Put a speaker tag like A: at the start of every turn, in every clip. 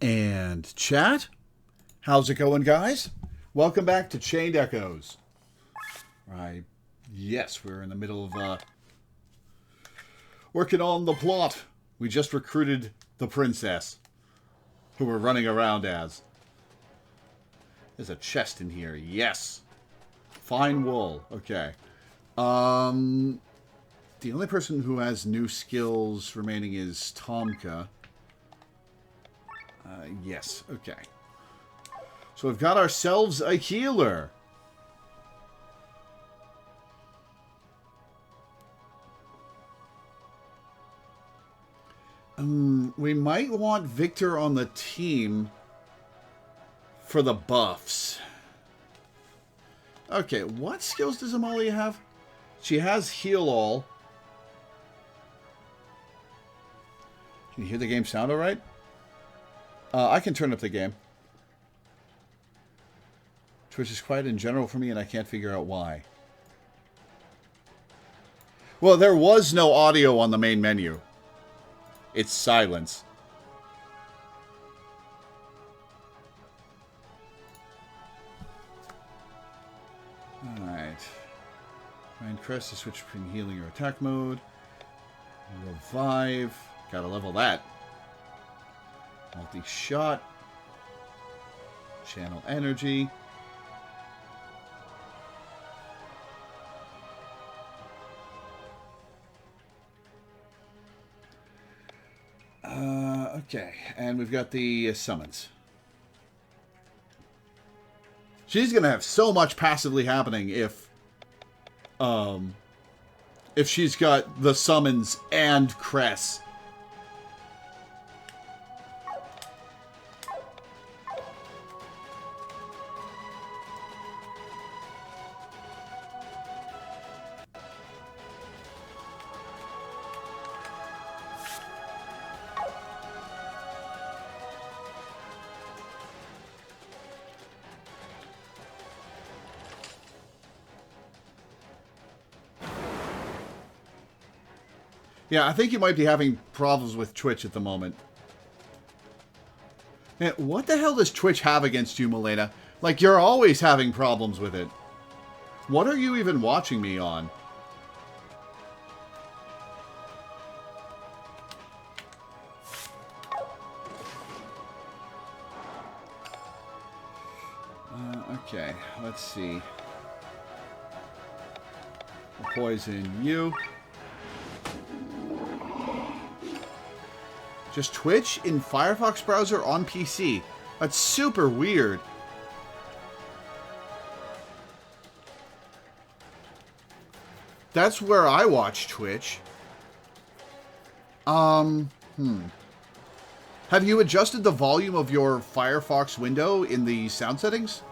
A: And chat, how's it going, guys? Welcome back to Chained Echoes. Right, yes, we're in the middle of working on the plot. We just recruited the princess, who we're running around as. There's a chest in here, yes. Fine wool, okay. The only person who has new skills remaining is Tomka. Yes, okay. So we've got ourselves a healer. We might want Victor on the team for the buffs. Okay, what skills does Amalia have? She has heal all. Can you hear the game sound alright? I can turn up the game. Twitch is quiet in general for me, and I can't figure out why. Well, there was no audio on the main menu. It's silence. Alright. Mind Crest to switch between healing or attack mode. Revive. Gotta level that. Multi-shot. Channel energy. Okay, and we've got the summons. She's gonna have so much passively happening if she's got the summons and Cress. Yeah, I think you might be having problems with Twitch at the moment. Man, what the hell does Twitch have against you, Milena? Like, you're always having problems with it. What are you even watching me on? Okay, let's see. We'll poison you. Just Twitch in Firefox browser on PC. That's super weird. That's where I watch Twitch. Have you adjusted the volume of your Firefox window in the sound settings?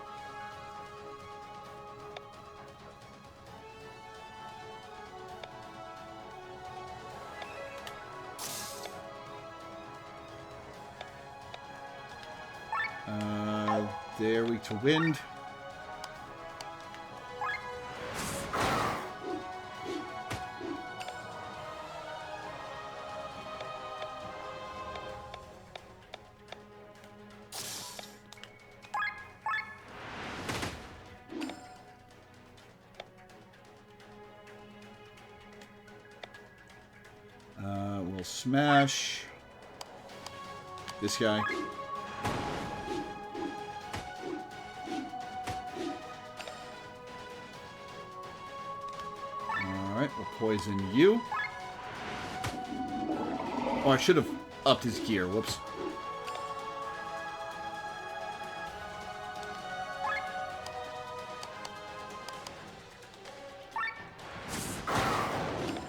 A: They're weak to wind. We'll smash this guy. We'll poison you. Oh, I should have upped his gear. Whoops.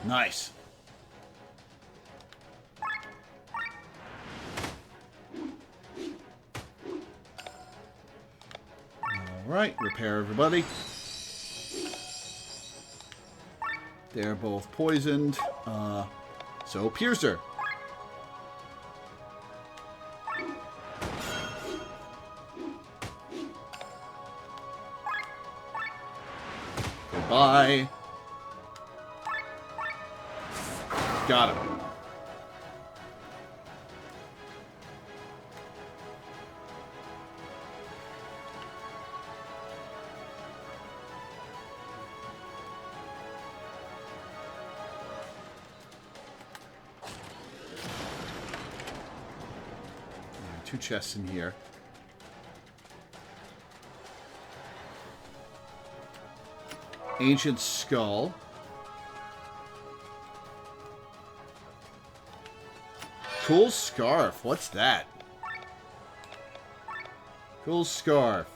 A: Nice. Alright, repair everybody. They're both poisoned. So Piercer. Goodbye. Got him. 2 chests in here. Ancient skull. Cool scarf. What's that? Cool scarf.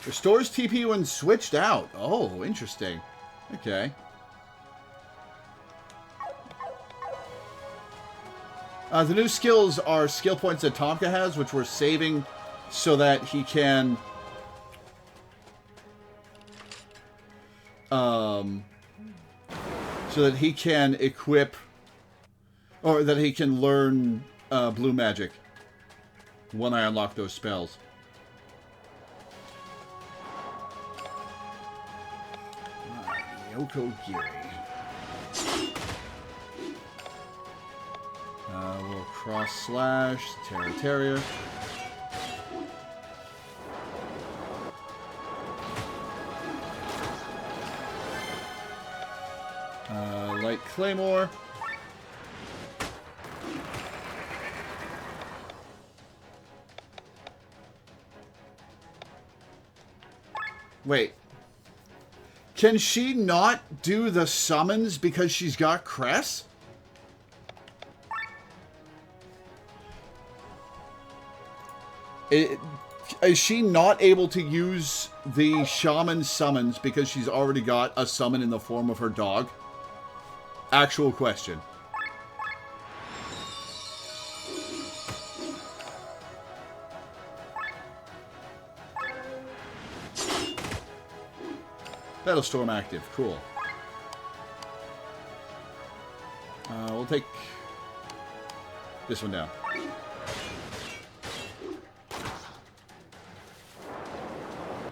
A: Restores TP when switched out. Oh, interesting. Okay. The new skills are skill points that Tomka has, which we're saving so that he can... equip... Or that he can learn blue magic when I unlock those spells. Yoko Giri. We'll cross slash Terra. Light Claymore. Wait. Can she not do the summons because she's got Cress? Is she not able to use the shaman summons because she's already got a summon in the form of her dog? Actual question. Battlestorm active. Cool. We'll take this one down.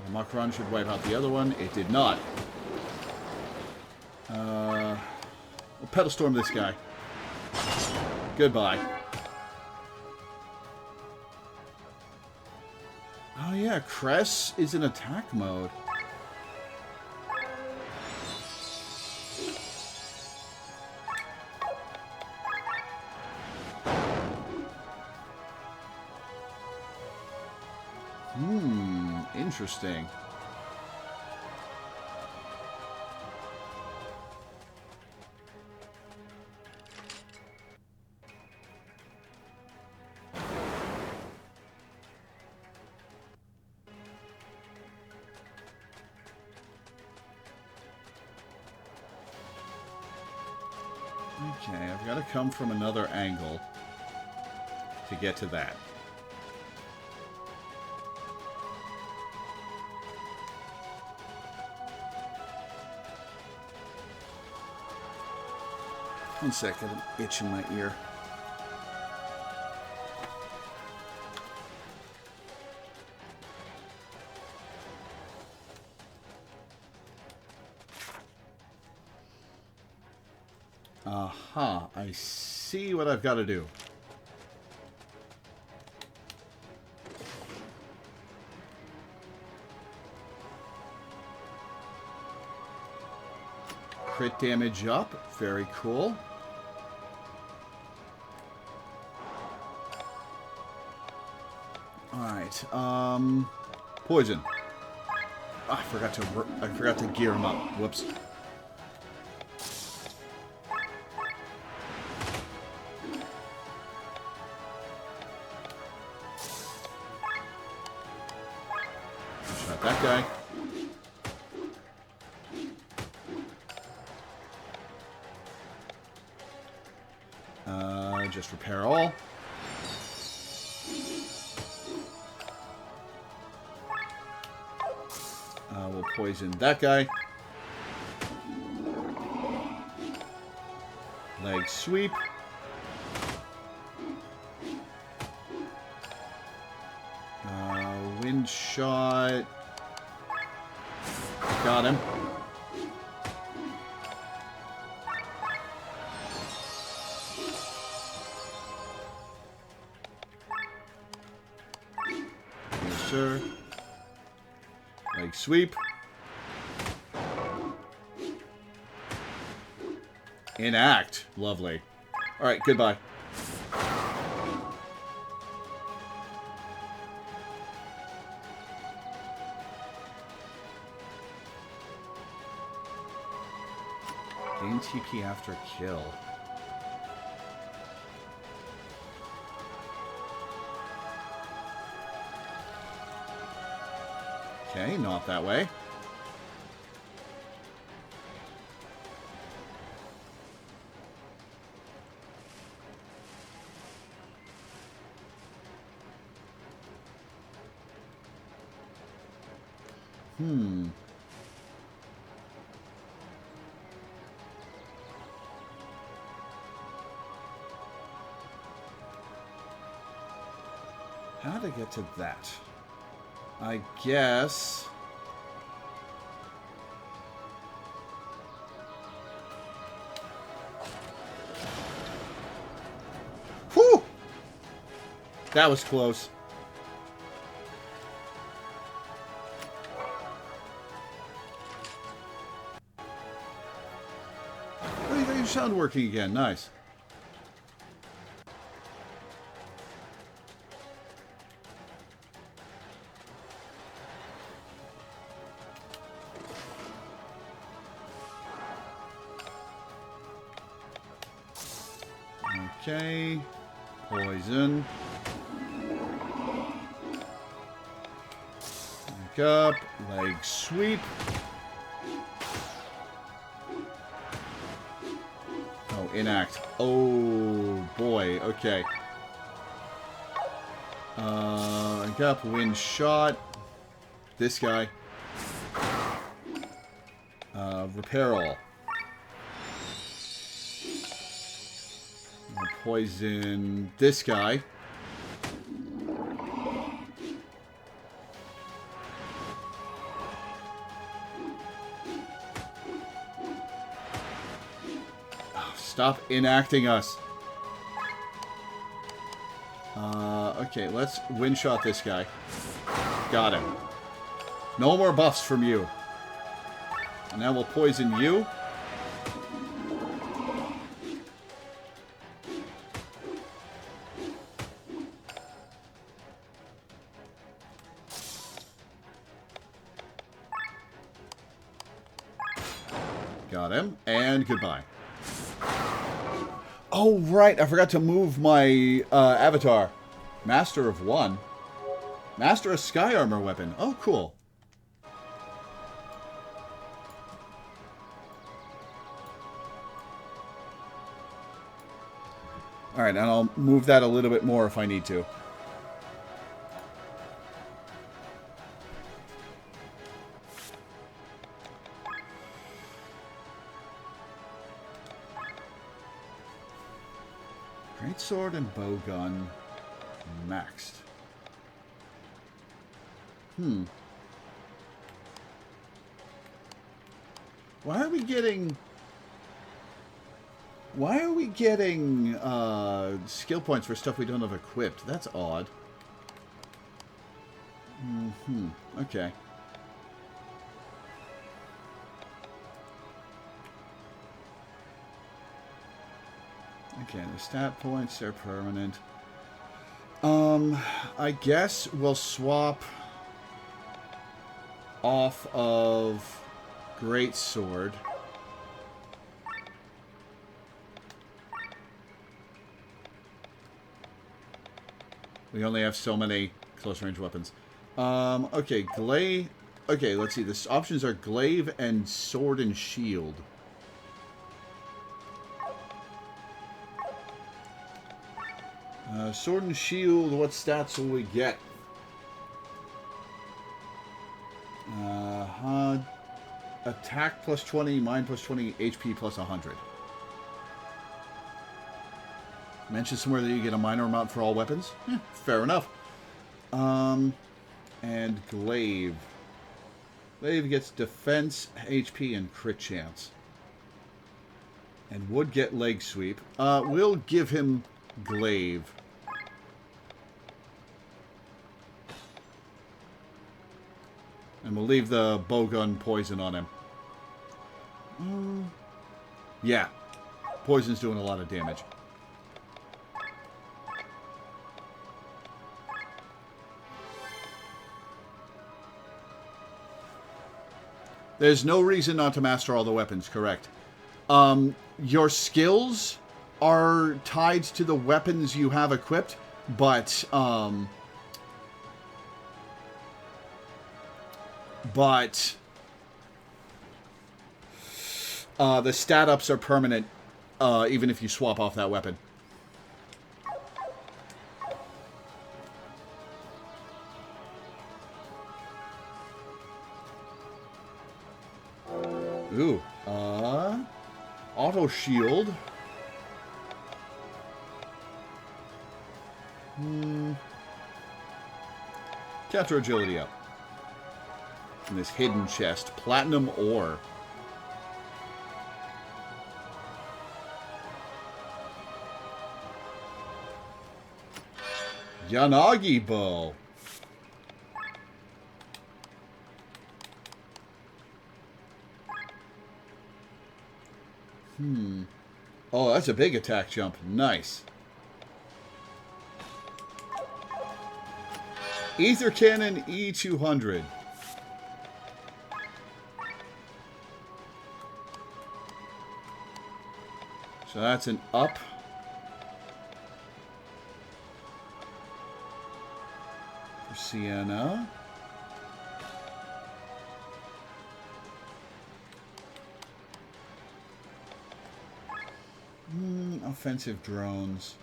A: The Macron should wipe out the other one. It did not. We'll Pedal Storm this guy. Goodbye. Oh yeah, Cress is in attack mode. Interesting. Okay, I've got to come from another angle to get to that. One second, I'm itching my ear. Aha, I see what I've got to do. Crit damage up, very cool. Alright, poison. I forgot to gear him up. Whoops. Shot that guy. Just repair all. We'll poison that guy. Leg sweep. Wind shot. Got him. Sir. Leg sweep. Enact. Lovely. Alright, goodbye. Gain TP after kill. Okay, not that way. How to get to that? I guess... Whew! That was close. Oh, you got your sound working again. Nice. Okay. Poison. Back up. Leg sweep. Oh, inact. Oh, boy. Okay. Back up. Wind shot. This guy. Repair all. Poison this guy. Oh, stop enacting us. Okay, let's wind shot this guy. Got him. No more buffs from you. And now we'll poison you. Got him. And goodbye. Oh, right. I forgot to move my avatar. Master of one. Master of Sky Armor weapon. Oh, cool. Alright, and I'll move that a little bit more if I need to. Greatsword and bowgun maxed. Why are we getting skill points for stuff we don't have equipped? That's odd. Okay. Okay, the stat points are permanent. I guess we'll swap off of Greatsword. We only have so many close-range weapons. Okay, glaive. Okay, let's see. The options are glaive and sword and shield. Sword and shield, what stats will we get? Attack plus 20, mind plus 20, HP plus 100. Mentioned somewhere that you get a minor amount for all weapons. Yeah, fair enough. And glaive. Glaive gets defense, HP, and crit chance. And would get leg sweep. We'll give him glaive. And we'll leave the bowgun poison on him. Yeah. Poison's doing a lot of damage. There's no reason not to master all the weapons, correct. Your skills are tied to the weapons you have equipped, but the stat ups are permanent, even if you swap off that weapon. Ooh, auto shield. Counter agility up. And this hidden chest, platinum ore. Yanagi bow. Oh, that's a big attack jump. Nice. Ether Cannon E200. So that's an up. For Sienna. Offensive drones.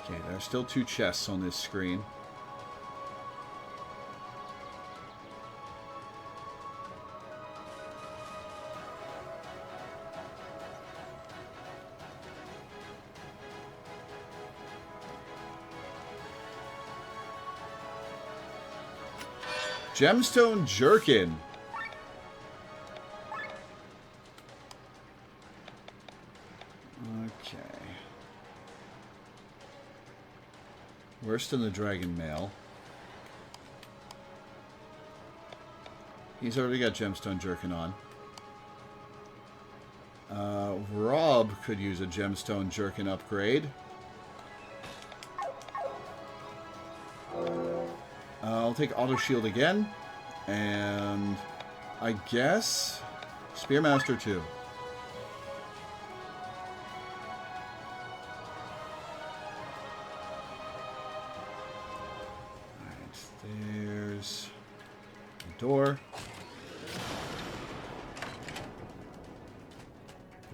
A: Okay, there are still 2 chests on this screen. Gemstone Jerkin. Okay. Worst in the Dragon Mail. He's already got Gemstone Jerkin on. Rob could use a Gemstone Jerkin upgrade. I'll take Auto Shield again. And I guess Spearmaster 2. Alright, there's the door.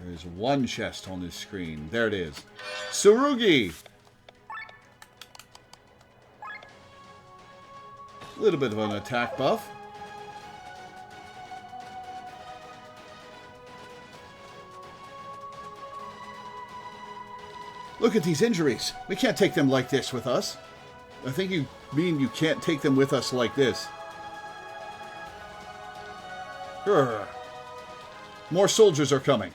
A: There's 1 chest on this screen. There it is. Tsurugi! A little bit of an attack buff. Look at these injuries. We can't take them like this with us. I think you mean you can't take them with us like this. Urgh. More soldiers are coming.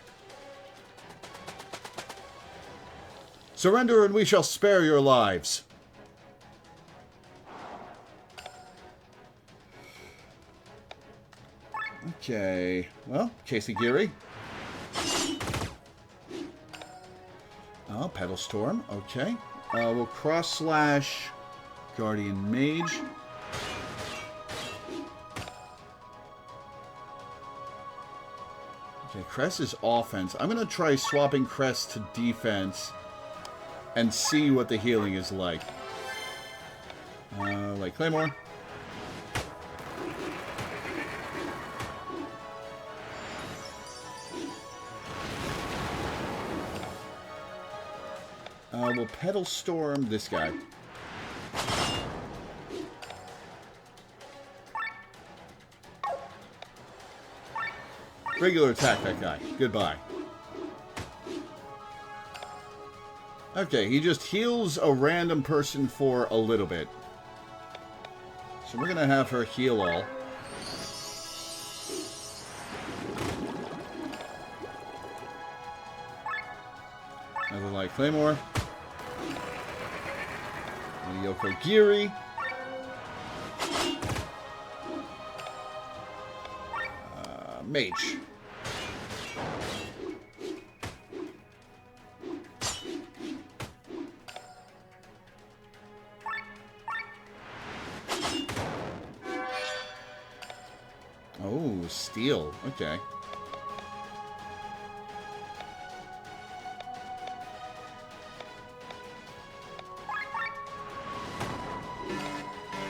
A: Surrender and we shall spare your lives. Okay, well, Casey Geary. Oh, Pedal Storm, okay. We'll cross/Guardian Mage. Okay, Crest is offense. I'm going to try swapping Crest to defense and see what the healing is like. Like Claymore. We'll Pedal Storm this guy. Regular attack that guy. Goodbye. Okay, he just heals a random person for a little bit. So we're going to have her heal all. Another Light Claymore. Yoko Giri. Mage. Oh, steel. Okay.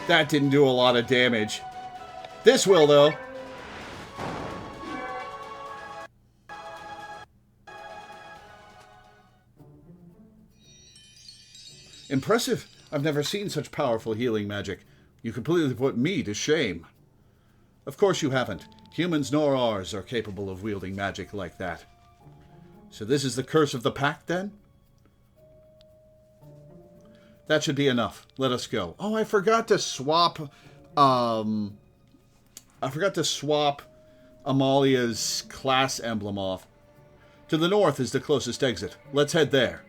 A: That didn't do a lot of damage. This will, though. Impressive. I've never seen such powerful healing magic. You completely put me to shame. Of course you haven't. Humans nor ours are capable of wielding magic like that. So this is the curse of the pack, then? That should be enough. Let us go. Oh, I forgot to swap... I forgot to swap Amalia's class emblem off. To the north is the closest exit. Let's head there.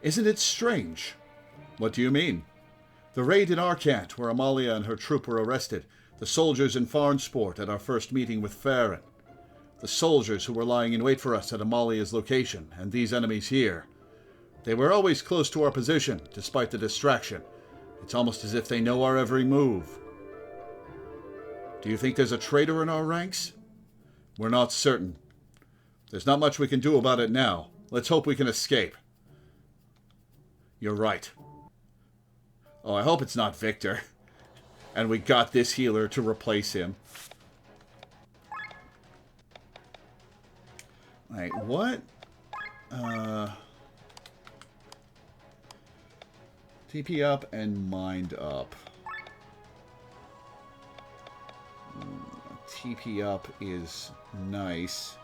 A: Isn't it strange? What do you mean? The raid in Arcant, where Amalia and her troop were arrested. The soldiers in Farnsport at our first meeting with Farron. The soldiers who were lying in wait for us at Amalia's location, and these enemies here. They were always close to our position, despite the distraction. It's almost as if they know our every move. Do you think there's a traitor in our ranks? We're not certain. There's not much we can do about it now. Let's hope we can escape. You're right. Oh, I hope it's not Victor. And we got this healer to replace him. Wait, what? TP up and mind up. TP up is nice.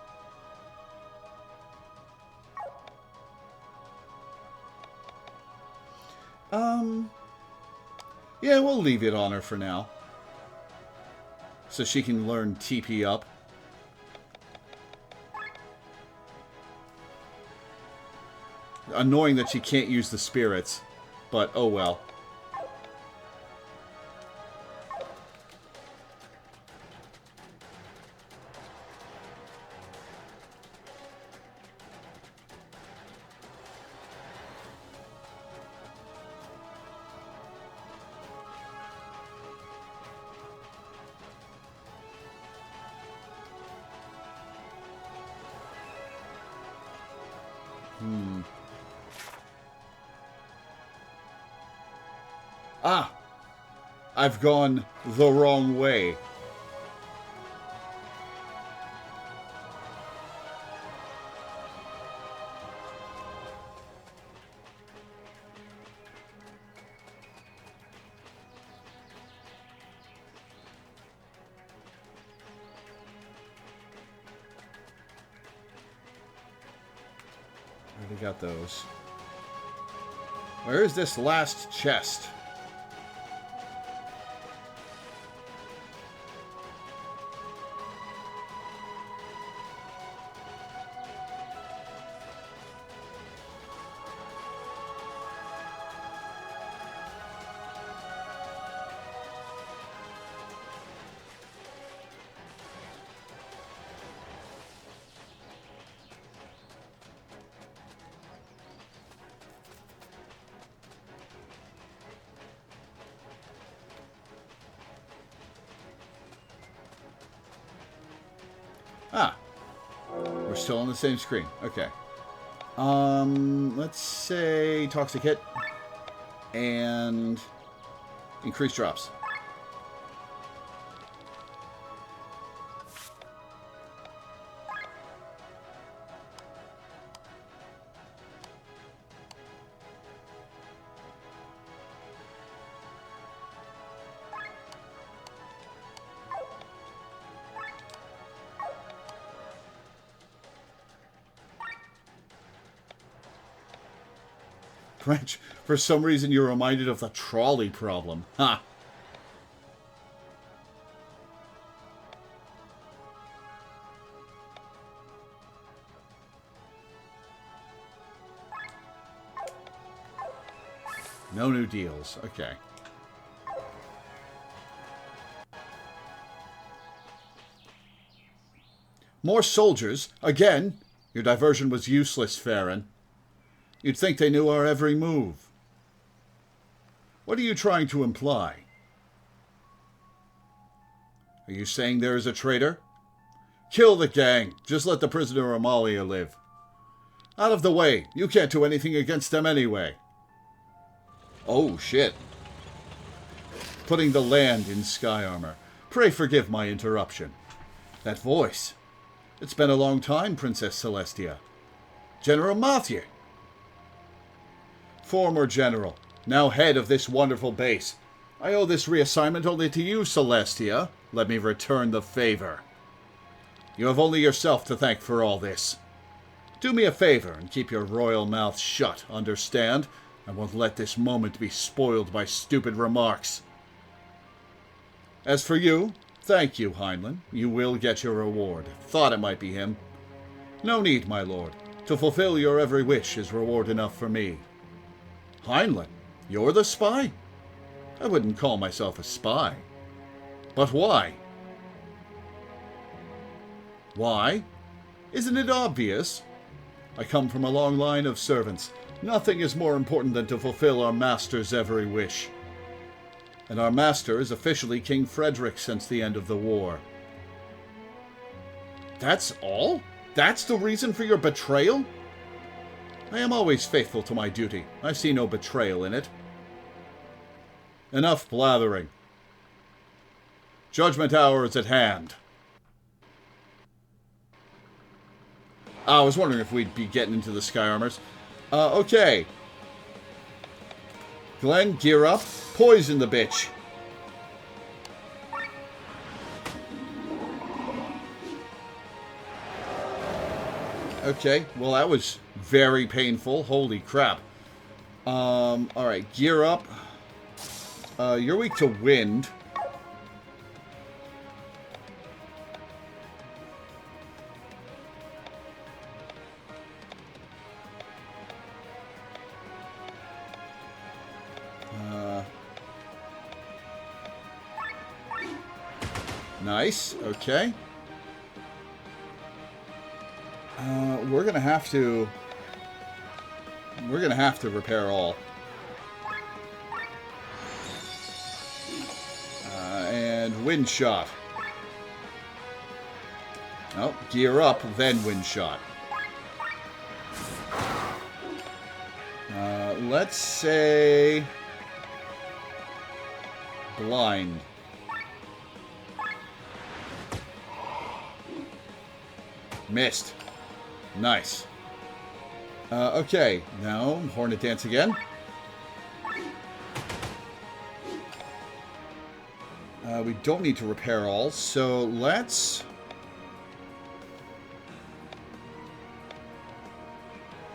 A: Yeah, we'll leave it on her for now. So she can learn TP up. Annoying that she can't use the spirits, but oh well. Ah! I've gone the wrong way. Already got those. Where is this last chest? Ah, we're still on the same screen. Okay. Let's say Toxic Hit and increase drops. Branch, for some reason you're reminded of the trolley problem. Ha! No new deals. Okay. More soldiers? Again? Your diversion was useless, Farron. You'd think they knew our every move. What are you trying to imply? Are you saying there is a traitor? Kill the gang. Just let the prisoner Amalia live. Out of the way. You can't do anything against them anyway. Oh, shit. Putting the land in sky armor. Pray forgive my interruption. That voice. It's been a long time, Princess Celestia. General Mathieu. Former general. Now head of this wonderful base. I owe this reassignment only to you, Celestia. Let me return the favor. You have only yourself to thank for all this. Do me a favor and keep your royal mouth shut, understand? I won't let this moment be spoiled by stupid remarks. As for you, thank you, Heinlein. You will get your reward. Thought it might be him. No need, my lord. To fulfill your every wish is reward enough for me. Heinlein, you're the spy? I wouldn't call myself a spy. But why? Why? Isn't it obvious? I come from a long line of servants. Nothing is more important than to fulfill our master's every wish. And our master is officially King Frederick since the end of the war. That's all? That's the reason for your betrayal? I am always faithful to my duty. I see no betrayal in it. Enough blathering. Judgment hour is at hand. I was wondering if we'd be getting into the Sky Armors. Okay. Glenn, gear up. Poison the bitch. Okay, well that was very painful. Holy crap. Alright, gear up. You're weak to wind. Nice, okay. We're gonna have to repair all. And wind shot. Oh, gear up, then wind shot. Let's say blind. Missed. Nice. Okay, now Hornet Dance again. We don't need to repair all, so let's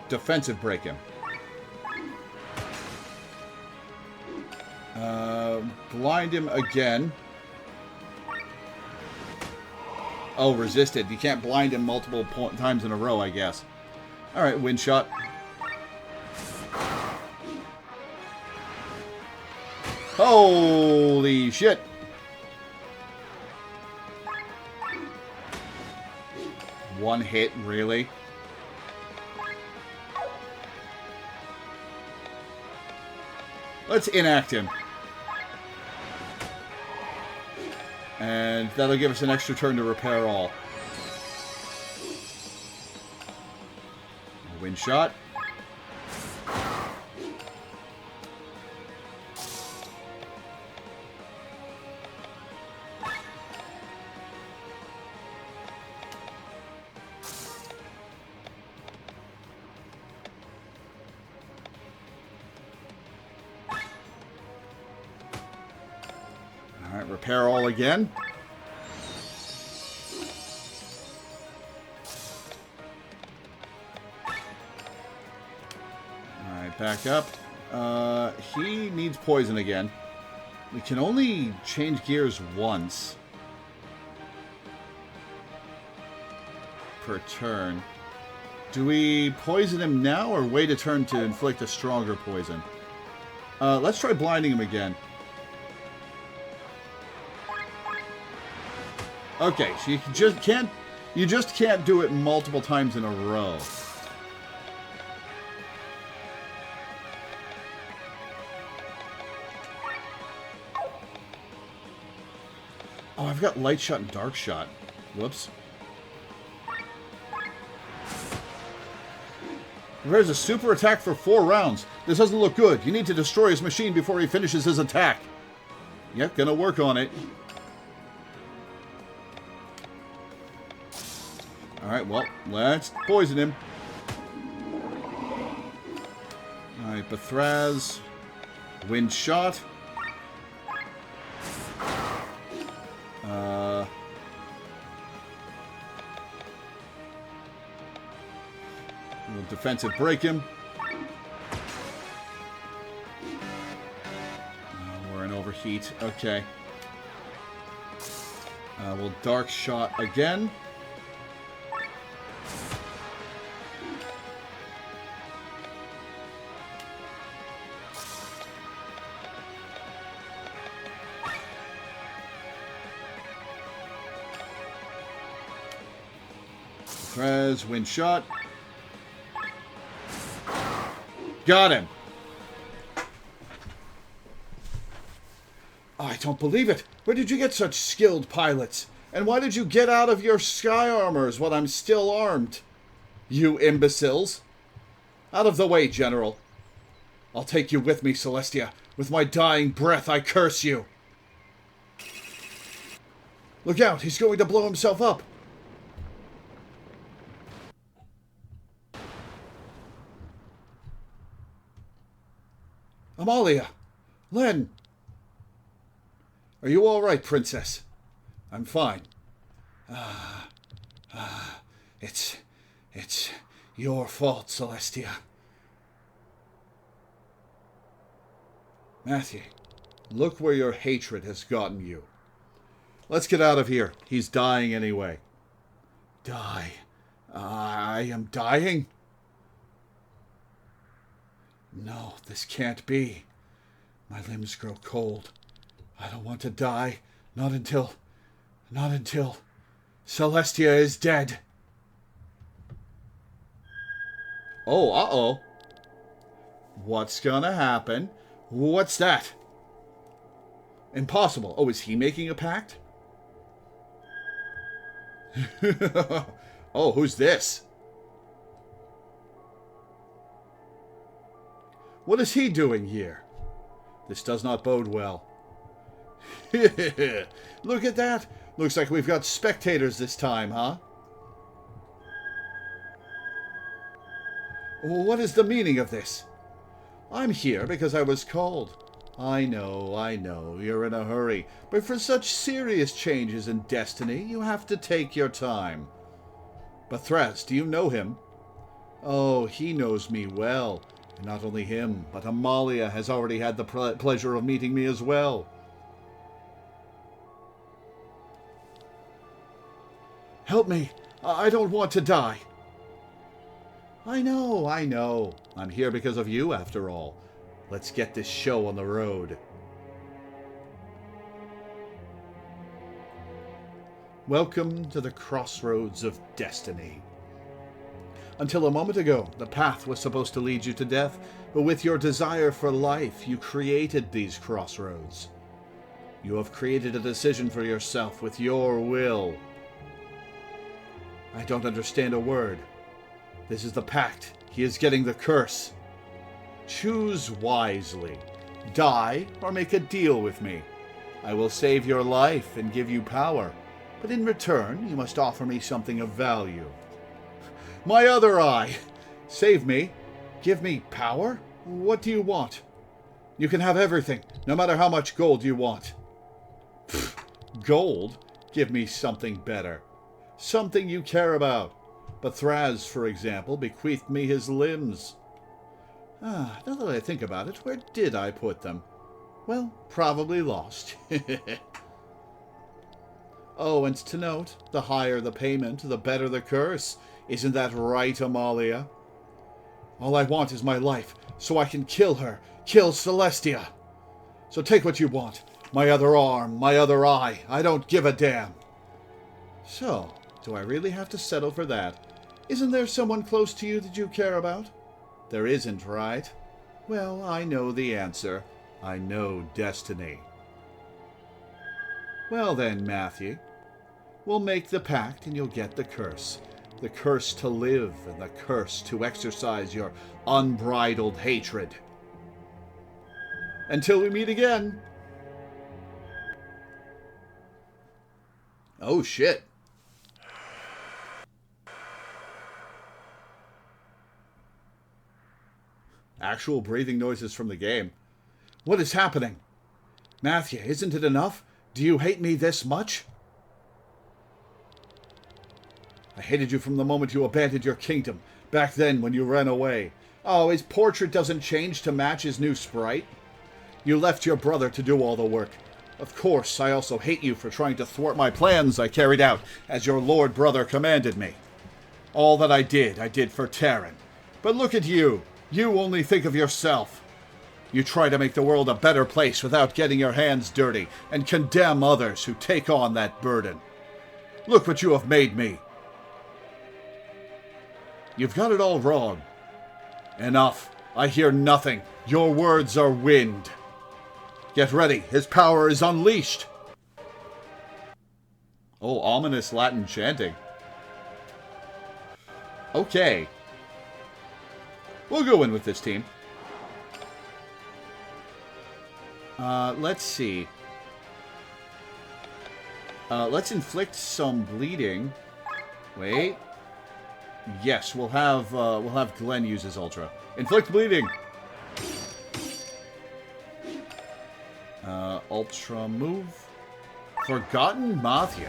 A: defensive break him. Blind him again. Oh, resisted. You can't blind him multiple times in a row, I guess. Alright, wind shot. Holy shit! One hit, really? Let's enact him. And that'll give us an extra turn to repair all. Wind shot. Alright, repair all again. Alright, back up. He needs poison again. We can only change gears once per turn. Do we poison him now or wait a turn to inflict a stronger poison? Let's try blinding him again. Okay, so you You just can't do it multiple times in a row. Oh, I've got light shot and dark shot. Whoops. There's a super attack for 4 rounds. This doesn't look good. You need to destroy his machine before he finishes his attack. Yep, gonna work on it. Alright, well, let's poison him. Alright, Bethraz. Wind shot. We'll defensive break him. We're in overheat. Okay. We'll dark shot again. Prez, wind shot. Got him. Oh, I don't believe it. Where did you get such skilled pilots? And why did you get out of your sky armors while I'm still armed? You imbeciles. Out of the way, General. I'll take you with me, Celestia. With my dying breath, I curse you. Look out, he's going to blow himself up. Amalia! Len! Are you all right, Princess? I'm fine. It's your fault, Celestia. Matthew, look where your hatred has gotten you. Let's get out of here. He's dying anyway. Die? I am dying? No, this can't be. My limbs grow cold. I don't want to die. Not until Celestia is dead. Oh, uh-oh. What's gonna happen? What's that? Impossible. Oh, is he making a pact? Oh, who's this? What is he doing here? This does not bode well. Look at that. Looks like we've got spectators this time, huh? What is the meaning of this? I'm here because I was called. I know, you're in a hurry. But for such serious changes in destiny, you have to take your time. Bethraz, do you know him? Oh, he knows me well. And not only him, but Amalia has already had the pleasure of meeting me as well. Help me. I don't want to die. I know. I'm here because of you, after all. Let's get this show on the road. Welcome to the crossroads of destiny. Until a moment ago, the path was supposed to lead you to death, but with your desire for life, you created these crossroads. You have created a decision for yourself with your will. I don't understand a word. This is the pact. He is getting the curse. Choose wisely. Die or make a deal with me. I will save your life and give you power, but in return, you must offer me something of value. My other eye! Save me. Give me power? What do you want? You can have everything, no matter how much gold you want. Pfft, gold? Give me something better. Something you care about. Bethraz, for example, bequeathed me his limbs. Now that I think about it, where did I put them? Well, probably lost. Oh, and to note, the higher the payment, the better the curse. Isn't that right, Amalia? All I want is my life, so I can kill her, kill Celestia. So take what you want. My other arm, my other eye. I don't give a damn. So, Do I really have to settle for that? Isn't there someone close to you that you care about? There isn't, right? Well, I know the answer. I know destiny. Well then, Matthew, we'll make the pact and you'll get the curse. The curse to live and the curse to exercise your unbridled hatred. Until we meet again. Oh, shit. Actual breathing noises from the game. What is happening? Matthew, isn't it enough? Do you hate me this much? I hated you from the moment you abandoned your kingdom, back then when you ran away. Oh, his portrait doesn't change to match his new sprite. You left your brother to do all the work. Of course, I also hate you for trying to thwart my plans I carried out, as your lord brother commanded me. All that I did for Terran. But look at you. You only think of yourself. You try to make the world a better place without getting your hands dirty, and condemn others who take on that burden. Look what you have made me. You've got it all wrong. Enough. I hear nothing. Your words are wind. Get ready. His power is unleashed. Oh, ominous Latin chanting. Okay. We'll go in with this team. Let's see. Let's inflict some bleeding. Wait. Yes, we'll have Glenn use his ultra. Inflict bleeding. Ultra move. Forgotten Matthew.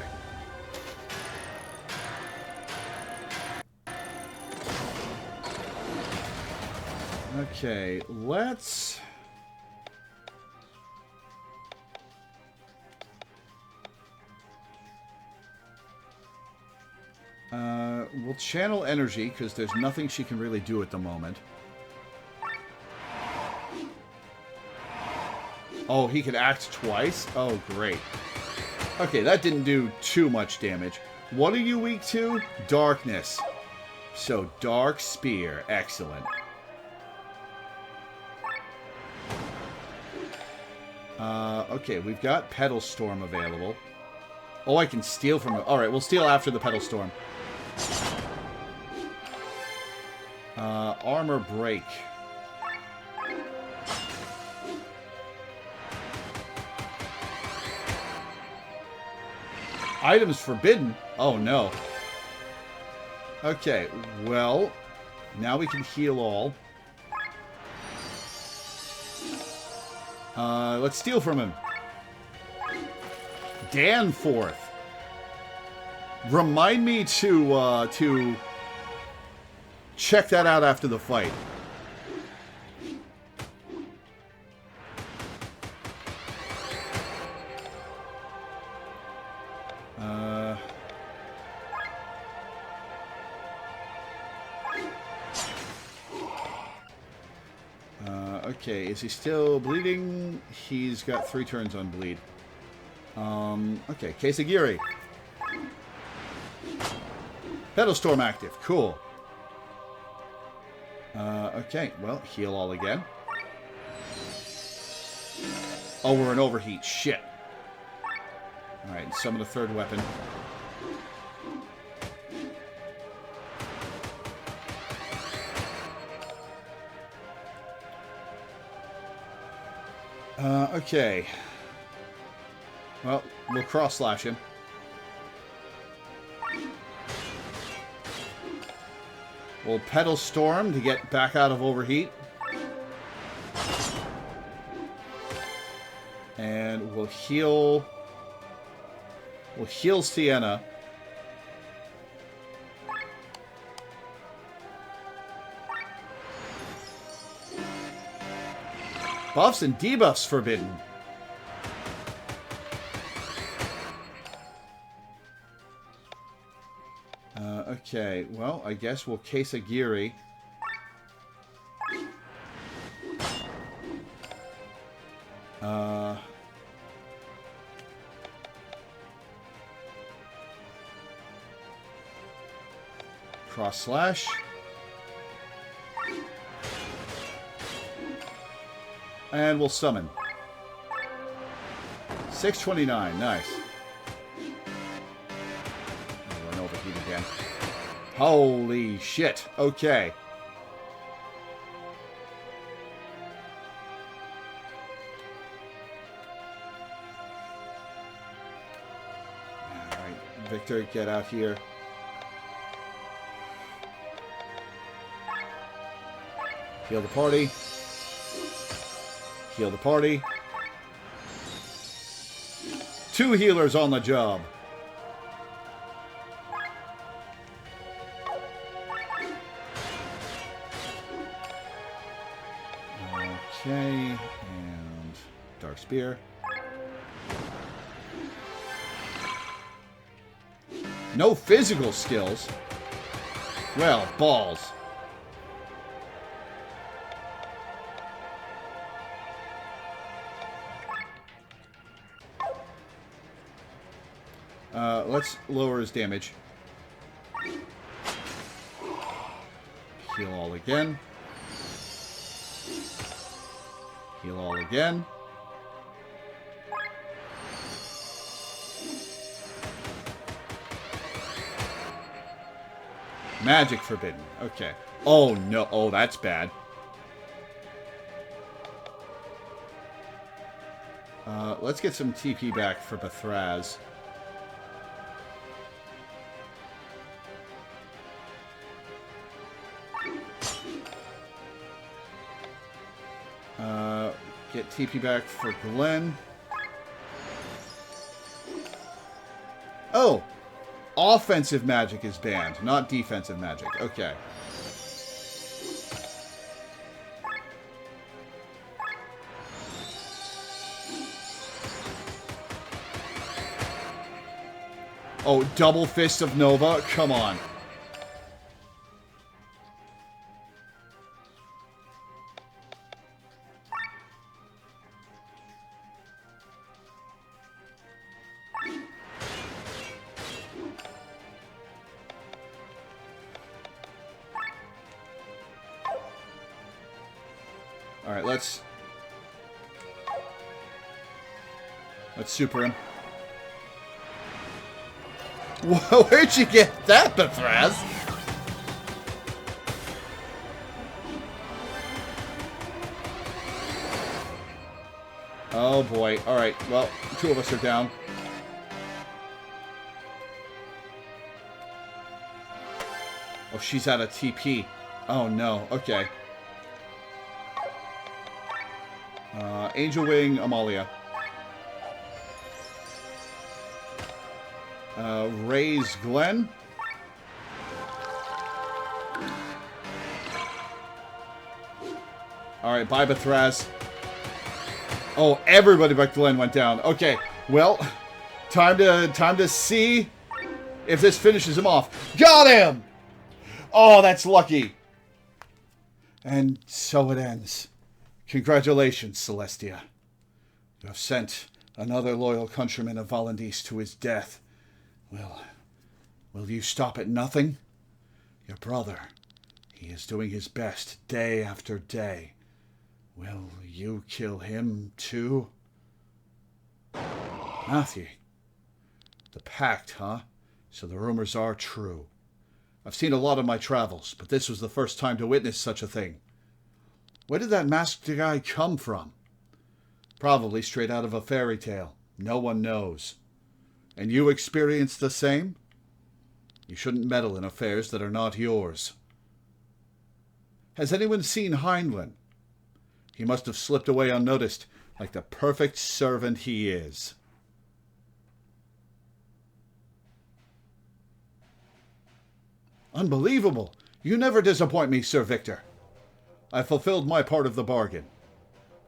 A: Okay, let's... we'll channel energy, because there's nothing she can really do at the moment. Oh, he could act twice? Oh, great. Okay, that didn't do too much damage. What are you weak to? Darkness. So, Dark Spear. Excellent. Okay, we've got Petal Storm available. Oh, I can steal from it. Alright, we'll steal after the Petal Storm. Armor Break. Items forbidden? Oh, no. Okay, well, now we can heal all. Let's steal from him. Danforth. Remind me to check that out after the fight. Okay, is he still bleeding? He's got 3 turns on bleed. Okay, Kesagiri. Petal Storm active. Cool. Okay, well, heal all again. Oh, we're in overheat. Shit. Alright, summon a 3rd weapon. Okay. Well, we'll cross-slash him. We'll Petal Storm to get back out of overheat. And we'll heal... We'll heal Sienna. Buffs and debuffs forbidden. Okay, well, I guess we'll Kesagiri. Cross slash. And we'll summon. 629. Nice. I'll run overheat again. Holy shit. Okay. Alright. Victor, get out here. Heal the party. Heal the party. 2 healers on the job. Okay, and Dark Spear. No physical skills. Well, balls. Let's lower his damage. Heal all again. Heal all again. Magic forbidden. Okay. Oh, no. Oh, that's bad. Let's get some TP back for Bethraz. Get TP back for Glenn. Oh! Offensive magic is banned, not defensive magic. Okay. Oh, double fist of Nova? Come on. Alright, let's super him. Whoa, where'd you get that, Bethraz? Oh boy. Alright, well, 2 of us are down. Oh, she's out of TP. Oh no, okay. Angel Wing, Amalia. Raise Glenn. Alright, bye Bethraz. Oh, everybody but Glenn went down. Okay, well, time to see if this finishes him off. Got him! Oh, that's lucky. And so it ends. Congratulations, Celestia. You have sent another loyal countryman of Valandis to his death. Will you stop at nothing? Your brother, he is doing his best day after day. Will you kill him too? Matthew. The pact, huh? So the rumors are true. I've seen a lot of my travels, but this was the first time to witness such a thing. Where did that masked guy come from? Probably straight out of a fairy tale. No one knows. And you experienced the same? You shouldn't meddle in affairs that are not yours. Has anyone seen Heinlein? He must have slipped away unnoticed, like the perfect servant he is. Unbelievable! You never disappoint me, Sir Victor. I fulfilled my part of the bargain.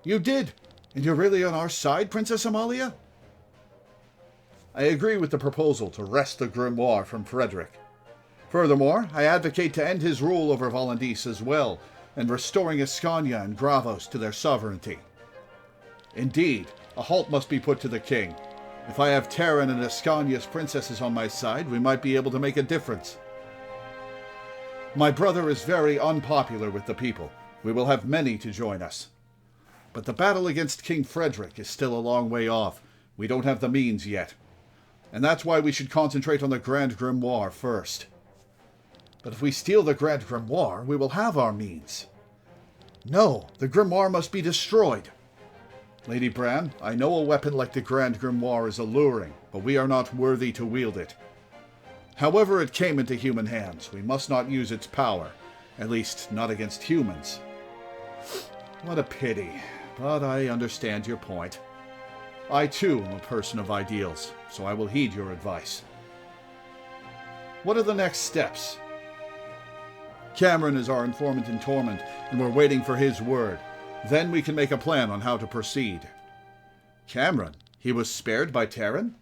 A: You did? And you're really on our side, Princess Amalia? I agree with the proposal to wrest the grimoire from Frederick. Furthermore, I advocate to end his rule over Valandis as well, and restoring Ascania and Gravos to their sovereignty. Indeed, a halt must be put to the king. If I have Terran and Ascania's princesses on my side, we might be able to make a difference. My brother is very unpopular with the people. We will have many to join us. But the battle against King Frederick is still a long way off. We don't have the means yet. And that's why we should concentrate on the Grand Grimoire first. But if we steal the Grand Grimoire, we will have our means. No, the Grimoire must be destroyed. Lady Bran, I know a weapon like the Grand Grimoire is alluring, but we are not worthy to wield it. However it came into human hands, we must not use its power. At least, not against humans. What a pity, but I understand your point. I too am a person of ideals, so I will heed your advice. What are the next steps? Cameron is our informant in Torment, and we're waiting for his word. Then we can make a plan on how to proceed. Cameron? He was spared by Terran?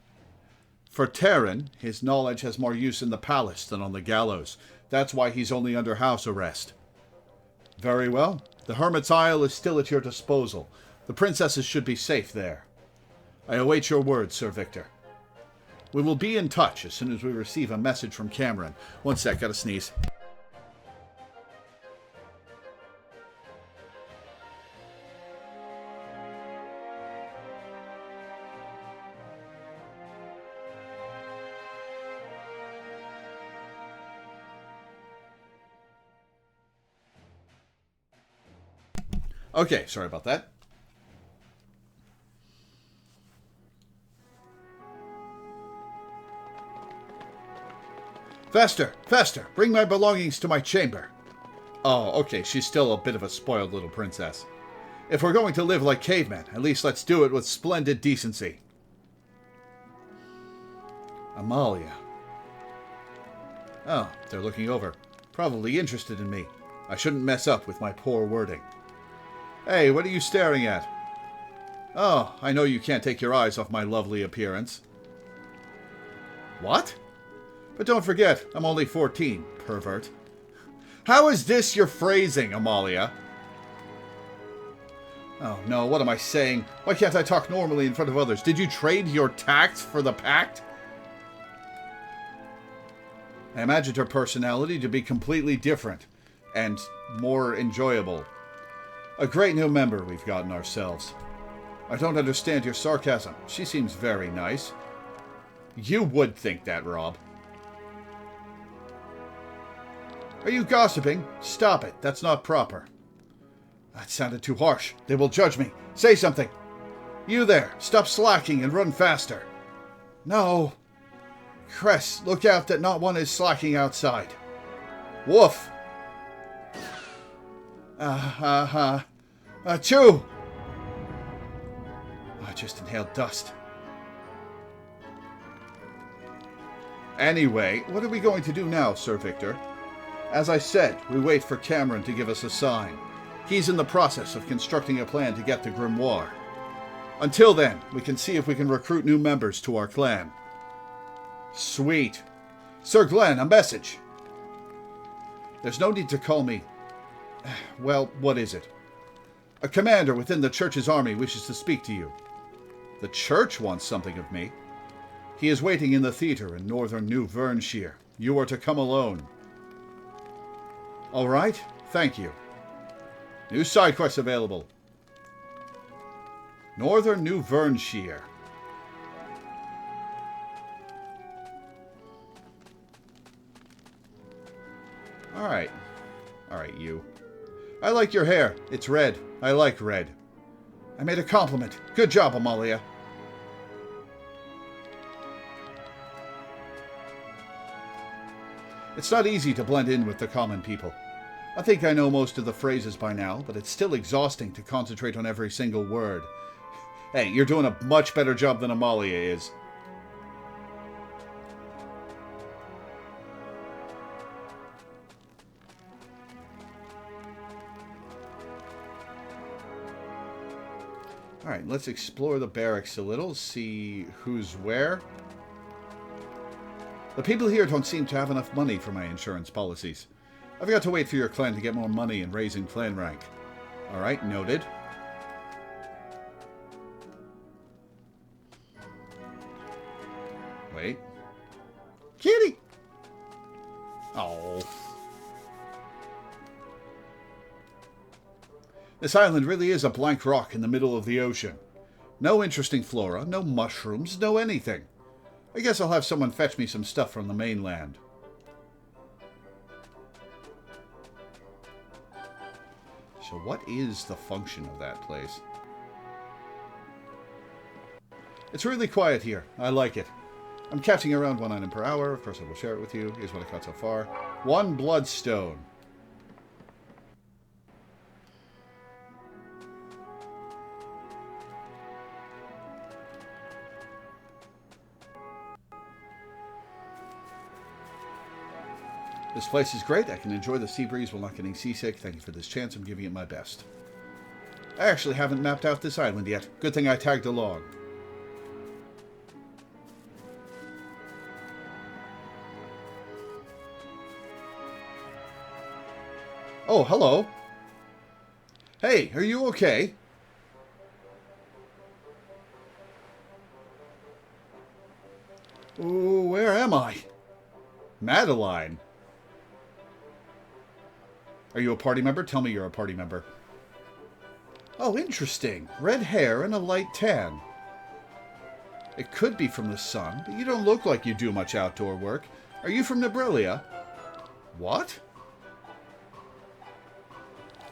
A: For Terran, his knowledge has more use in the palace than on the gallows. That's why he's only under house arrest. Very well. The Hermit's Isle is still at your disposal. The princesses should be safe there. I await your word, Sir Victor. We will be in touch as soon as we receive a message from Cameron. One sec, gotta sneeze. Okay, sorry about that. Faster! Faster! Bring my belongings to my chamber! Oh, okay, she's still a bit of a spoiled little princess. If we're going to live like cavemen, at least let's do it with splendid decency. Amalia. Oh, they're looking over. Probably interested in me. I shouldn't mess up with my poor wording. Hey, what are you staring at? Oh, I know you can't take your eyes off my lovely appearance. What? But don't forget, I'm only 14, pervert. How is this your phrasing, Amalia? Oh no, what am I saying? Why can't I talk normally in front of others? Did you trade your tact for the pact? I imagined her personality to be completely different and more enjoyable. A great new member we've gotten ourselves. I don't understand your sarcasm. She seems very nice. You would think that, Rob. Are you gossiping? Stop it. That's not proper. That sounded too harsh. They will judge me. Say something. You there. Stop slacking and run faster. No. Cress, look out that not one is slacking outside. Woof. Achoo! I just inhaled dust. Anyway, what are we going to do now, Sir Victor? As I said, we wait for Cameron to give us a sign. He's in the process of constructing a plan to get the grimoire. Until then, we can see if we can recruit new members to our clan. Sweet. Sir Glenn, a message. There's no need to call me... Well, what is it? A commander within the church's army wishes to speak to you. The church wants something of me. He is waiting in the theater in northern New Vernshire. You are to come alone. All right, thank you. New side quests available. Northern New Vernshire. Alright. Alright, you. I like your hair. It's red. I like red. I made a compliment. Good job, Amalia. It's not easy to blend in with the common people. I think I know most of the phrases by now, but it's still exhausting to concentrate on every single word. Hey, you're doing a much better job than Amalia is. Alright, let's explore the barracks a little, see who's where. The people here don't seem to have enough money for my insurance policies. I've got to wait for your clan to get more money and raise in clan rank. Alright, noted. Wait. Kitty! Oh. This island really is a blank rock in the middle of the ocean. No interesting flora, no mushrooms, no anything. I guess I'll have someone fetch me some stuff from the mainland. So what is the function of that place? It's really quiet here. I like it. I'm catching around 1 item per hour. Of course, I will share it with you. Here's what I caught so far. 1 bloodstone. This place is great. I can enjoy the sea breeze while not getting seasick. Thank you for this chance. I'm giving it my best. I actually haven't mapped out this island yet. Good thing I tagged along. Oh, hello. Hey, are you okay? Ooh, where am I? Madeline. Are you a party member? Tell me you're a party member. Oh, interesting. Red hair and a light tan. It could be from the sun, but you don't look like you do much outdoor work. Are you from Nebralia? What?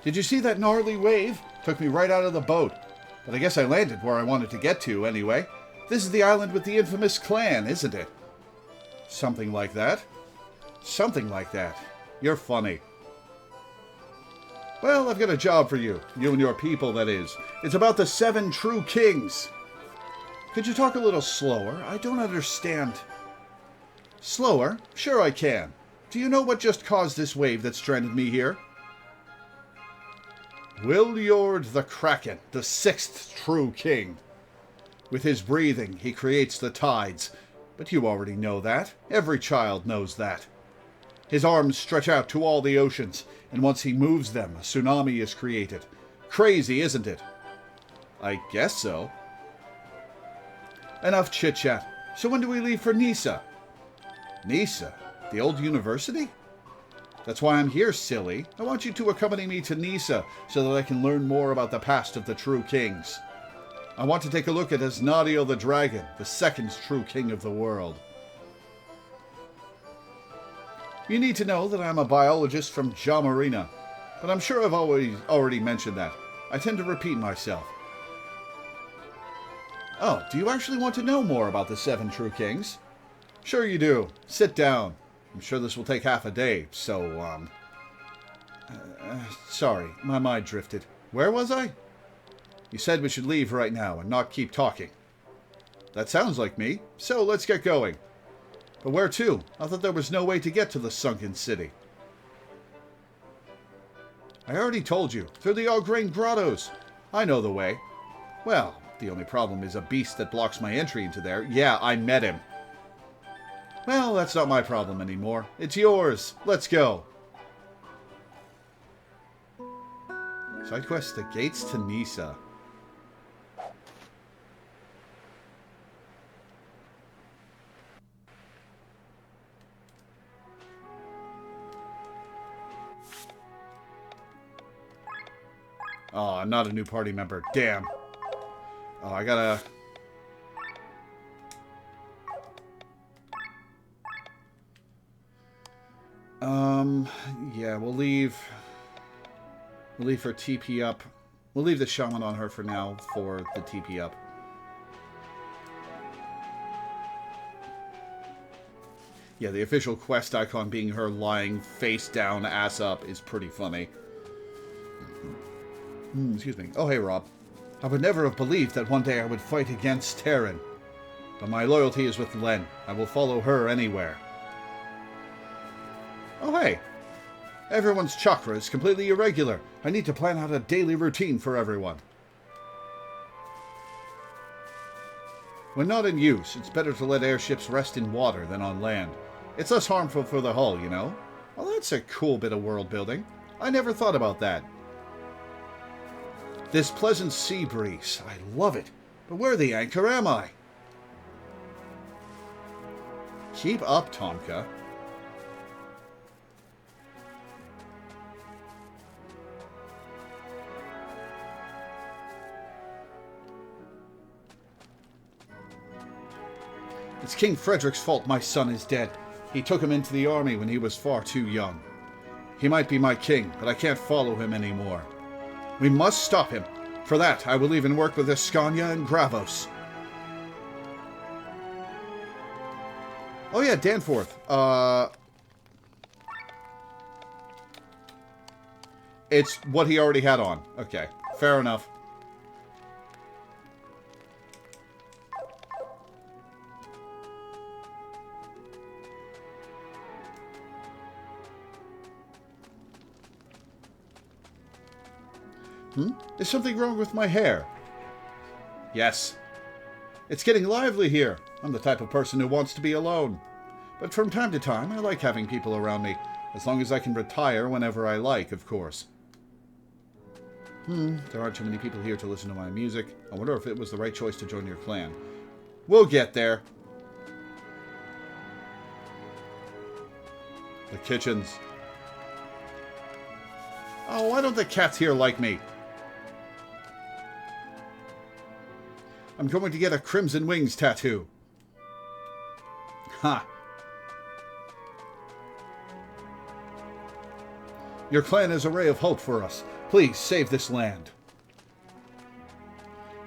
A: Did you see that gnarly wave? Took me right out of the boat. But I guess I landed where I wanted to get to, anyway. This is the island with the infamous clan, isn't it? Something like that. Something like that. You're funny. Well, I've got a job for you. You and your people, that is. It's about the 7 true kings. Could you talk a little slower? I don't understand. Slower? Sure I can. Do you know what just caused this wave that stranded me here? Williord the Kraken, the 6th true king. With his breathing, he creates the tides. But you already know that. Every child knows that. His arms stretch out to all the oceans, and once he moves them, a tsunami is created. Crazy, isn't it? I guess so. Enough chit-chat. So when do we leave for Nisa? Nisa? The old university? That's why I'm here, silly. I want you to accompany me to Nisa so that I can learn more about the past of the true kings. I want to take a look at Asnadio the dragon, the 2nd true king of the world. You need to know that I'm a biologist from Jamarina, but I'm sure I've already mentioned that. I tend to repeat myself. Oh, do you actually want to know more about the 7 true kings? Sure you do. Sit down. I'm sure this will take half a day, so, sorry, my mind drifted. Where was I? You said we should leave right now and not keep talking. That sounds like me, so let's get going. But where to? I thought there was no way to get to the sunken city. I already told you, through the Augrain grottos. I know the way. Well, the only problem is a beast that blocks my entry into there. Yeah, I met him. Well, that's not my problem anymore. It's yours. Let's go. Side quest: The Gates to Nisa. Oh, I'm not a new party member. Damn. Oh, I gotta... Yeah, we'll leave her TP up. We'll leave the shaman on her for now for the TP up. Yeah, the official quest icon being her lying face down, ass up is pretty funny. Excuse me. Oh, hey, Rob. I would never have believed that one day I would fight against Terran. But my loyalty is with Len. I will follow her anywhere. Oh, hey. Everyone's chakra is completely irregular. I need to plan out a daily routine for everyone. When not in use, it's better to let airships rest in water than on land. It's less harmful for the hull, you know? Well, that's a cool bit of world building. I never thought about that. This pleasant sea breeze. I love it. But where the anchor am I? Keep up, Tomka. It's King Frederick's fault my son is dead. He took him into the army when he was far too young. He might be my king, but I can't follow him anymore. We must stop him. For that, I will even work with Ascania and Gravos. Oh yeah, Danforth. It's what he already had on. Okay, fair enough. Is something wrong with my hair? Yes. It's getting lively here. I'm the type of person who wants to be alone. But from time to time, I like having people around me. As long as I can retire whenever I like, of course. There aren't too many people here to listen to my music. I wonder if it was the right choice to join your clan. We'll get there. The kitchens. Oh, why don't the cats here like me? I'm going to get a Crimson Wings tattoo. Ha! Your clan is a ray of hope for us. Please, save this land.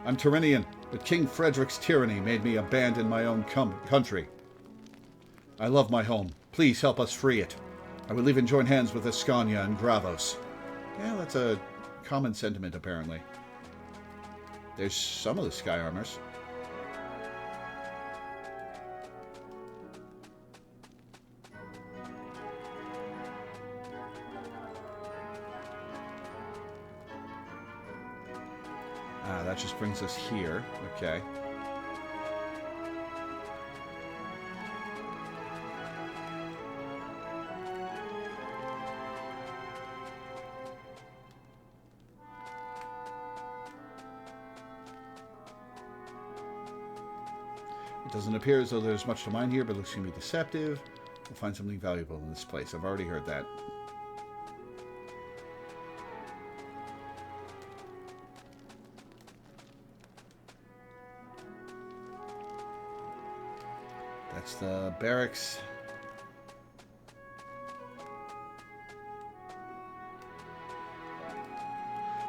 A: I'm Tyrrhenian, but King Frederick's tyranny made me abandon my own country. I love my home. Please help us free it. I will even join hands with Ascania and Gravos. Yeah, that's a common sentiment, apparently. There's some of the Sky Armors. Ah, that just brings us here. Okay. It doesn't appear as though there's much to mine here, but it looks to be deceptive. We'll find something valuable in this place. I've already heard that. That's the barracks.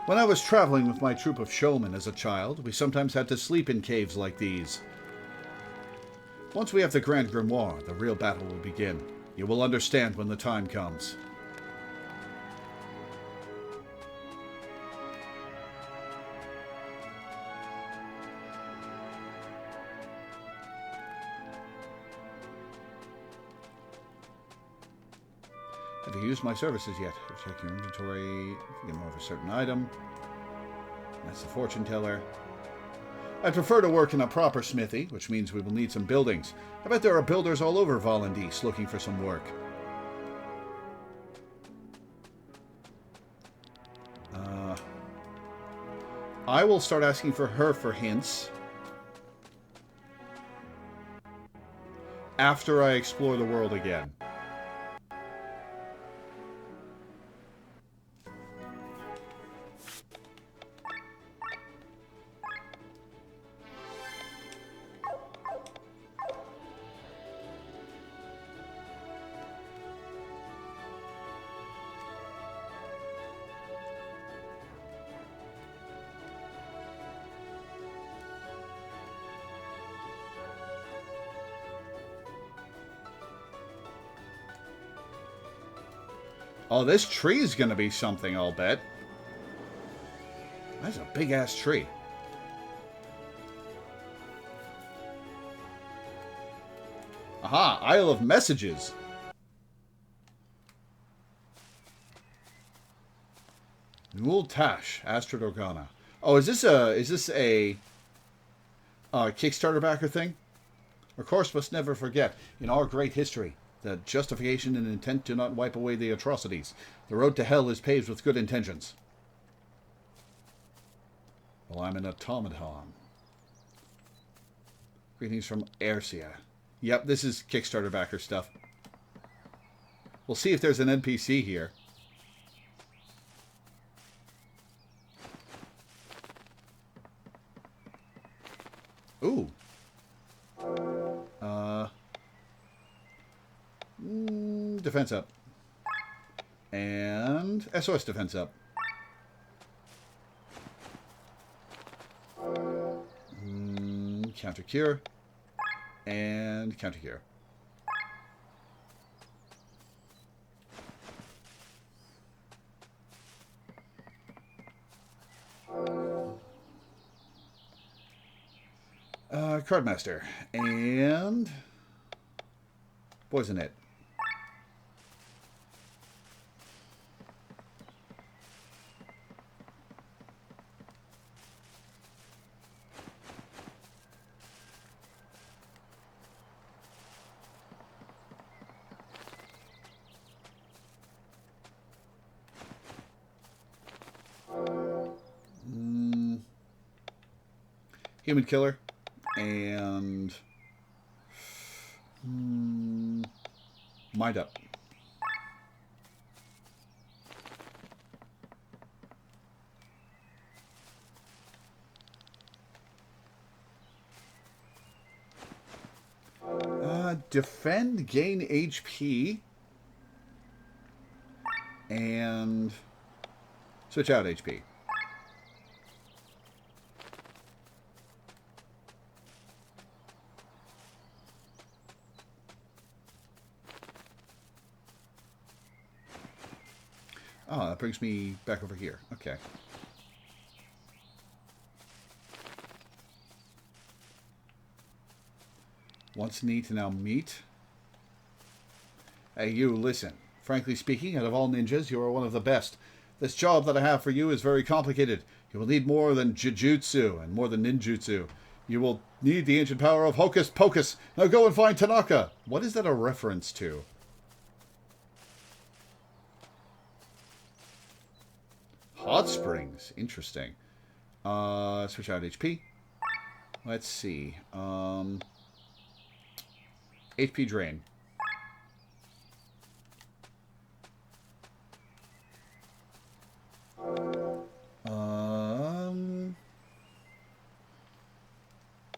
A: When I was traveling with my troop of showmen as a child, we sometimes had to sleep in caves like these. Once we have the Grand Grimoire, the real battle will begin. You will understand when the time comes. Have you used my services yet? Check your inventory. Get more of a certain item. That's the fortune teller. I prefer to work in a proper smithy, which means we will need some buildings. I bet there are builders all over Volendis looking for some work. I will start asking for her for hints after I explore the world again. Oh, this tree is going to be something, I'll bet. That's a big-ass tree. Aha, Isle of Messages. Newell Tash, Astrid Organa. Oh, is this a Kickstarter backer thing? Of course, must never forget, in our great history, that justification and intent do not wipe away the atrocities. The road to hell is paved with good intentions. Well, I'm an automaton. Greetings from Airsia. Yep, this is Kickstarter backer stuff. We'll see if there's an NPC here. Ooh. defense up. And SOS defense up. Counter cure. And counter cure. Cardmaster. And Poison It. Human Killer. And Mind Up. Defend, gain HP, and switch out HP. Oh, that brings me back over here. Okay. Wants need to now meet. Hey, you, listen. Frankly speaking, out of all ninjas, you are one of the best. This job that I have for you is very complicated. You will need more than jujutsu and more than ninjutsu. You will need the ancient power of Hocus Pocus. Now go and find Tanaka. What is that a reference to? Hot Springs. Interesting. Switch out HP. Let's see. HP drain.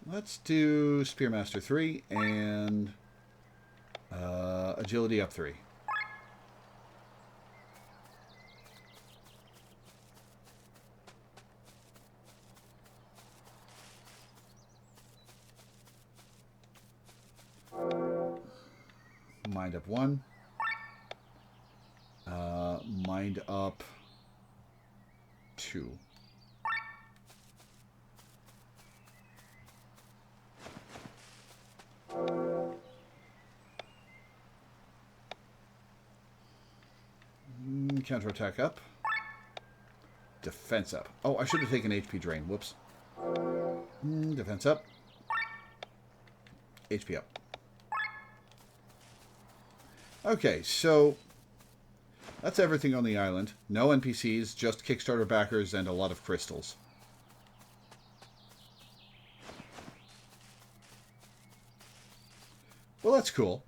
A: Let's do Spearmaster 3 and Agility up 3. Mind up 1. Mind up 2. Counterattack up. Defense up. Oh, I should have taken HP drain. Whoops. Defense up. HP up. Okay, so that's everything on the island. No NPCs, just Kickstarter backers and a lot of crystals. Well, that's cool.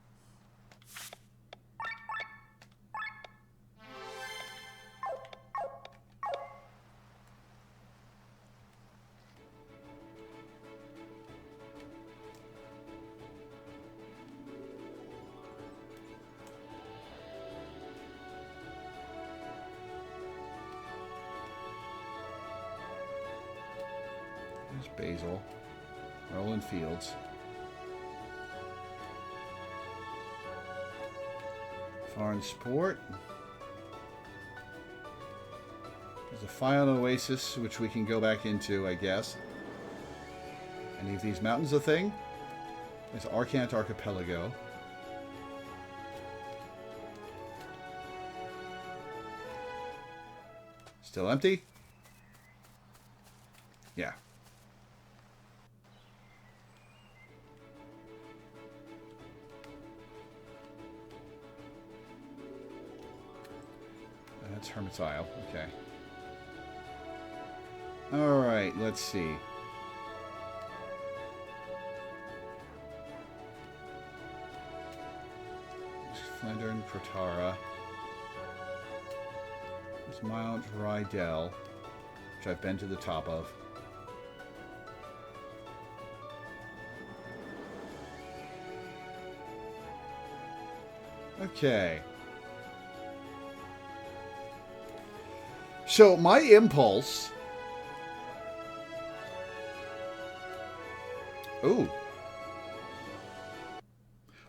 A: There's Basil. Roland Fields. Foreign Sport. There's a Fion Oasis, which we can go back into, I guess. Any of these mountains a thing? There's Arcant Archipelago. Still empty? Yeah. That's Hermit's Isle. Okay. Alright, let's see. There's Flandern Protara. There's Mount Rydell, which I've been to the top of. Okay. So my impulse... Ooh.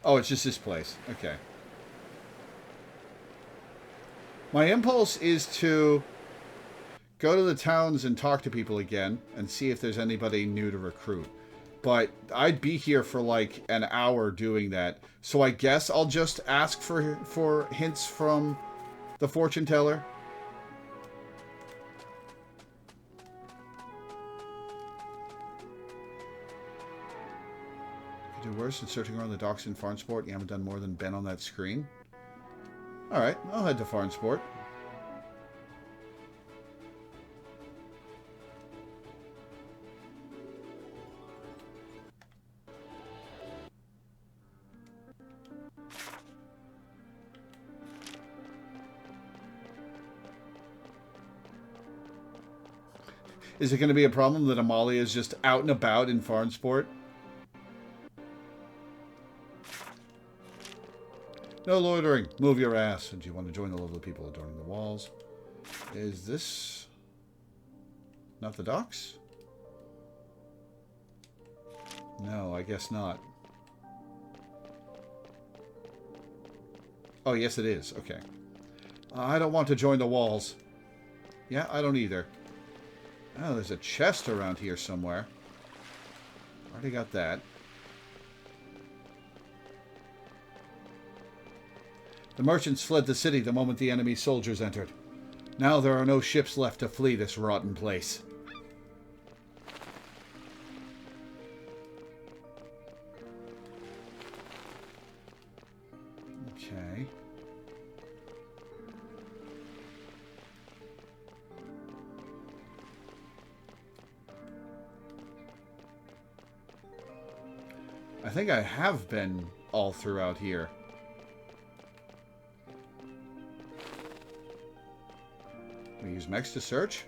A: Oh, it's just this place. Okay. My impulse is to go to the towns and talk to people again and see if there's anybody new to recruit. But I'd be here for like an hour doing that. So I guess I'll just ask for hints from the fortune teller. Could do worse than searching around the docks in Farnsport. You haven't done more than been on that screen. Alright, I'll head to Farnsport. Is it going to be a problem that Amalia is just out and about in Farnsport? No loitering. Move your ass. And do you want to join the lovely people adorning the walls? Is this not the docks? No, I guess not. Oh, yes, it is. Okay. I don't want to join the walls. Yeah, I don't either. Oh, there's a chest around here somewhere. Already got that. The merchants fled the city the moment the enemy soldiers entered. Now there are no ships left to flee this rotten place. Okay. I think I have been all throughout here. We use Mex to search.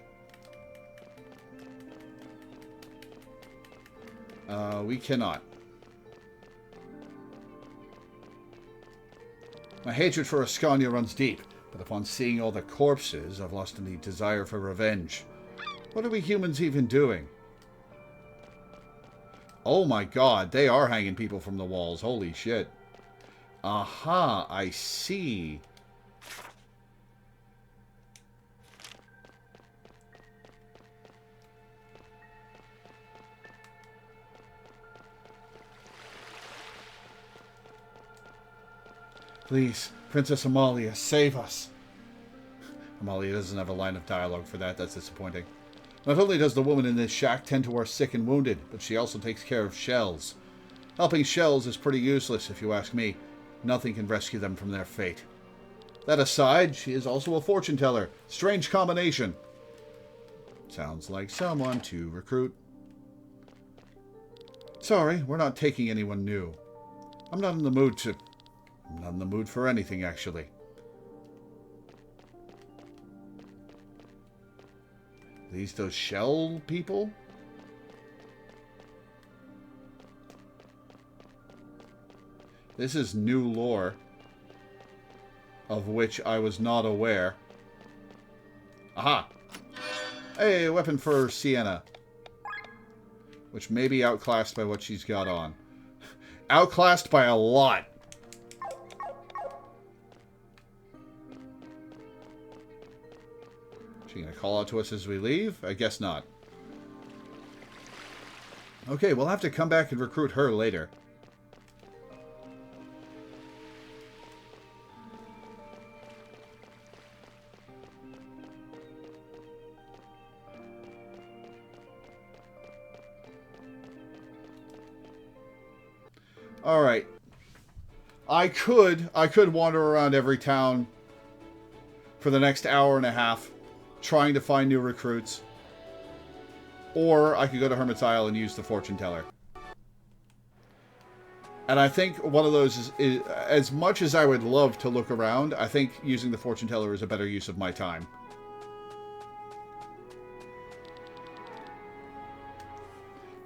A: We cannot. My hatred for Ascania runs deep, but upon seeing all the corpses, I've lost any desire for revenge. What are we humans even doing? Oh my god, they are hanging people from the walls. Holy shit. Aha, I see. Please, Princess Amalia, save us. Amalia doesn't have a line of dialogue for that. That's disappointing. Not only does the woman in this shack tend to our sick and wounded, but she also takes care of shells. Helping shells is pretty useless, if you ask me. Nothing can rescue them from their fate. That aside, she is also a fortune teller. Strange combination. Sounds like someone to recruit. Sorry, we're not taking anyone new. I'm not in the mood for anything, actually. These those shell people? This is new lore, of which I was not aware. Aha! Hey, a weapon for Sienna. Which may be outclassed by what she's got on. Outclassed by a lot. She gonna call out to us as we leave? I guess not. Okay, we'll have to come back and recruit her later. Alright. I could wander around every town for the next hour and a half trying to find new recruits. Or I could go to Hermit's Isle and use the fortune teller. And I think one of those is as much as I would love to look around, I think using the fortune teller is a better use of my time.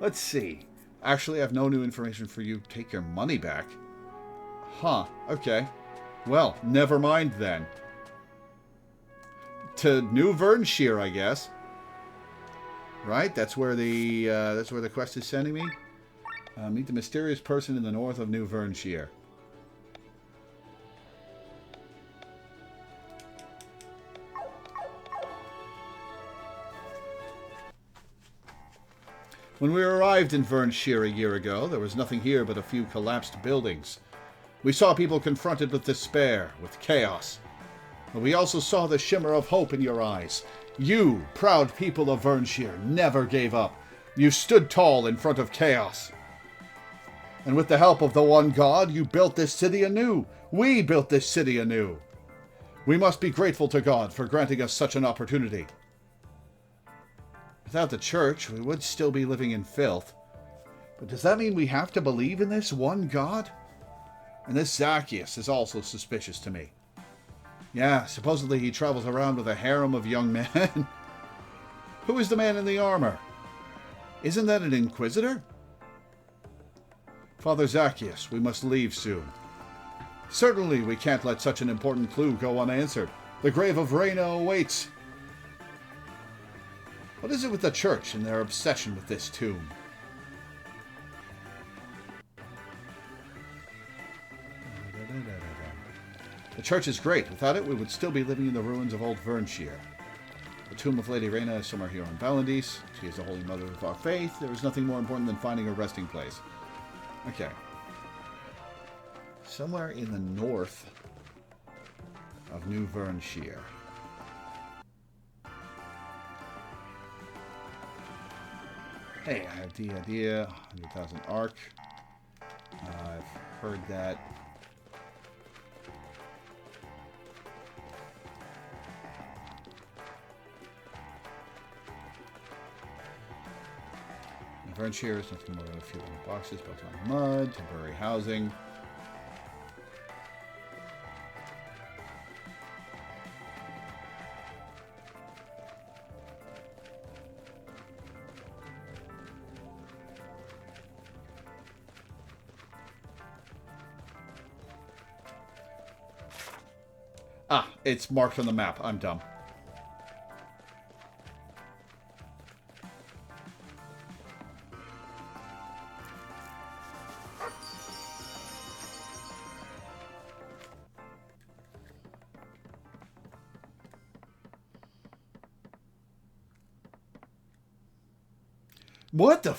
A: Let's see. Actually, I have no new information for you. Take your money back. Huh, okay. Well, never mind then. to New Vernshire, I guess. Right? That's where the quest is sending me. Meet the mysterious person in the north of New Vernshire. When we arrived in Vernshire a year ago, there was nothing here but a few collapsed buildings. We saw people confronted with despair, with chaos. But we also saw the shimmer of hope in your eyes. You, proud people of Vernshire, never gave up. You stood tall in front of chaos. And with the help of the one God, you built this city anew. We built this city anew. We must be grateful to God for granting us such an opportunity. Without the church, we would still be living in filth. But does that mean we have to believe in this one God? And this Zacchaeus is also suspicious to me. Yeah, supposedly he travels around with a harem of young men. Who is the man in the armor? Isn't that an inquisitor? Father Zacchaeus, we must leave soon. Certainly we can't let such an important clue go unanswered. The grave of Reyna awaits. What is it with the church and their obsession with this tomb? The church is great. Without it, we would still be living in the ruins of old Vernshire. The tomb of Lady Reyna is somewhere here on Valandis. She is the Holy Mother of our faith. There is nothing more important than finding a resting place. Okay. Somewhere in the north of New Vernshire. Hey, I have the idea. 100,000 arc. I've heard that. Vernshire is nothing more than a few little boxes built on mud, temporary housing. Ah, it's marked on the map. I'm dumb. What the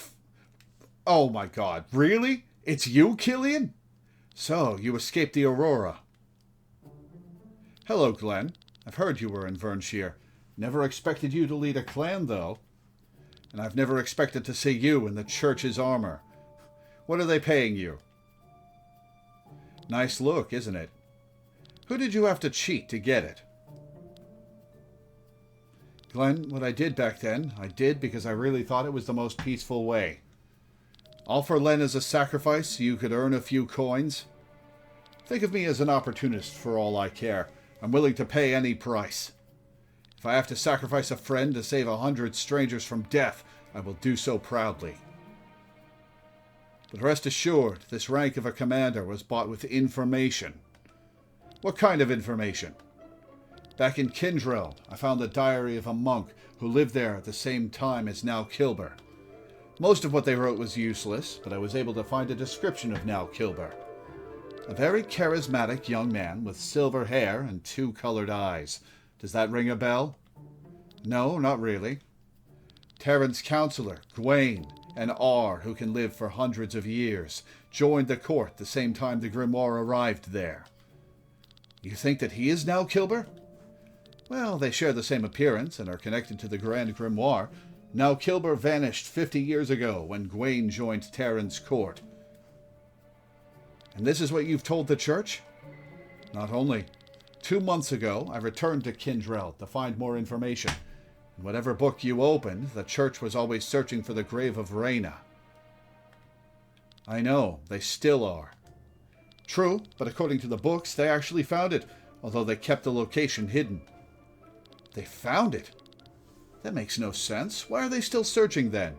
A: Oh my god, really? It's you, Killian? So, you escaped the Aurora. Hello, Glenn. I've heard you were in Vernshire. Never expected you to lead a clan, though. And I've never expected to see you in the church's armor. What are they paying you? Nice look, isn't it? Who did you have to cheat to get it? Glenn, what I did back then, I did because I really thought it was the most peaceful way. All for Len as a sacrifice so you could earn a few coins. Think of me as an opportunist for all I care. I'm willing to pay any price. If I have to sacrifice a friend to save 100 strangers from death, I will do so proudly. But rest assured, this rank of a commander was bought with information. What kind of information? Back in Kindrel, I found the diary of a monk who lived there at the same time as Now Kilber. Most of what they wrote was useless, but I was able to find a description of Now Kilber. A very charismatic young man with silver hair and 2 colored eyes. Does that ring a bell? No, not really. Terran's counselor, Gwaine, an R who can live for hundreds of years, joined the court the same time the grimoire arrived there. You think that he is Now Kilber? Well, they share the same appearance and are connected to the Grand Grimoire. Now Kilber vanished 50 years ago when Gwaine joined Terran's court. And this is what you've told the church? Not only. 2 months ago, I returned to Kindrel to find more information. In whatever book you opened, the church was always searching for the grave of Reyna. I know, they still are. True, but according to the books, they actually found it, although they kept the location hidden. They found it? That makes no sense. Why are they still searching then?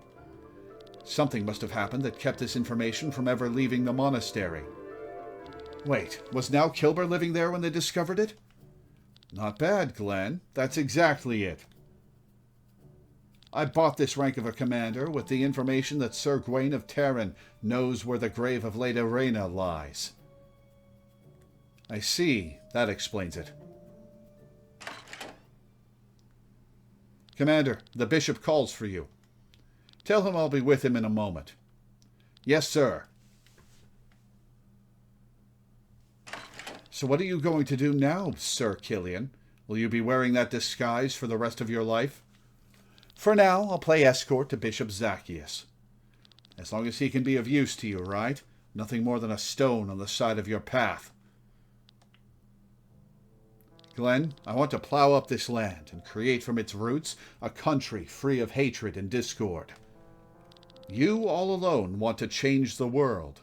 A: Something must have happened that kept this information from ever leaving the monastery. Wait, was Now Kilber living there when they discovered it? Not bad, Glenn. That's exactly it. I bought this rank of a commander with the information that Sir Gawain of Terran knows where the grave of Lady Rhaena lies. I see. That explains it. Commander, the bishop calls for you. Tell him I'll be with him in a moment. Yes, sir. So what are you going to do now, Sir Killian? Will you be wearing that disguise for the rest of your life? For now, I'll play escort to Bishop Zacchaeus. As long as he can be of use to you, right? Nothing more than a stone on the side of your path. Glenn, I want to plow up this land and create from its roots a country free of hatred and discord. You all alone want to change the world.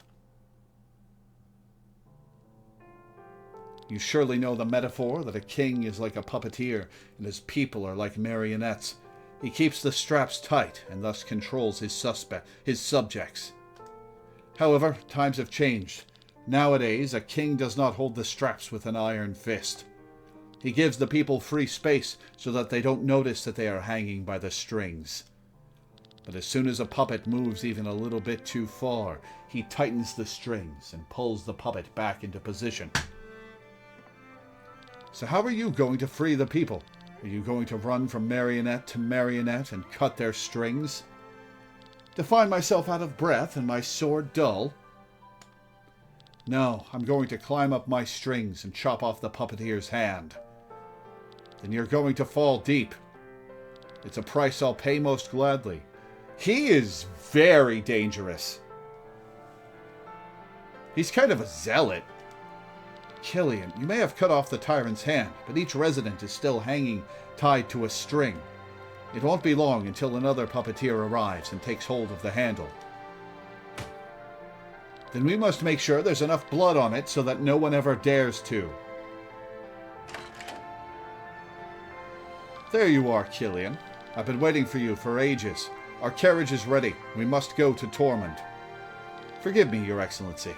A: You surely know the metaphor that a king is like a puppeteer and his people are like marionettes. He keeps the straps tight and thus controls his subjects. However, times have changed. Nowadays, a king does not hold the straps with an iron fist. He gives the people free space so that they don't notice that they are hanging by the strings. But as soon as a puppet moves even a little bit too far, he tightens the strings and pulls the puppet back into position. So how are you going to free the people? Are you going to run from marionette to marionette and cut their strings? To find myself out of breath and my sword dull? No, I'm going to climb up my strings and chop off the puppeteer's hand. Then you're going to fall deep. It's a price I'll pay most gladly. He is very dangerous. He's kind of a zealot. Killian, you may have cut off the tyrant's hand, but each resident is still hanging tied to a string. It won't be long until another puppeteer arrives and takes hold of the handle. Then we must make sure there's enough blood on it so that no one ever dares to. There you are, Killian. I've been waiting for you for ages. Our carriage is ready. We must go to Tormund. Forgive me, Your Excellency.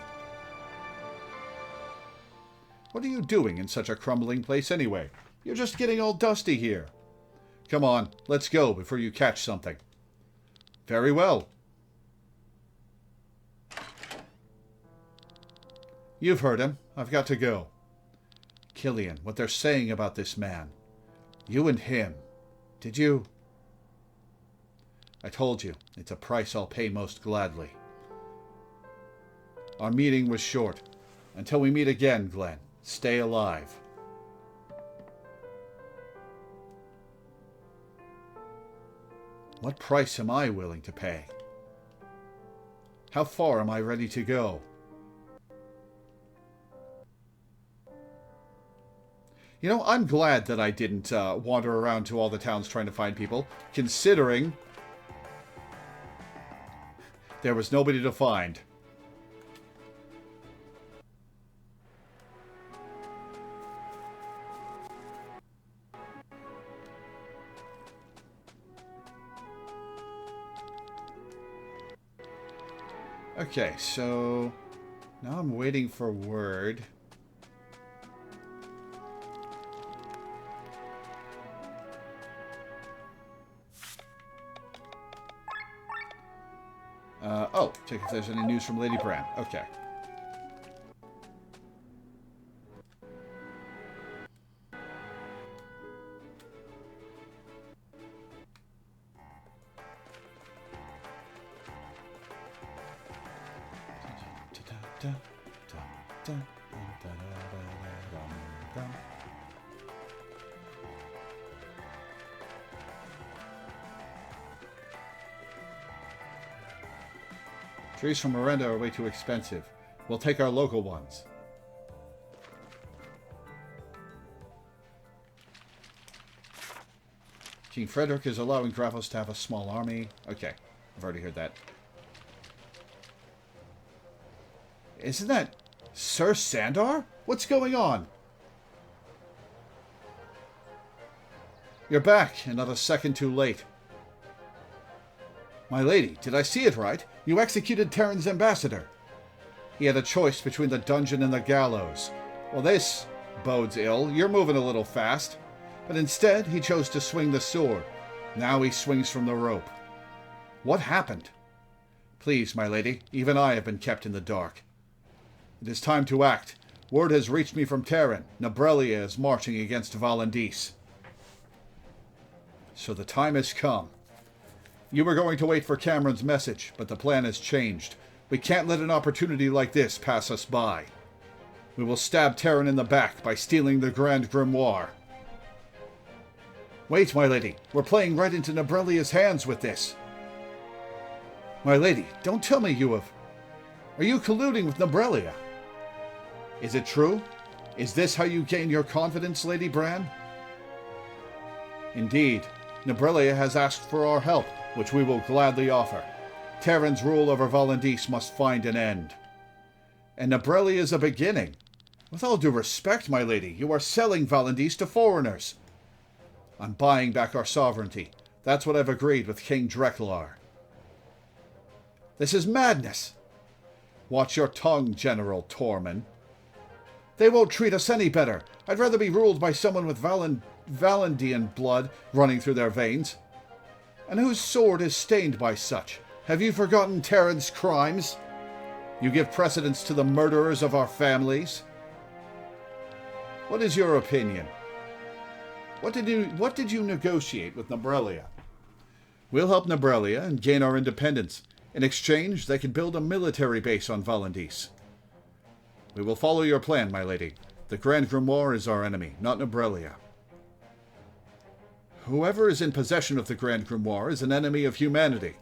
A: What are you doing in such a crumbling place anyway? You're just getting all dusty here. Come on, let's go before you catch something. Very well. You've heard him. I've got to go. Killian, what they're saying about this man. You and him. Did you? I told you, it's a price I'll pay most gladly. Our meeting was short. Until we meet again, Glenn, stay alive. What price am I willing to pay? How far am I ready to go? You know, I'm glad that I didn't wander around to all the towns trying to find people, considering there was nobody to find. Okay, so now I'm waiting for word. Check if there's any news from Lady Bran. Okay. Trees from Miranda are way too expensive. We'll take our local ones. King Frederick is allowing Gravos to have a small army. Okay, I've already heard that. Isn't that Sir Sandar? What's going on? You're back, and not a second too late. My lady, did I see it right? You executed Terran's ambassador. He had a choice between the dungeon and the gallows. Well, this Bodes ill. You're moving a little fast. But instead, he chose to swing the sword. Now he swings from the rope. What happened? Please, my lady, even I have been kept in the dark. It is time to act. Word has reached me from Terran. Nabrelia is marching against Valandis. So the time has come. You were going to wait for Cameron's message, but the plan has changed. We can't let an opportunity like this pass us by. We will stab Terran in the back by stealing the Grand Grimoire. Wait, my lady. We're playing right into Nabrelia's hands with this. My lady, don't tell me you have... Are you colluding with Nabrelia? Is it true? Is this how you gain your confidence, Lady Bran? Indeed. Nabrelia has asked for our help, which we will gladly offer. Terran's rule over Valandis must find an end. And Nabrelia is a beginning. With all due respect, my lady, you are selling Valandis to foreigners. I'm buying back our sovereignty. That's what I've agreed with King Dreklar. This is madness. Watch your tongue, General Tormund. They won't treat us any better. I'd rather be ruled by someone with Valandian blood running through their veins. And whose sword is stained by such? Have you forgotten Terran's crimes? You give precedence to the murderers of our families? What is your opinion? What did you negotiate with Nabrelia? We'll help Nabrelia and gain our independence. In exchange, they can build a military base on Valandis. We will follow your plan, my lady. The Grand Grimoire is our enemy, not Nabrelia. Whoever is in possession of the Grand Grimoire is an enemy of humanity.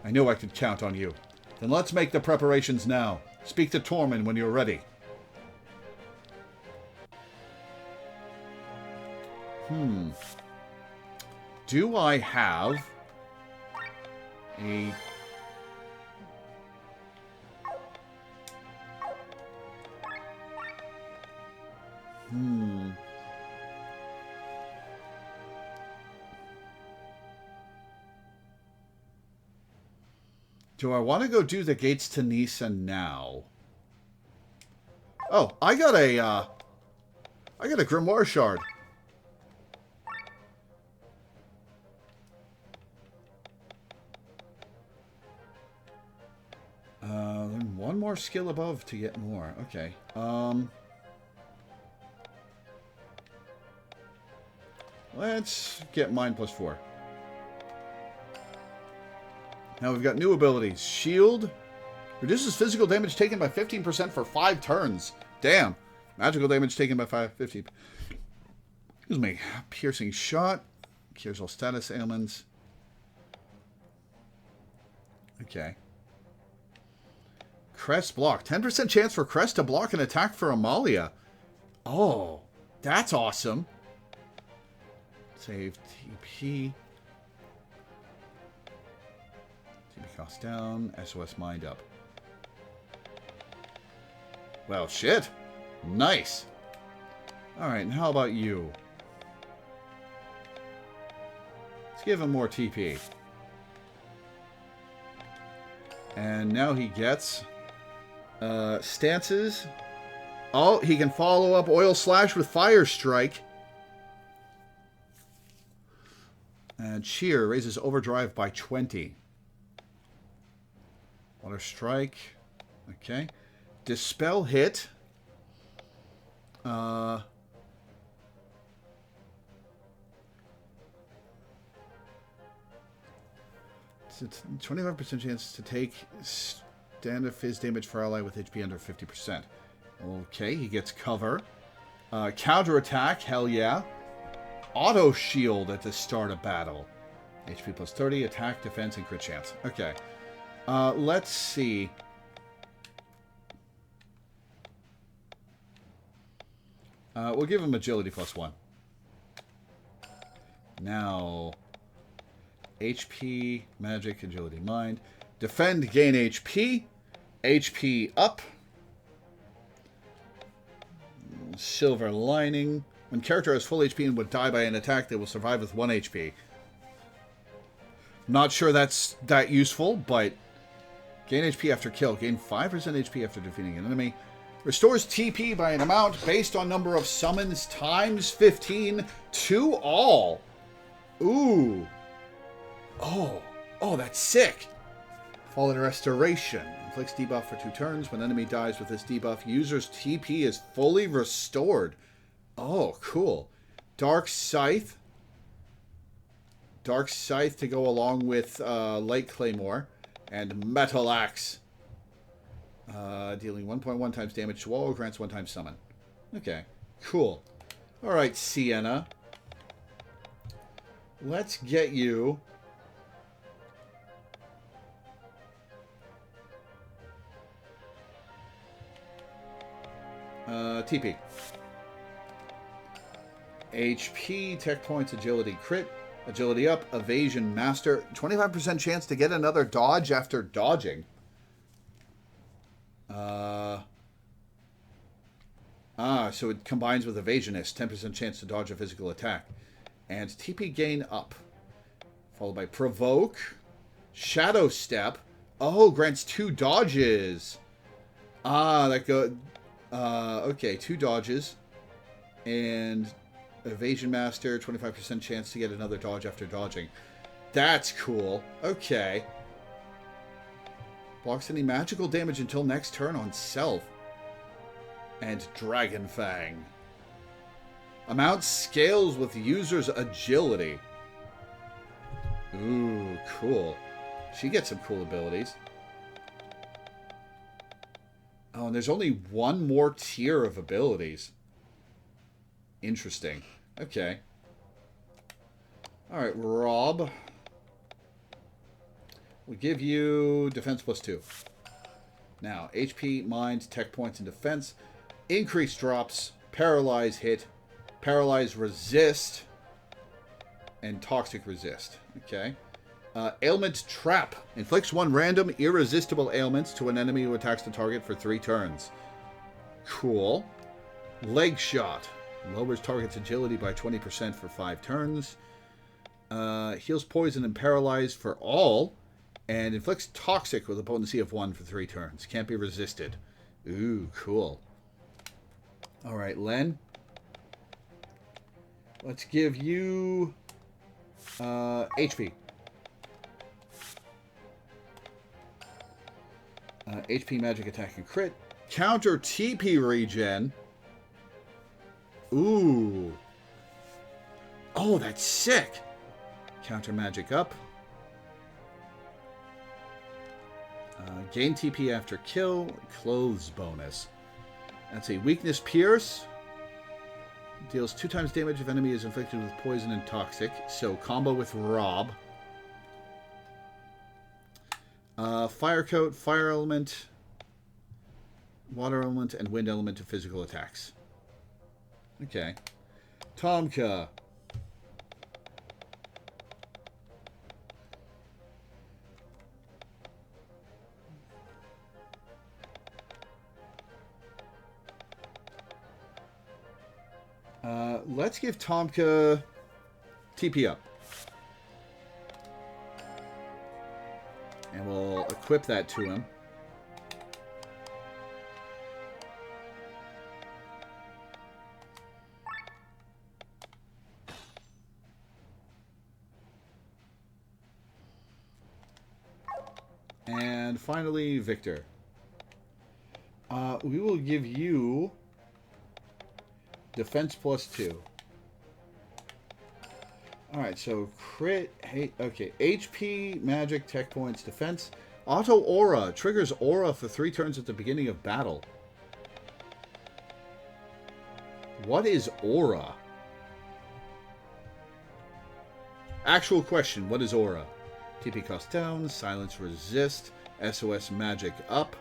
A: I knew I could count on you. Then let's make the preparations now. Speak to Tormund when you're ready. Do I have a... Do I want to go do the gates to Nisa now? Oh, I got a Grimoire shard. Then one more skill above to get more. Okay. Let's get mine +4. Now we've got new abilities. Shield. Reduces physical damage taken by 15% for 5 turns. Damn. Magical damage taken by 15. Excuse me. Piercing shot. Cures all status ailments. Okay. Crest block. 10% chance for Crest to block an attack for Amalia. Oh. That's awesome. Save TP. Cost down, SOS mind up. Well, shit. Nice. Alright, and how about you? Let's give him more TP. And now he gets stances. Oh, he can follow up Oil Slash with Fire Strike. And Cheer raises Overdrive by 20. Water Strike. Okay. Dispel hit. 25% chance to take standard fizz damage for ally with HP under 50%. Okay, he gets cover. Counter attack, hell yeah. Auto shield at the start of battle. HP plus 30, attack, defense, and crit chance. Okay. Let's see. We'll give him agility +1. Now, HP, magic, agility, mind. Defend, gain HP. HP up. Silver lining. When character has full HP and would die by an attack, they will survive with 1 HP. Not sure that's that useful, but... Gain HP after kill. Gain 5% HP after defeating an enemy. Restores TP by an amount based on number of summons times 15 to all. Ooh. Oh, that's sick. Fallen Restoration. Inflicts debuff for 2 turns. When enemy dies with this debuff, user's TP is fully restored. Oh, cool. Dark Scythe. Dark Scythe to go along with Light Claymore. And Metal Axe. Dealing 1.1 times damage to all. Grants 1 time summon. Okay, cool. Alright, Sienna. Let's get you... TP. HP, tech points, agility crit, agility up, evasion master. 25% chance to get another dodge after dodging. So it combines with evasionist. 10% chance to dodge a physical attack. And TP gain up. Followed by provoke. Shadow step. Oh, grants 2 dodges. That go. Okay, 2 dodges. And evasion master, 25% chance to get another dodge after dodging. That's cool. Okay. Blocks any magical damage until next turn on self. And Dragon Fang. Amount scales with user's agility. Ooh, cool. She gets some cool abilities. Oh, and there's only 1 more tier of abilities. Interesting. Okay. Alright, Rob. We give you defense +2. Now, HP, mind, tech points, and defense. Increase drops, paralyze hit, paralyze resist, and toxic resist. Okay. Ailment trap. Inflicts 1 random irresistible ailments to an enemy who attacks the target for 3 turns. Cool. Leg shot. Lowers target's agility by 20% for 5 turns. Heals poison and paralyze for all. And inflicts toxic with a potency of 1 for 3 turns. Can't be resisted. Ooh, cool. Alright, Len. Let's give you HP. HP, magic, attack, and crit. Counter TP regen. Ooh. Oh, that's sick. Counter magic up. Gain TP after kill. Clothes bonus. That's a weakness pierce. Deals 2 times damage if enemy is inflicted with poison and toxic. So combo with Rob. Fire coat, fire element, water element, and wind element to physical attacks. Okay. Tomka. Let's give Tomka TP up. And we'll equip that to him. And finally, Victor. We will give you defense +2. Alright, so crit, okay, HP, magic, tech points, defense. Auto Aura. Triggers Aura for 3 turns at the beginning of battle. What is Aura? Actual question, what is Aura? TP cost down, silence resist, SOS magic up.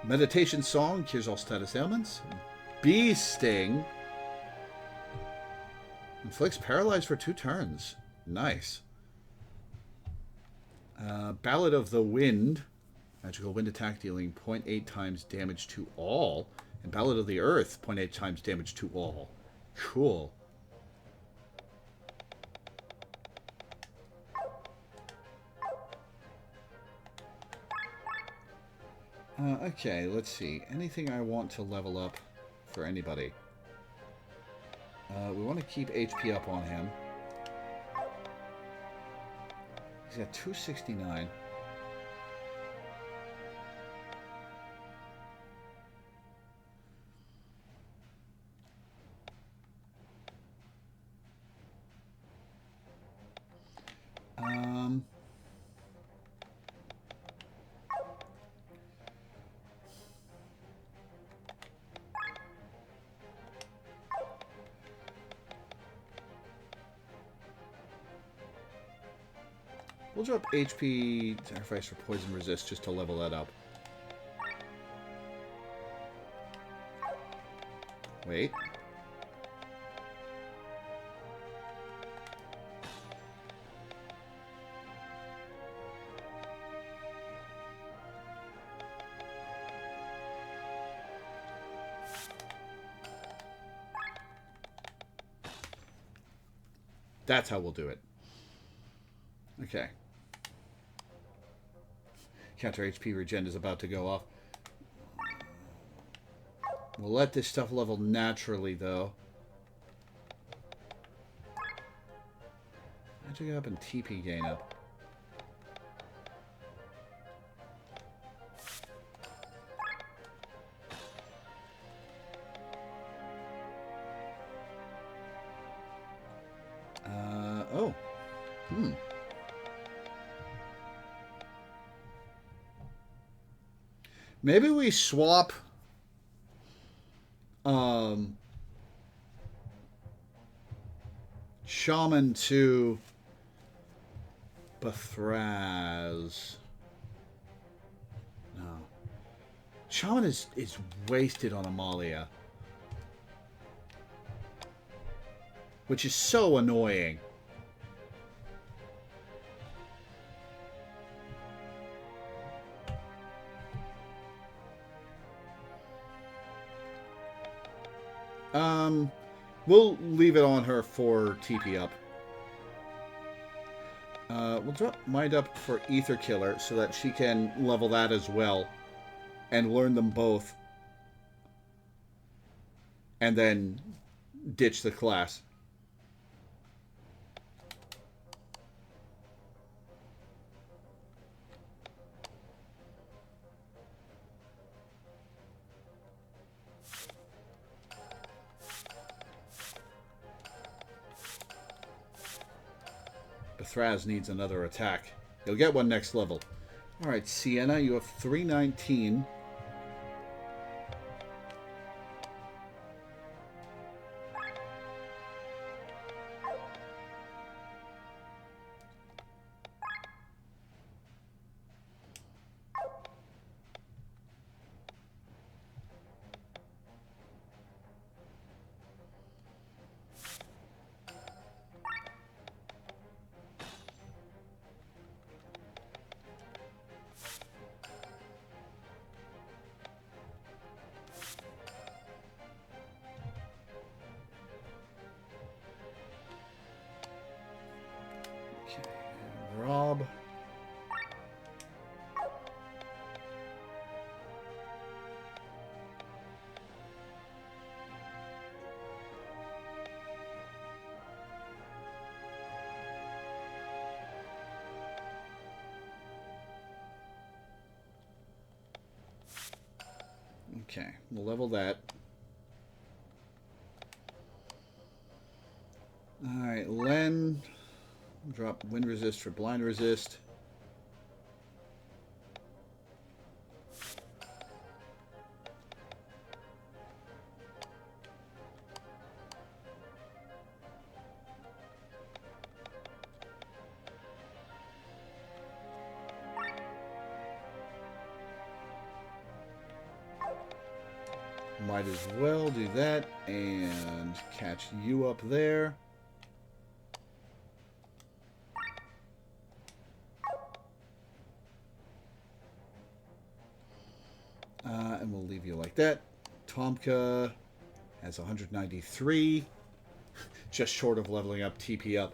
A: Meditation Song, cures all status ailments. Bee Sting. Inflicts paralyze for 2 turns. Nice. Ballad of the Wind. Magical wind attack dealing 0.8 times damage to all. And Ballad of the Earth, 0.8 times damage to all. Cool. Okay, let's see. Anything I want to level up for anybody? We want to keep HP up on him. He's got 269. We'll drop HP sacrifice for poison resist just to level that up. Wait. That's how we'll do it. Okay. Counter HP regen is about to go off. We'll let this stuff level naturally, though. Magic up and TP gain up. Oh. Maybe we swap Shaman to Bathraz. No. Shaman is wasted on Amalia. Which is so annoying. We'll leave it on her for TP up. We'll drop Mind Up for Ether Killer so that she can level that as well. And learn them both. And then ditch the class. Bathraz needs another attack. He'll get one next level. Alright, Sienna, you have 319. Rob. Okay, we'll level that. Alright, Len. Drop Wind Resist for Blind Resist. Might as well do that and catch you up there. And we'll leave you like that. Tomka has 193. Just short of leveling up, TP up.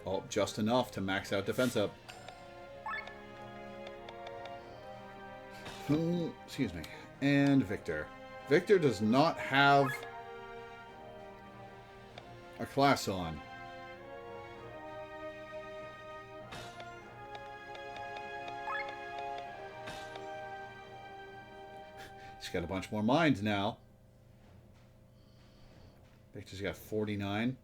A: Oh, just enough to max out defense up. Excuse me. And Victor. Victor does not have a class on. He's got a bunch more mines now. Victor's got 49.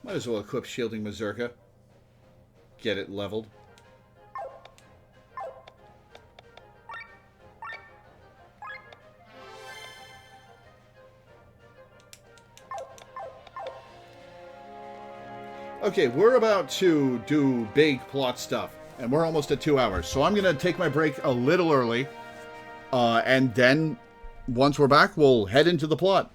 A: Might as well equip Shielding Mazurka. Get it leveled. Okay, we're about to do big plot stuff, and we're almost at 2 hours. So I'm going to take my break a little early, and then once we're back, we'll head into the plot.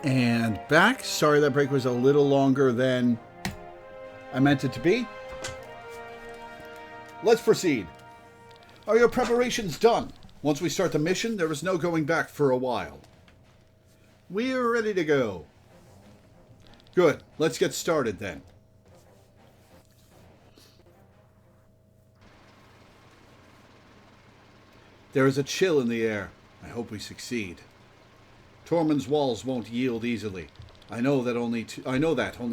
A: And back. Sorry that break was a little longer than I meant it to be. Let's proceed. Are your preparations done? Once we start the mission, there is no going back for a while. We're ready to go. Good. Let's get started then. There is a chill in the air. I hope we succeed. Tormund's walls won't yield easily. I know that only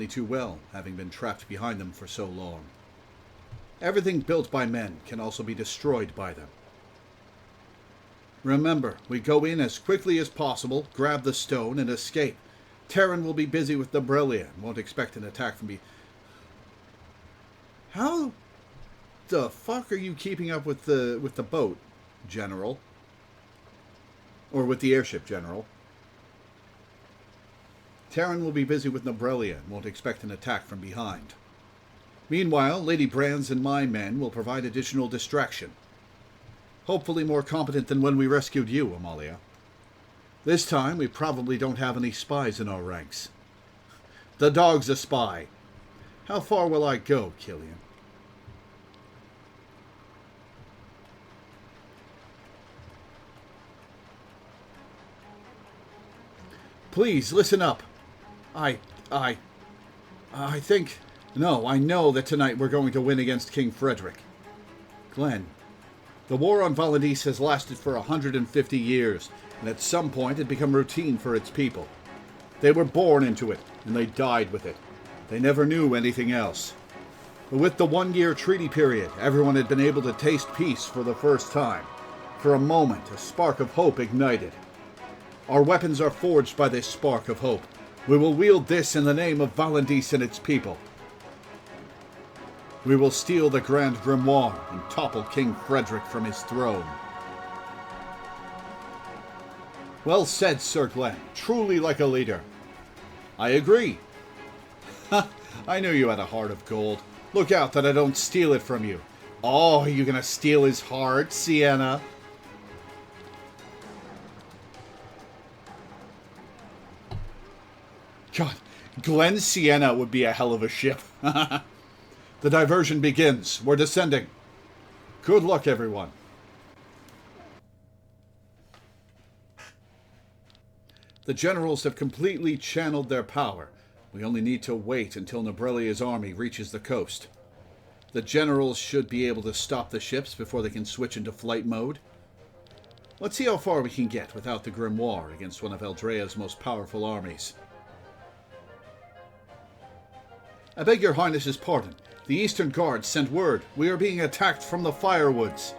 A: too well, having been trapped behind them for so long. Everything built by men can also be destroyed by them. Remember, we go in as quickly as possible, grab the stone, and escape. Terran will be busy with Noreweaver and won't expect an attack from me. How the fuck are you keeping up with the boat, General? Or with the airship, General? Terran will be busy with Noreweaver and won't expect an attack from behind. Meanwhile, Lady Brand's and my men will provide additional distraction. Hopefully more competent than when we rescued you, Amalia. This time, we probably don't have any spies in our ranks. The dog's a spy. How far will I go, Killian? Please, listen up. I think... No, I know that tonight we're going to win against King Frederick. Glenn, the war on Valendis has lasted for 150 years, and at some point it became routine for its people. They were born into it, and they died with it. They never knew anything else. But with the one-year treaty period, everyone had been able to taste peace for the first time. For a moment, a spark of hope ignited. Our weapons are forged by this spark of hope. We will wield this in the name of Valendis and its people. We will steal the Grand Grimoire and topple King Frederick from his throne. Well said, Sir Glenn. Truly like a leader. I agree. I knew you had a heart of gold. Look out that I don't steal it from you. Oh, are you going to steal his heart, Sienna? God, Glenn Sienna would be a hell of a ship. The diversion begins. We're descending. Good luck, everyone. The generals have completely channeled their power. We only need to wait until Noreweaver's army reaches the coast. The generals should be able to stop the ships before they can switch into flight mode. Let's see how far we can get without the Grimoire against one of Eldrea's most powerful armies. I beg your highness's pardon. The Eastern Guards sent word. We are being attacked from the firewoods.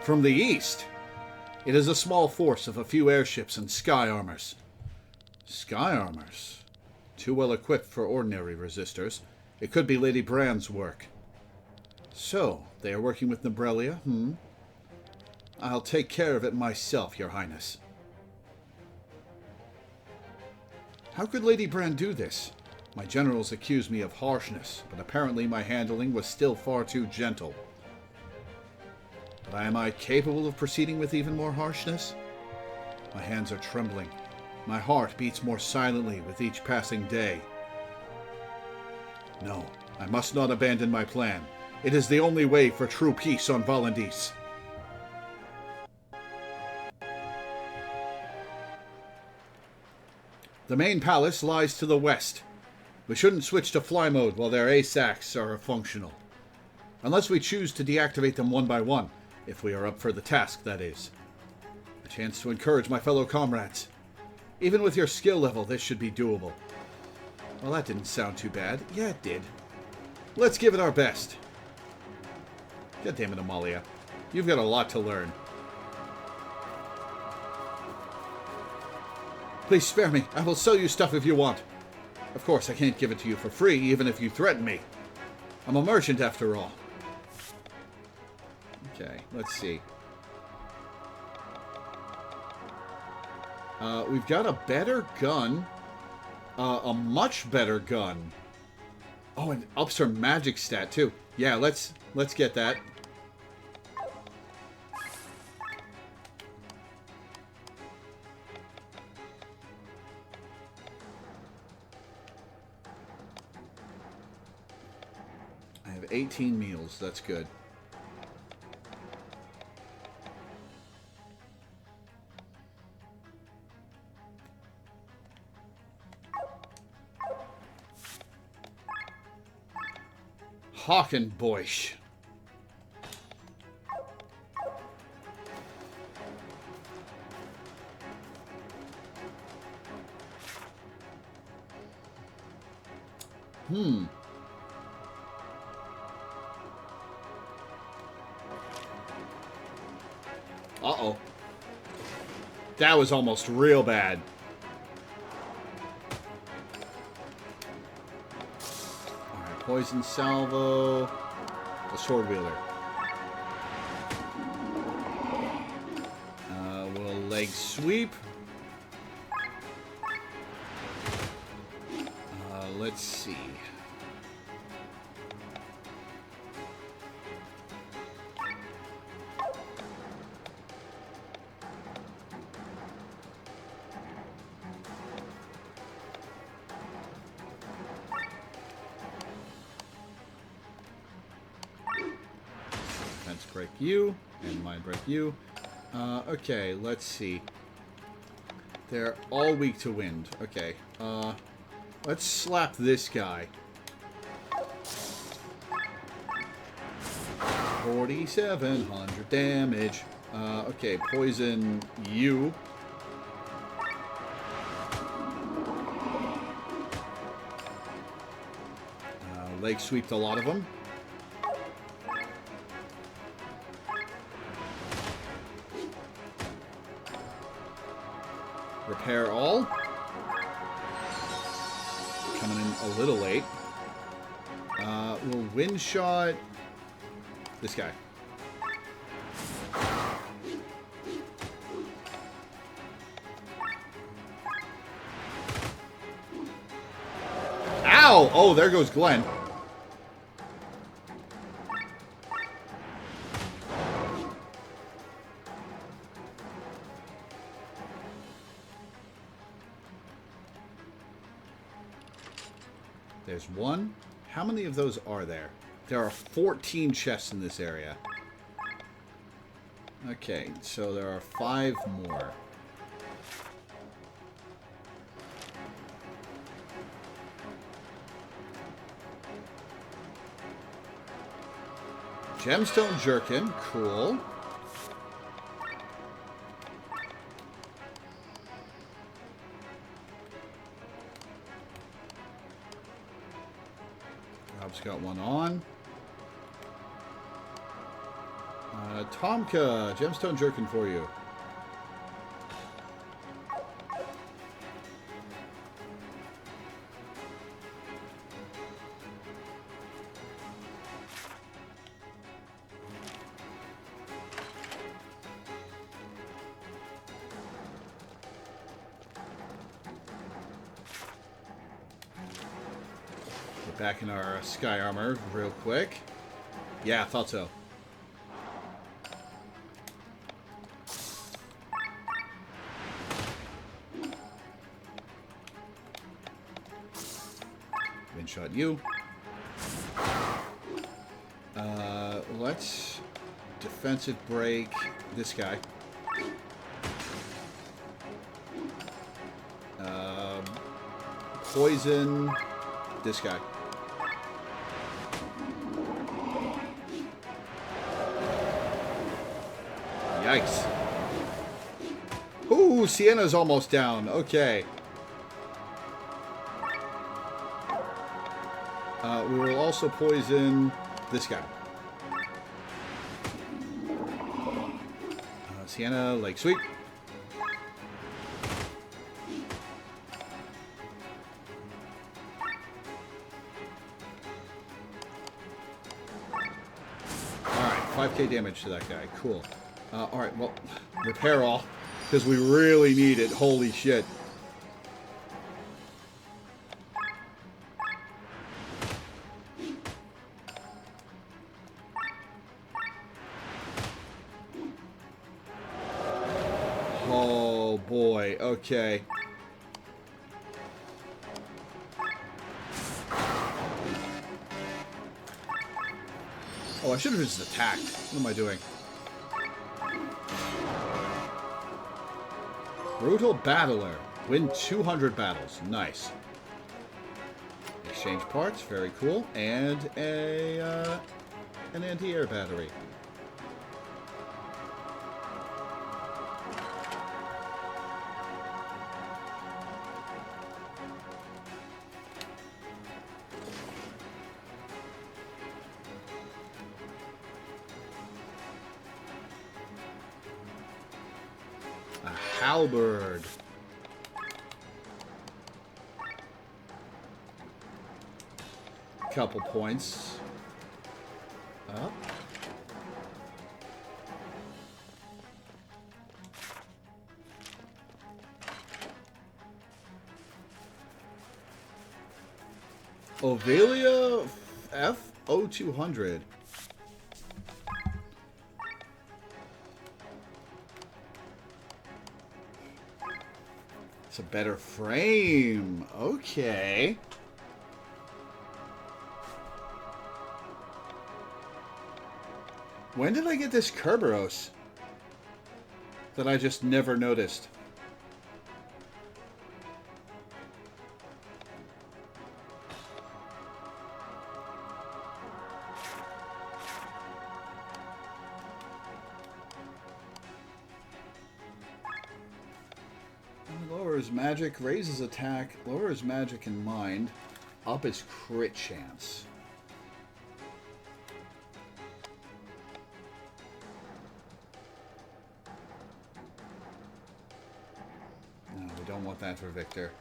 A: From the east? It is a small force of a few airships and sky armors. Sky armors? Too well equipped for ordinary resistors. It could be Lady Brand's work. So, they are working with Noreweaver, I'll take care of it myself, your highness. How could Lady Brand do this? My generals accuse me of harshness, but apparently my handling was still far too gentle. But am I capable of proceeding with even more harshness? My hands are trembling. My heart beats more silently with each passing day. No, I must not abandon my plan. It is the only way for true peace on Valendis. The main palace lies to the west. We shouldn't switch to fly mode while their ASACs are functional. Unless we choose to deactivate them one by one, if we are up for the task, that is. A chance to encourage my fellow comrades. Even with your skill level, this should be doable. Well, that didn't sound too bad. Yeah, it did. Let's give it our best. God damn it, Amalia. You've got a lot to learn. Please spare me. I will sell you stuff if you want. Of course, I can't give it to you for free, even if you threaten me. I'm a merchant, after all. Okay, let's see. We've got a better gun. A much better gun. Oh, and ups her magic stat, too. Yeah, let's get that. 18 meals. That's good. Hawkenboish. Uh-oh. That was almost real bad. Alright, poison salvo. The sword wielder. We'll leg sweep. Let's see. Defense break you, and mine break you. Okay, let's see. They're all weak to wind. Okay, let's slap this guy. 4,700 damage. Okay, poison you. Leg sweeped a lot of them. Repair all. Coming in a little late. We'll wind shot this guy. Ow! Oh, there goes Glenn. There's one. How many of those are there? There are 14 chests in this area. Okay, so there are 5 more. Gemstone Jerkin, cool. Rob's got one on. Tomka, Gemstone Jerkin for you. Get back in our sky armor real quick. Yeah, I thought so. Shot you. Let's defensive break this guy. Poison this guy. Yikes. Ooh, Sienna's almost down. Okay. We will also poison this guy. Sienna, leg sweep. Alright, 5k damage to that guy. Cool. Alright, well, repair all. Because we really need it. Holy shit. Oh boy, okay. Oh, I should have just attacked. What am I doing? Brutal Battler. Win 200 battles. Nice. Exchange parts. Very cool. And an anti-air battery. A halberd. Couple points. Up. Ovelia F O200. It's a better frame. Okay. When did I get this Kerberos that I just never noticed? Lowers magic, raises attack, lowers magic and mind, up is crit chance. No, we don't want that for Victor.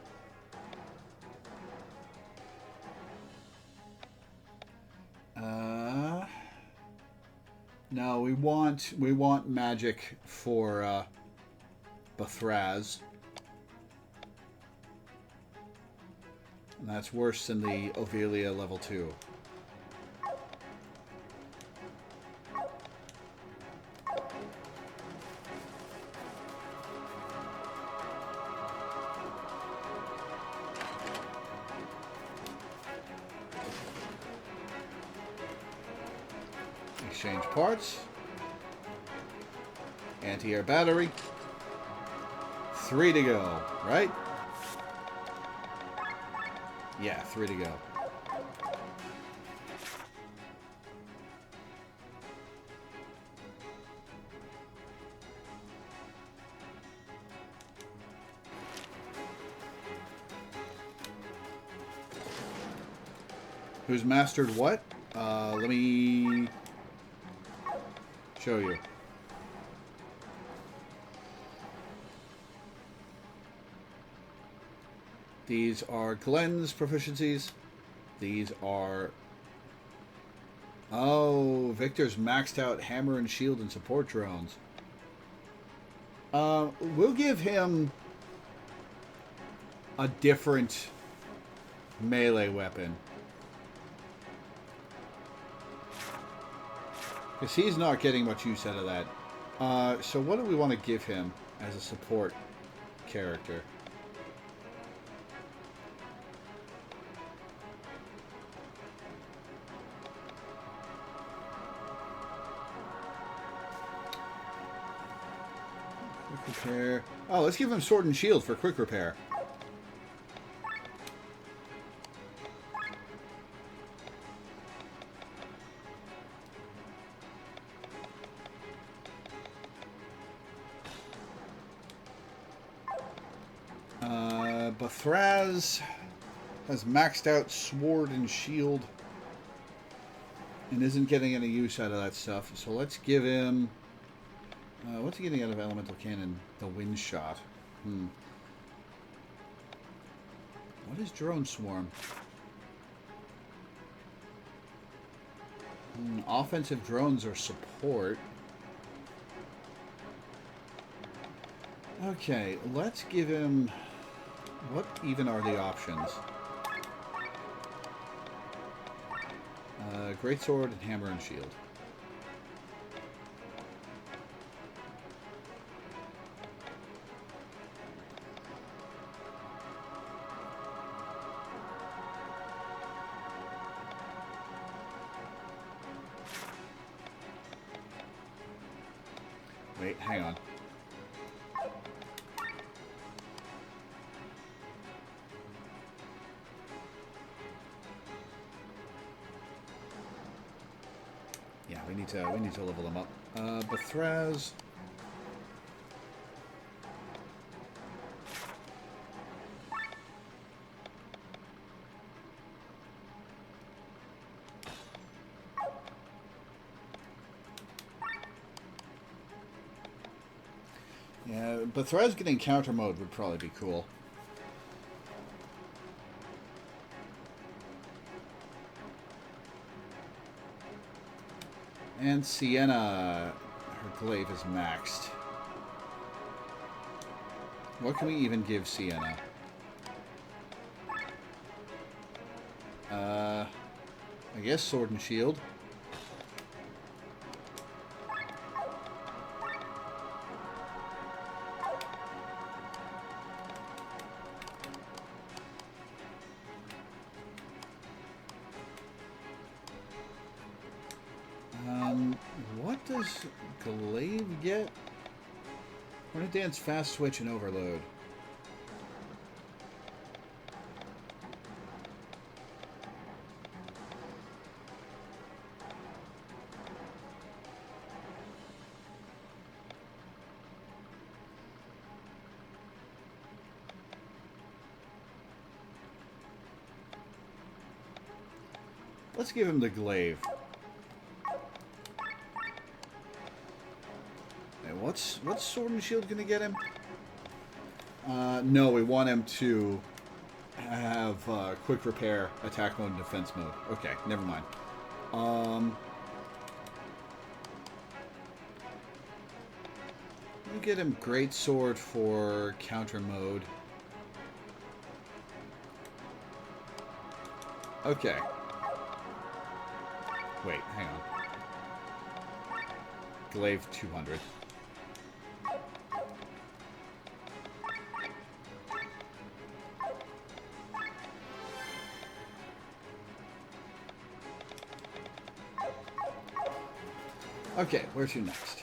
A: No, we want magic for Bathraz. And that's worse than the Ovelia level 2. Exchange parts. Anti-air battery. 3 to go, right? Yeah, 3 to go. Who's mastered what? Let me show you. These are Glenn's proficiencies. These are... Oh, Victor's maxed out hammer and shield and support drones. We'll give him a different melee weapon. Because he's not getting much use out of that. So what do we want to give him as a support character? Quick repair. Oh, let's give him sword and shield for quick repair. Bathraz has maxed out sword and shield and isn't getting any use out of that stuff. So let's give him... what's he getting out of elemental cannon? The wind shot. What is drone swarm? Offensive drones are support. Okay, let's give him... What even are the options? Greatsword and hammer and shield. Wait, hang on. Yeah, we need to level them up. Bethraz. Yeah, Bethraz getting counter mode would probably be cool. And Sienna, her glaive is maxed. What can we even give Sienna? I guess sword and shield. What does glaive get? Run a dance, fast switch, and overload. Let's give him the glaive. And what's sword and shield gonna get him? No, we want him to have quick repair, attack mode, and defense mode. Okay, never mind. We get him great sword for counter mode. Okay. Wait, hang on. Glaive 200. Okay, where to next?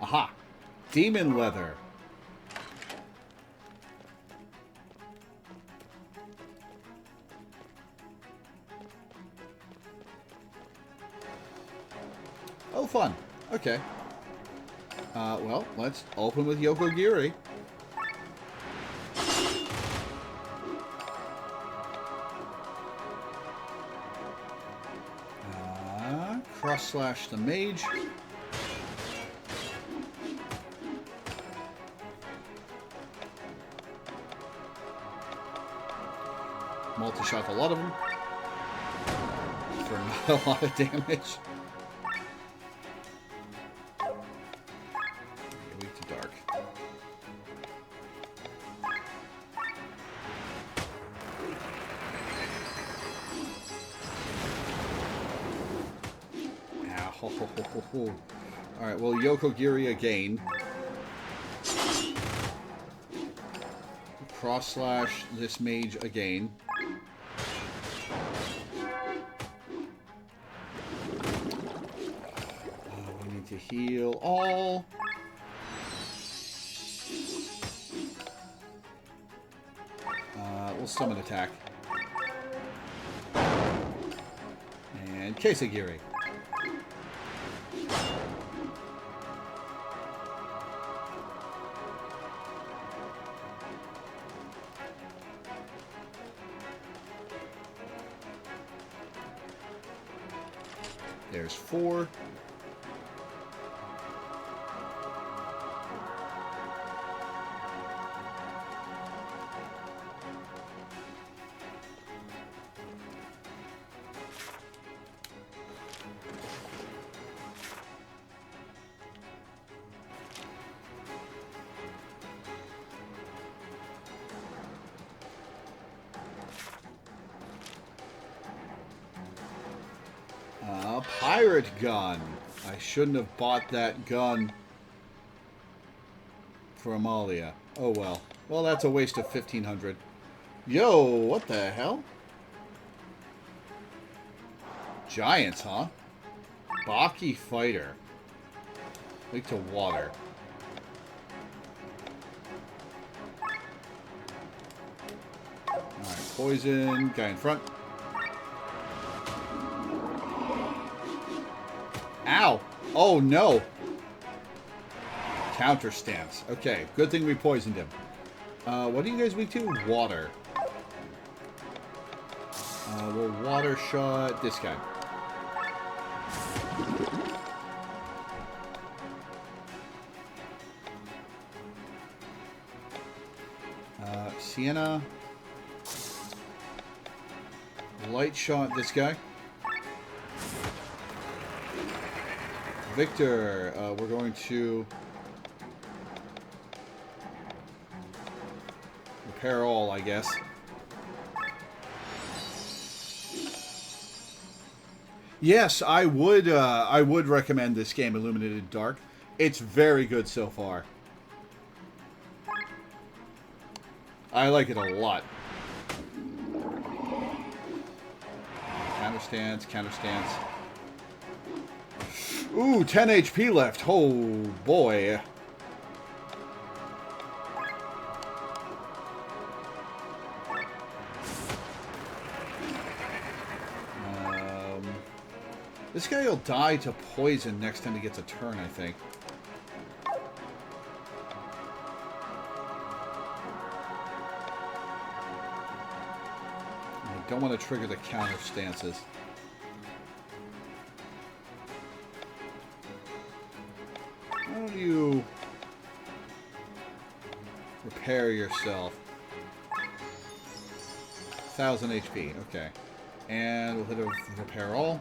A: Aha! Demon leather. Oh, fun. Okay. Well, let's open with Yokogiri. Cross slash the mage. Multi-shot a lot of them for not a lot of damage. Weak to dark. Ow, ho, ho, ho, ho, ho. Alright, well, Yokogiri again. Cross slash this mage again. We need to heal all. We'll summon attack. And Kesagiri. There's 4. Pirate gun. I shouldn't have bought that gun for Amalia. Oh well. Well, that's a waste of 1,500. Yo, what the hell? Giants, huh? Baki fighter. Weak to water. Alright, poison. Guy in front. Ow! Oh, no! Counter stance. Okay, good thing we poisoned him. What are you guys weak to? Water. We'll water shot this guy. Sienna. Light shot this guy. Victor, we're going to repair all, I guess. Yes, I would recommend this game, Illuminated Dark. It's very good so far. I like it a lot. Counter stance, counter stance. Ooh, 10 HP left. Oh, boy. This guy will die to poison next time he gets a turn, I think. I don't want to trigger the counter stances. How do you repair yourself? 1,000 HP, okay. And we'll hit a repair all.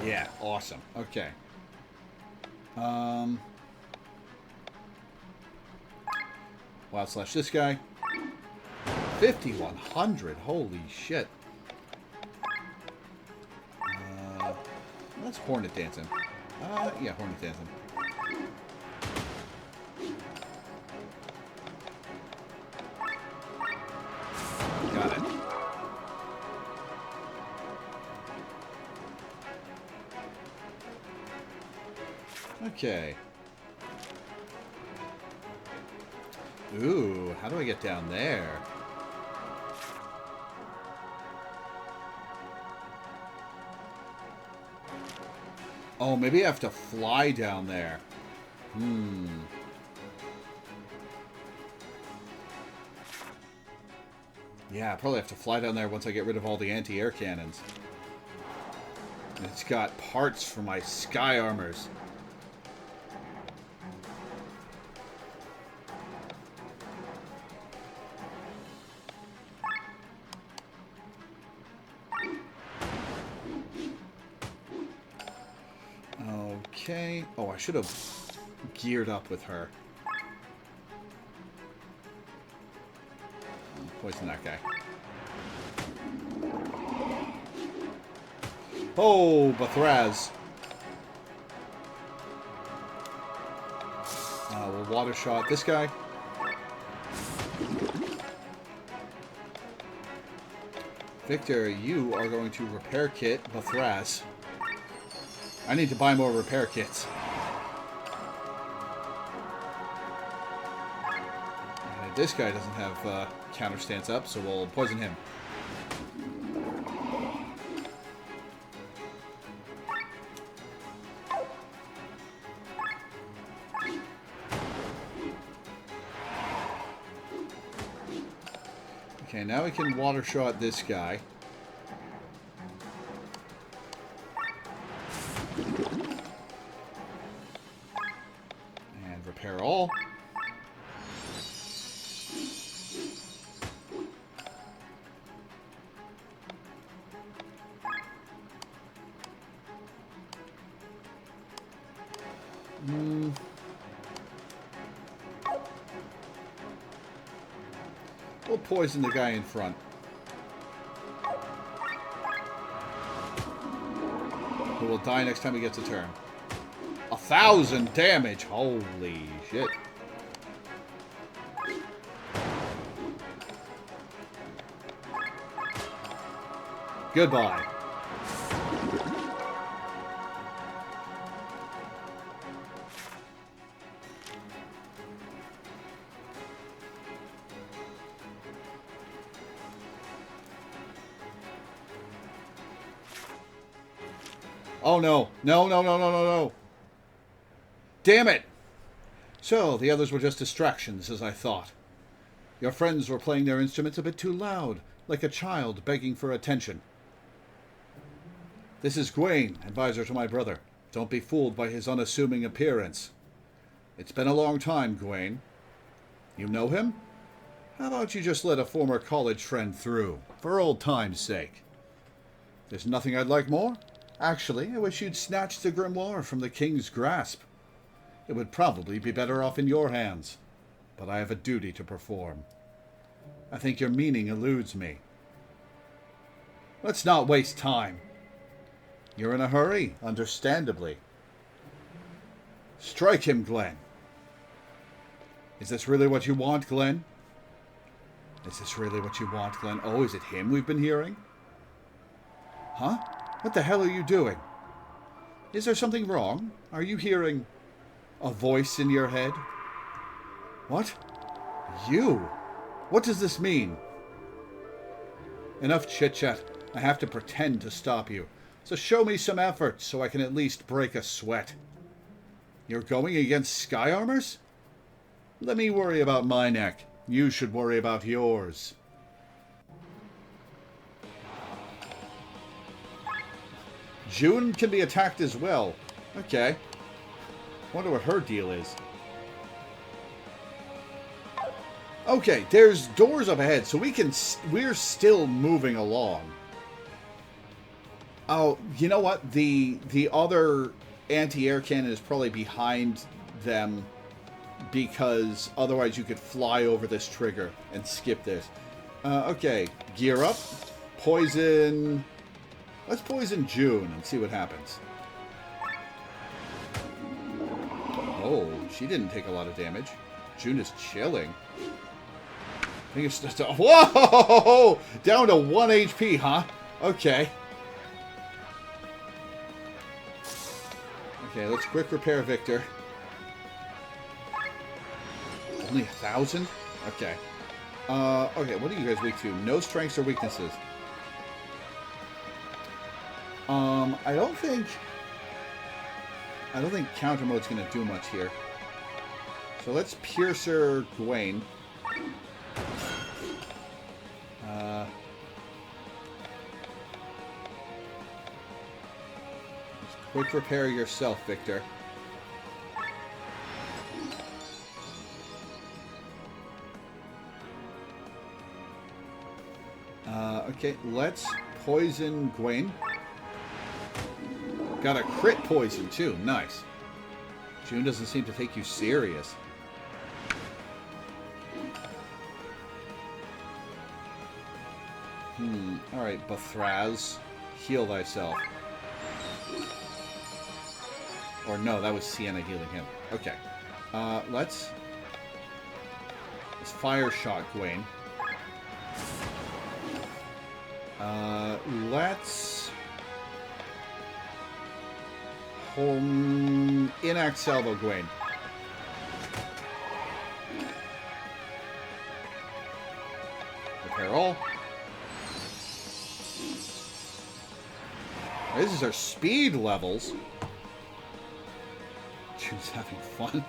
A: Yeah, awesome. Okay. Wild slash this guy. 5,100. Holy shit. That's Hornet dancing. Yeah, Hornet dancing. Got it. Okay. Ooh, how do I get down there? Oh, maybe I have to fly down there. Yeah, I probably have to fly down there once I get rid of all the anti-air cannons. And it's got parts for my sky armors. Okay. Oh, I should have geared up with her. Poison that guy. Oh, Bathraz. We'll water shot this guy. Victor, you are going to repair kit Bathraz. I need to buy more repair kits. And this guy doesn't have counter stance up, so we'll poison him. Okay, now we can water shot this guy. And repair all. We'll poison the guy in front. Who will die next time he gets a turn. 1,000 damage. Holy shit. Goodbye. Oh no. No, no, no, no, no, no. Damn it! So, the others were just distractions, as I thought. Your friends were playing their instruments a bit too loud, like a child begging for attention. This is Gwaine, advisor to my brother. Don't be fooled by his unassuming appearance. It's been a long time, Gwaine. You know him? How about you just let a former college friend through, for old time's sake? There's nothing I'd like more. Actually, I wish you'd snatched the grimoire from the king's grasp. It would probably be better off in your hands, but I have a duty to perform. I think your meaning eludes me. Let's not waste time. You're in a hurry, understandably. Strike him, Glenn. Is this really what you want, Glenn? Is this really what you want, Glenn? Oh, is it him we've been hearing? Huh? What the hell are you doing? Is there something wrong? Are you hearing a voice in your head? What? You? What does this mean? Enough chit-chat. I have to pretend to stop you. So show me some effort so I can at least break a sweat. You're going against Sky Armors? Let me worry about my neck. You should worry about yours. June can be attacked as well. Okay. Wonder what her deal is. Okay, there's doors up ahead, so we're still moving along. Oh, you know what? The other anti-air cannon is probably behind them, because otherwise you could fly over this trigger and skip this. Okay, gear up. Poison. Let's poison June and see what happens. Oh, she didn't take a lot of damage. June is chilling. I think it's just whoa! Down to 1 HP, huh? Okay. Okay, let's quick repair Victor. Only 1,000? Okay. Okay, what are you guys weak to? No strengths or weaknesses. I don't think counter mode's gonna do much here. So let's Piercer Gwaine. Quick repair yourself, Victor. Okay, let's poison Gwaine. Got a crit poison, too. Nice. June doesn't seem to take you serious. Alright, Bathraz. Heal thyself. Or no, that was Sienna healing him. Okay. Let's fire shot Gwaine. Let's Inact Salvo Gwaine. Repair all. This is our speed levels. June's having fun.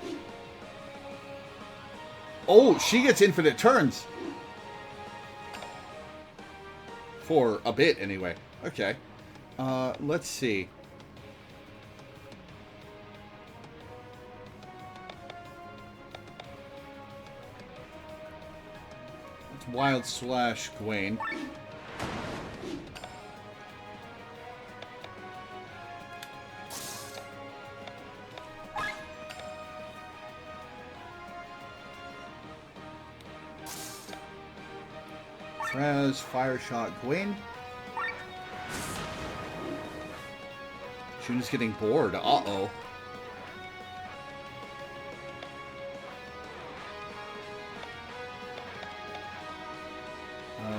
A: Oh, she gets infinite turns. For a bit, anyway. Okay. Let's see. Let's Wild Slash Gwaine. Raz, Fire Shot Gwaine. June is getting bored. Uh-oh.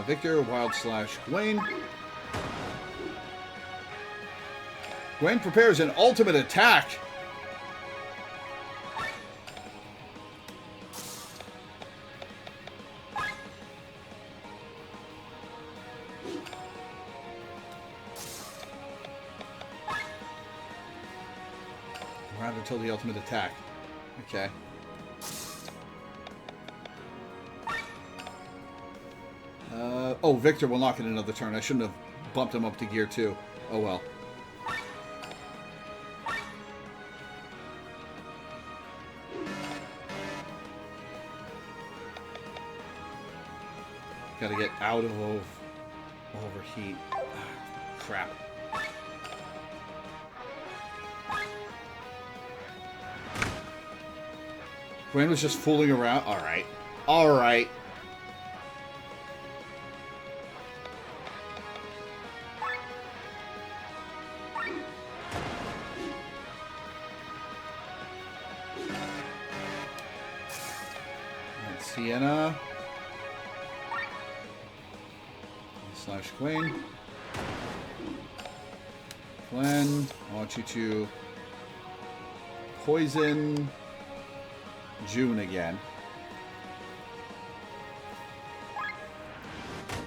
A: Victor, Wild Slash, Gwen. Gwen prepares an ultimate attack. Around until the ultimate attack. Okay. Oh, Victor will not get another turn. I shouldn't have bumped him up to gear 2. Oh well. Gotta get out of overheat. Crap. Gwen was just fooling around. Alright. Alright. Sienna. Slash Gwen. Glenn, I want you to poison June again.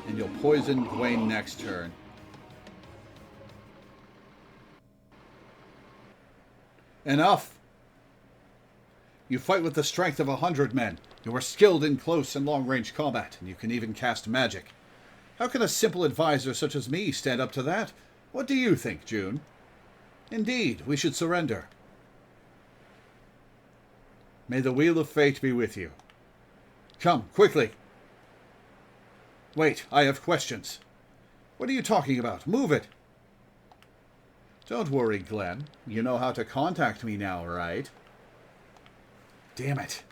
A: And you'll poison Gwen next turn. Enough! You fight with the strength of 100 men. You are skilled in close and long-range combat, and you can even cast magic. How can a simple advisor such as me stand up to that? What do you think, June? Indeed, we should surrender. May the wheel of fate be with you. Come, quickly. Wait, I have questions. What are you talking about? Move it. Don't worry, Glenn. You know how to contact me now, right? Damn it.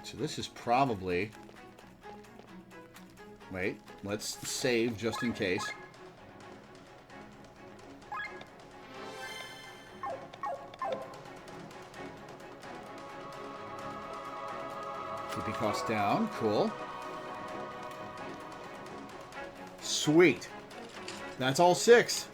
A: So this is probably... Wait, let's save just in case. TP cost down, cool. Sweet. That's all 6.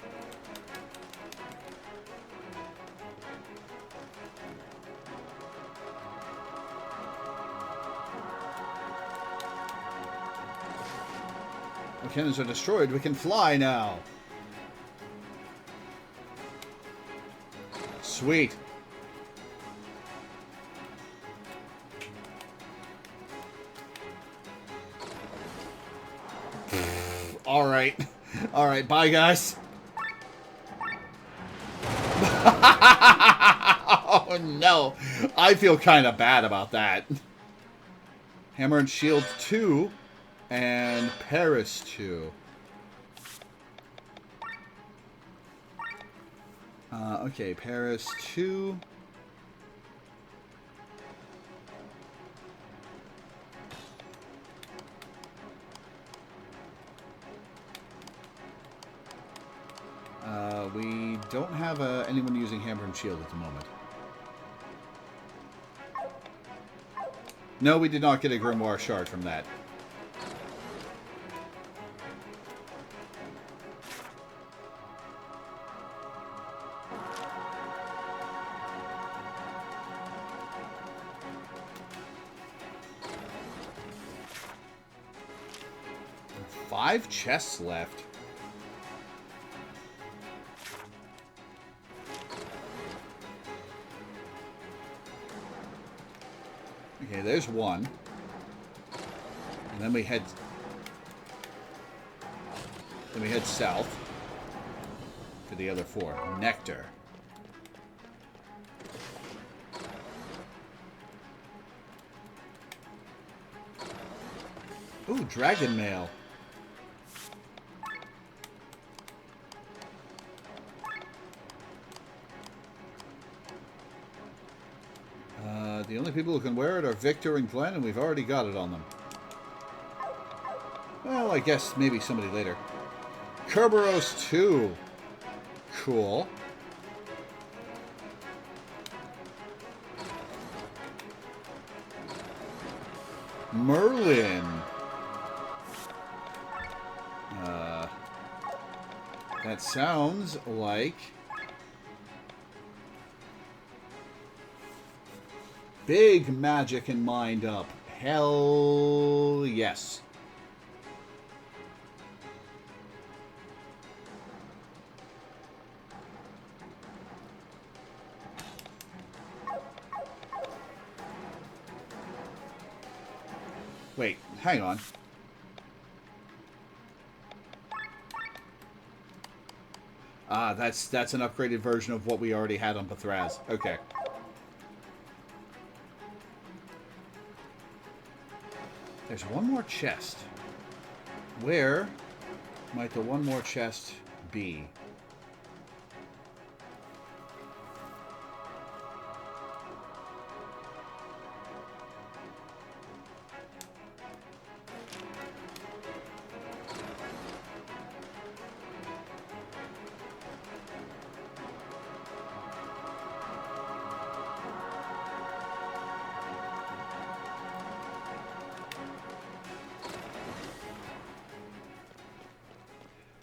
A: Cannons are destroyed. We can fly now. Sweet. All right. All right. Bye, guys. Oh, no. I feel kind of bad about that. Hammer and Shield 2. And Paris 2. Okay, Paris 2. We don't have anyone using Hammer and Shield at the moment. No, we did not get a Grimoire Shard from that. Five chests left. Okay, there's one. And then we head south for the other 4. Nectar. Ooh, Dragon Mail. The only people who can wear it are Victor and Glenn, and we've already got it on them. Well, I guess maybe somebody later. Kerberos 2. Cool. Merlin. That sounds like big magic and mind up. Hell yes. Wait, hang on. Ah, that's an upgraded version of what we already had on Pathraz. Okay. There's one more chest. Where might the one more chest be?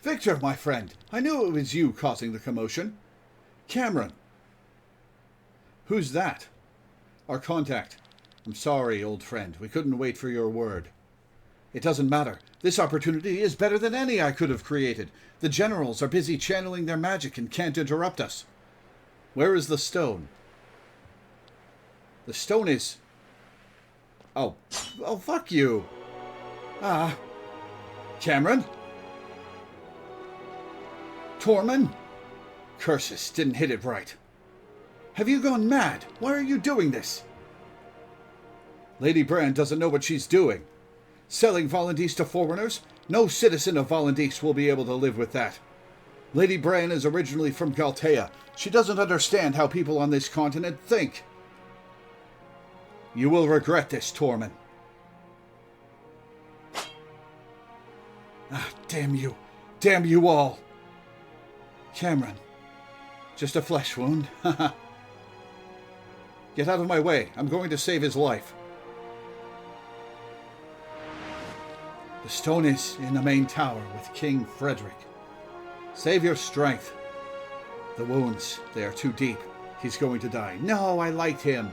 A: Victor, my friend, I knew it was you causing the commotion. Cameron. Who's that? Our contact. I'm sorry, old friend. We couldn't wait for your word. It doesn't matter. This opportunity is better than any I could have created. The generals are busy channeling their magic and can't interrupt us. Where is the stone? The stone is... Oh, fuck you. Cameron? Tormund? Curses, didn't hit it right. Have you gone mad? Why are you doing this? Lady Brand doesn't know what she's doing. Selling Voluntees to foreigners? No citizen of Voluntees will be able to live with that. Lady Brand is originally from Galtea. She doesn't understand how people on this continent think. You will regret this, Tormund. Damn you. Damn you all. Cameron. Just a flesh wound. Get out of my way. I'm going to save his life. The stone is in the main tower with King Frederick. Save your strength. The wounds, they are too deep. He's going to die. No, I liked him.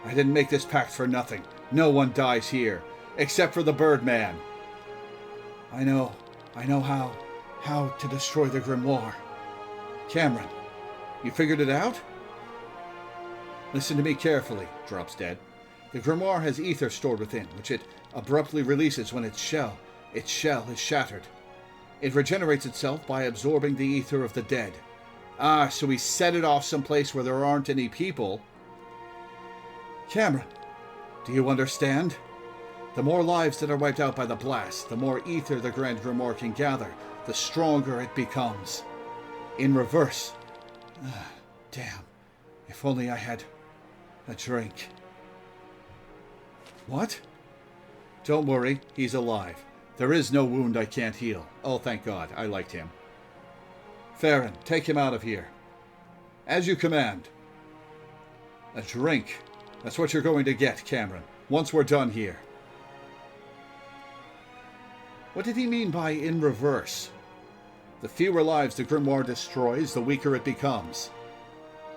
A: I didn't make this pact for nothing. No one dies here, except for the Birdman. I know how to destroy the Grimoire. Cameron, you figured it out? Listen to me carefully. Drops dead. The Grimoire has ether stored within, which it abruptly releases when its shell is shattered. It regenerates itself by absorbing the ether of the dead. So we set it off someplace where there aren't any people. Cameron, do you understand? The more lives that are wiped out by the blast, the more ether the Grand Grimoire can gather, the stronger it becomes. In reverse. Damn. If only I had a drink. What? Don't worry, he's alive. There is no wound I can't heal. Oh, thank God, I liked him. Farron, take him out of here. As you command. A drink. That's what you're going to get, Cameron, once we're done here. What did he mean by in reverse? The fewer lives the Grimoire destroys, the weaker it becomes.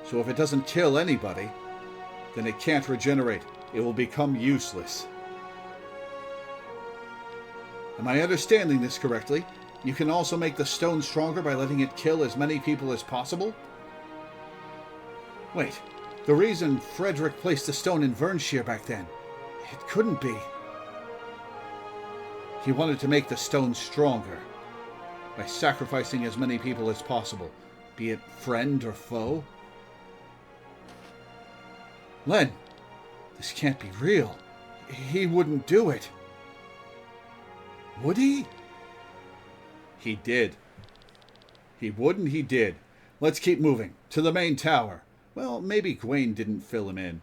A: So if it doesn't kill anybody, then it can't regenerate. It will become useless. Am I understanding this correctly? You can also make the stone stronger by letting it kill as many people as possible? Wait, the reason Frederick placed the stone in Vernshire back then, it couldn't be. He wanted to make the stone stronger by sacrificing as many people as possible, be it friend or foe. Len, this can't be real. He wouldn't do it. Would he? He did. He wouldn't, he did. Let's keep moving. To the main tower. Well, maybe Gwaine didn't fill him in.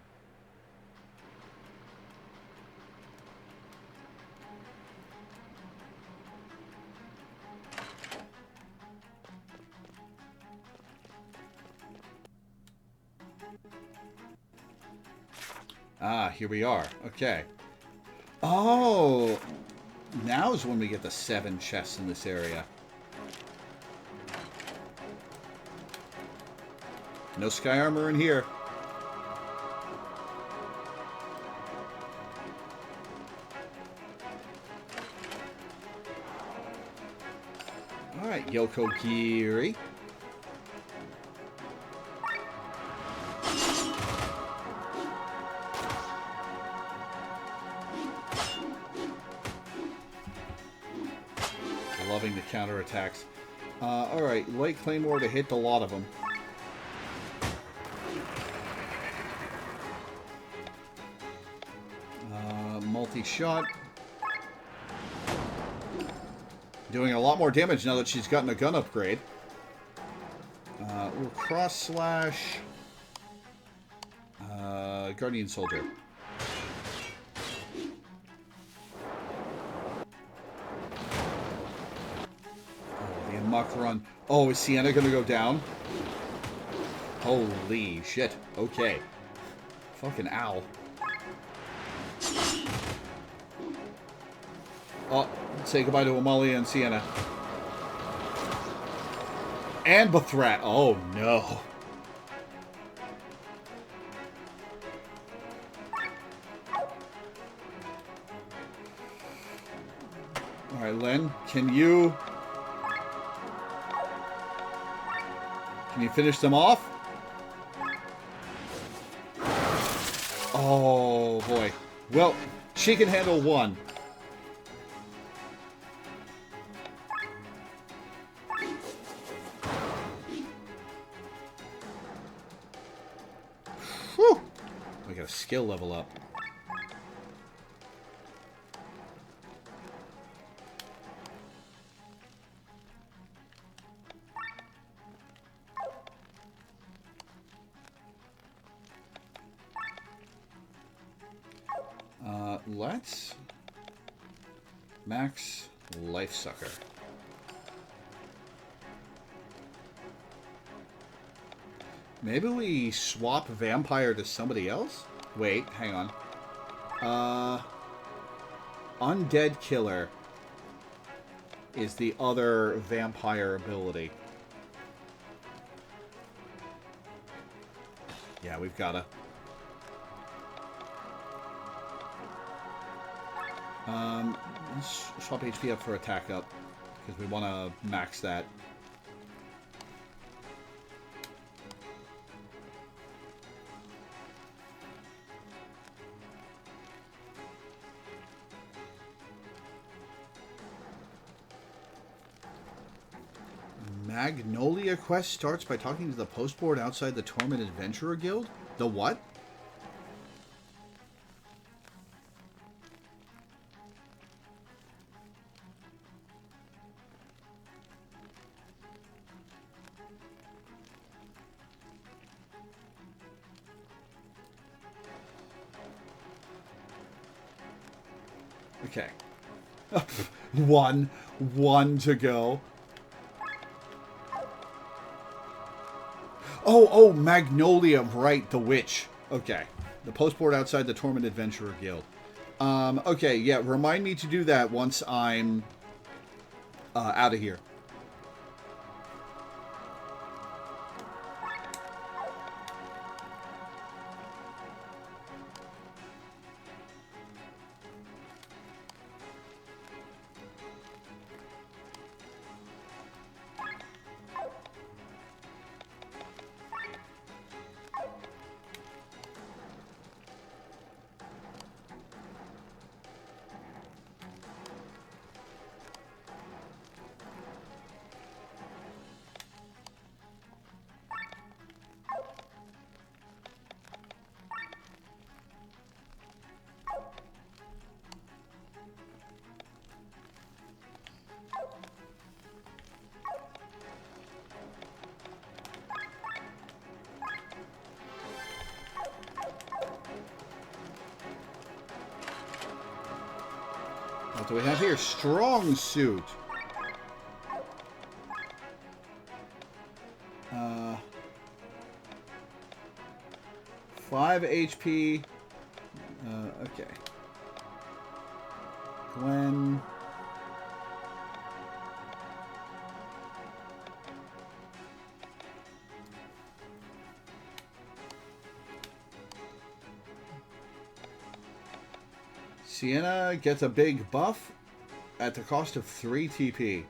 A: Ah, here we are. Okay. Oh! Now is when we get the 7 chests in this area. No sky armor in here. Alright, Yoko Giri. Loving the counterattacks. Alright, Light Claymore to hit a lot of them. Multi-shot. Doing a lot more damage now that she's gotten a gun upgrade. We'll cross slash. Guardian Soldier. Oh, the Amok Run. Oh, is Sienna gonna go down? Holy shit. Okay. Fucking owl. Oh, say goodbye to Amalia and Sienna. And Bethrat. Oh, no. Alright, Len, can you finish them off? Oh, boy. Well, she can handle one. Whew. We got a skill level up. Let's max Life Sucker. Maybe we swap Vampire to somebody else? Wait, hang on. Undead Killer is the other vampire ability. Yeah, we've gotta. Let's swap HP up for attack up, because we want to max that. Magnolia quest starts by talking to the postboard outside the Torment Adventurer Guild? The what? Okay. One to go. Oh, Magnolia, right, the witch. Okay. The postboard outside the Torment Adventurer Guild. Okay, yeah, remind me to do that once I'm out of here. What do we have here? Strong Suit. 5 HP, Okay. Gwen. Sienna gets a big buff at the cost of 3 TP.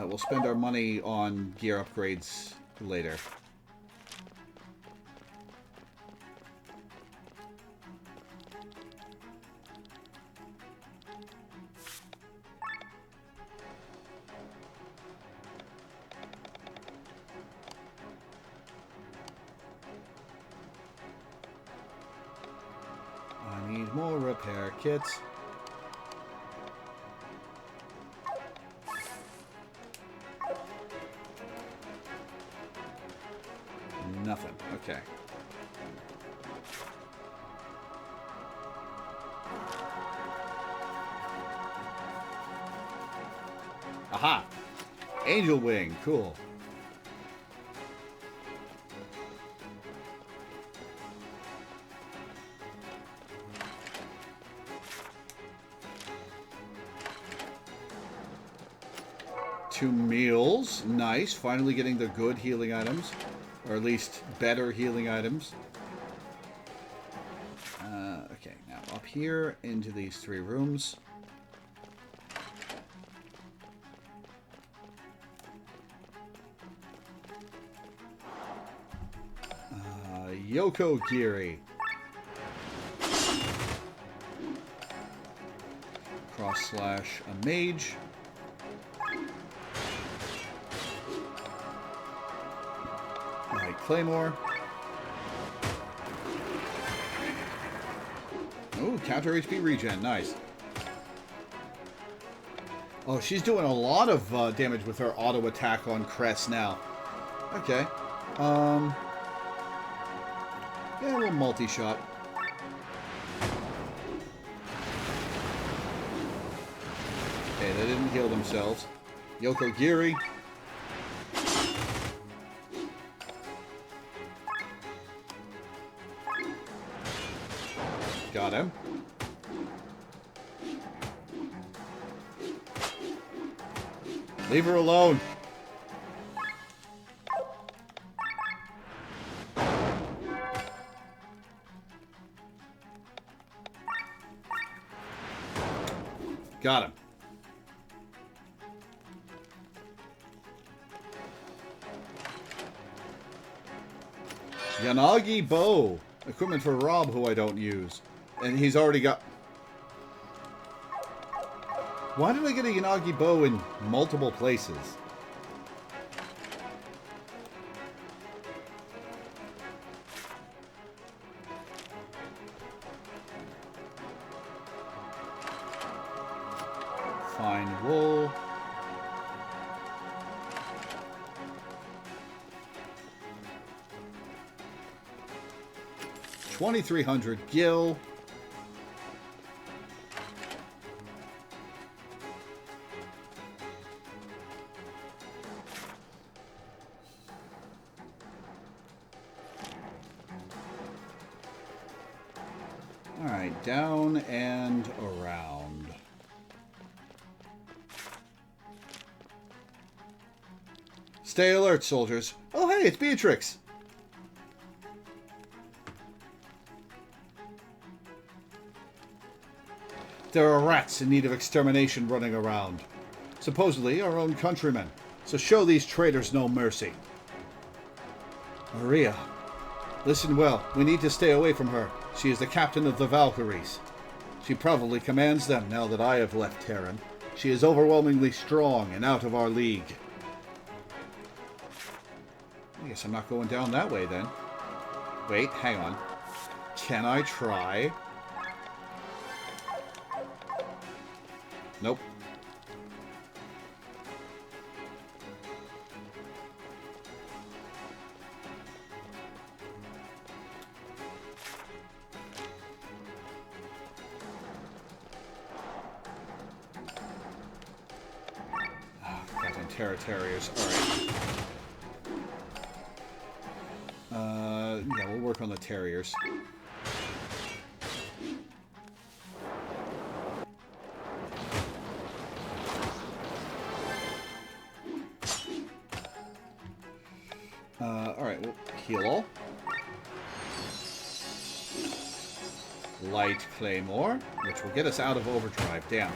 A: We'll spend our money on gear upgrades later. I need more repair kits. Nothing. Okay. Aha! Angel Wing. Cool. Two meals. Nice. Finally getting the good healing items. Or at least better healing items. Okay, now up here into these 3 rooms. Yoko Giri. Cross slash a mage. Alright, Claymore. Ooh, counter HP regen. Nice. Oh, she's doing a lot of damage with her auto attack on Crest now. Okay. Yeah, a little multi-shot. Okay, they didn't heal themselves. Yoko Giri. Got him. Leave her alone. Got him. Yanagi bow. Equipment for Rob, who I don't use. And he's already got... Why did I get a Yanagi bow in multiple places? Fine wool. $2,300 gil. All right, down and around. Stay alert, soldiers. Oh, hey, it's Beatrix. There are rats in need of extermination running around. Supposedly our own countrymen. So show these traitors no mercy. Maria, listen well. We need to stay away from her. She is the captain of the Valkyries. She probably commands them now that I have left Terran. She is overwhelmingly strong and out of our league. I guess I'm not going down that way then. Wait, hang on. Can I try? Nope. Terriers. Alright. Yeah, we'll work on the Terriers. Alright, we'll heal all. Light Claymore, which will get us out of overdrive. Damn.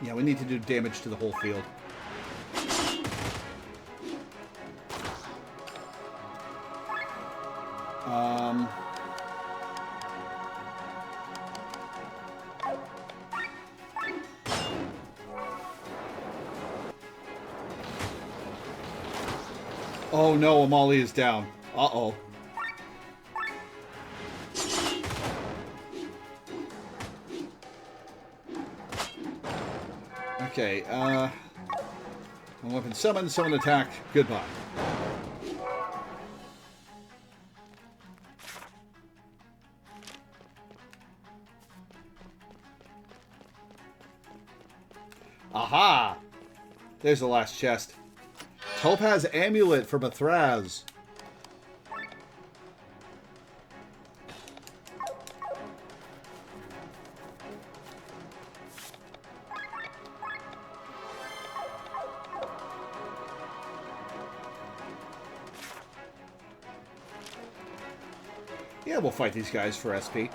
A: Yeah, we need to do damage to the whole field. Oh no, Amali is down. Uh-oh. Okay, one weapon summon, summon attack, goodbye. Aha! There's the last chest. Topaz Amulet for Mithraz. Yeah, we'll fight these guys for SP.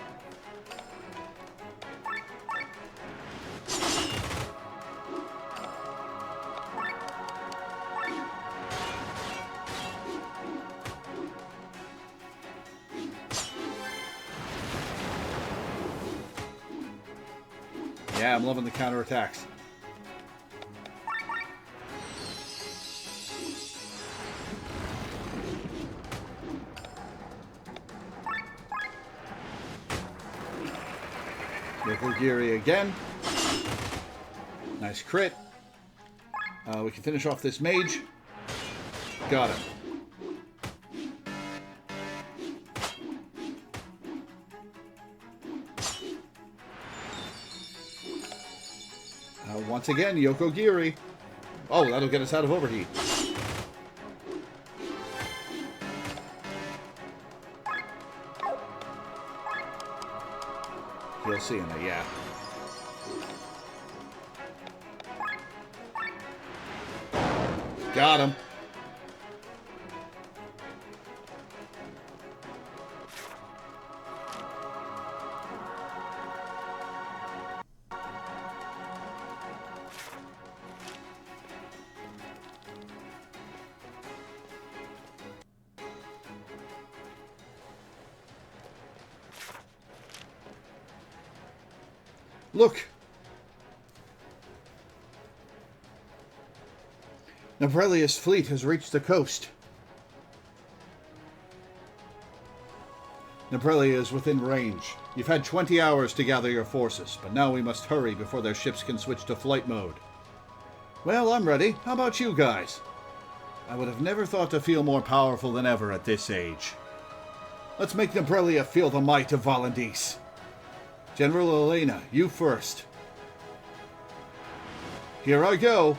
A: Yeah, I'm loving the counterattacks. Giri again. Nice crit. We can finish off this mage. Got him. Once again, Yoko Giri. Oh, that'll get us out of overheat. You'll see in it, yeah. Got him. Look! Nebrelia's fleet has reached the coast. Nebrelia is within range. You've had 20 hours to gather your forces, but now we must hurry before their ships can switch to flight mode. Well, I'm ready. How about you guys? I would have never thought to feel more powerful than ever at this age. Let's make Nebrelia feel the might of Valandis. General Elena, you first. Here I go.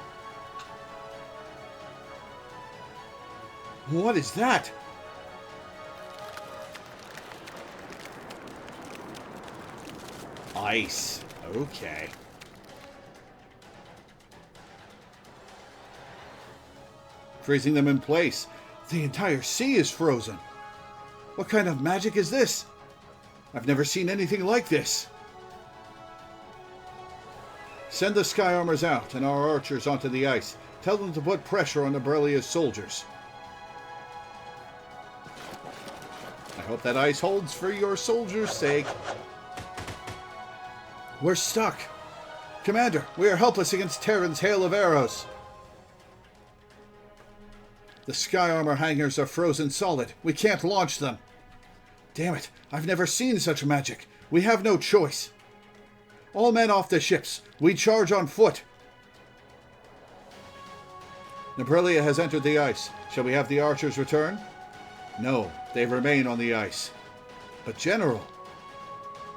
A: What is that? Ice. Okay. Freezing them in place. The entire sea is frozen. What kind of magic is this? I've never seen anything like this. Send the sky armors out and our archers onto the ice. Tell them to put pressure on Nebrelia's soldiers. I hope that ice holds for your soldiers' sake. We're stuck. Commander, we are helpless against Terran's hail of arrows. The sky armor hangars are frozen solid. We can't launch them. Damn it, I've never seen such magic. We have no choice. All men off the ships. We charge on foot. Nebrelia has entered the ice. Shall we have the archers return? No, they remain on the ice. But General,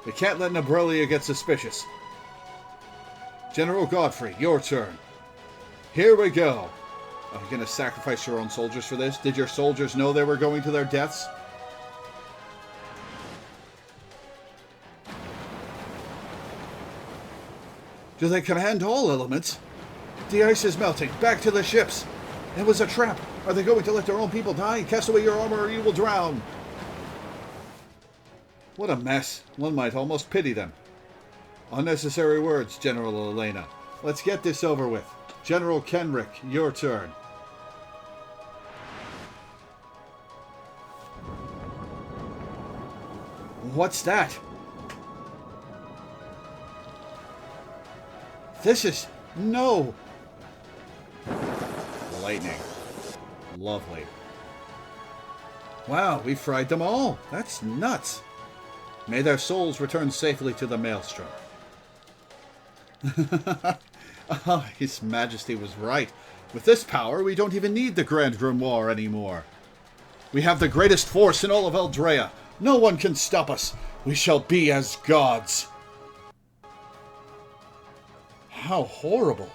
A: we can't let Nebrelia get suspicious. General Godfrey, your turn. Here we go. Are you going to sacrifice your own soldiers for this? Did your soldiers know they were going to their deaths? Do they command all elements? The ice is melting. Back to the ships. It was a trap. Are they going to let their own people die? Cast away your armor or you will drown. What a mess. One might almost pity them. Unnecessary words, General Elena. Let's get this over with. General Kenrick, your turn. What's that? This is... No! Lightning. Lovely. Wow, we fried them all. That's nuts. May their souls return safely to the Maelstrom. His Majesty was right. With this power, we don't even need the Grand Grimoire anymore. We have the greatest force in all of Eldrea. No one can stop us. We shall be as gods. How horrible.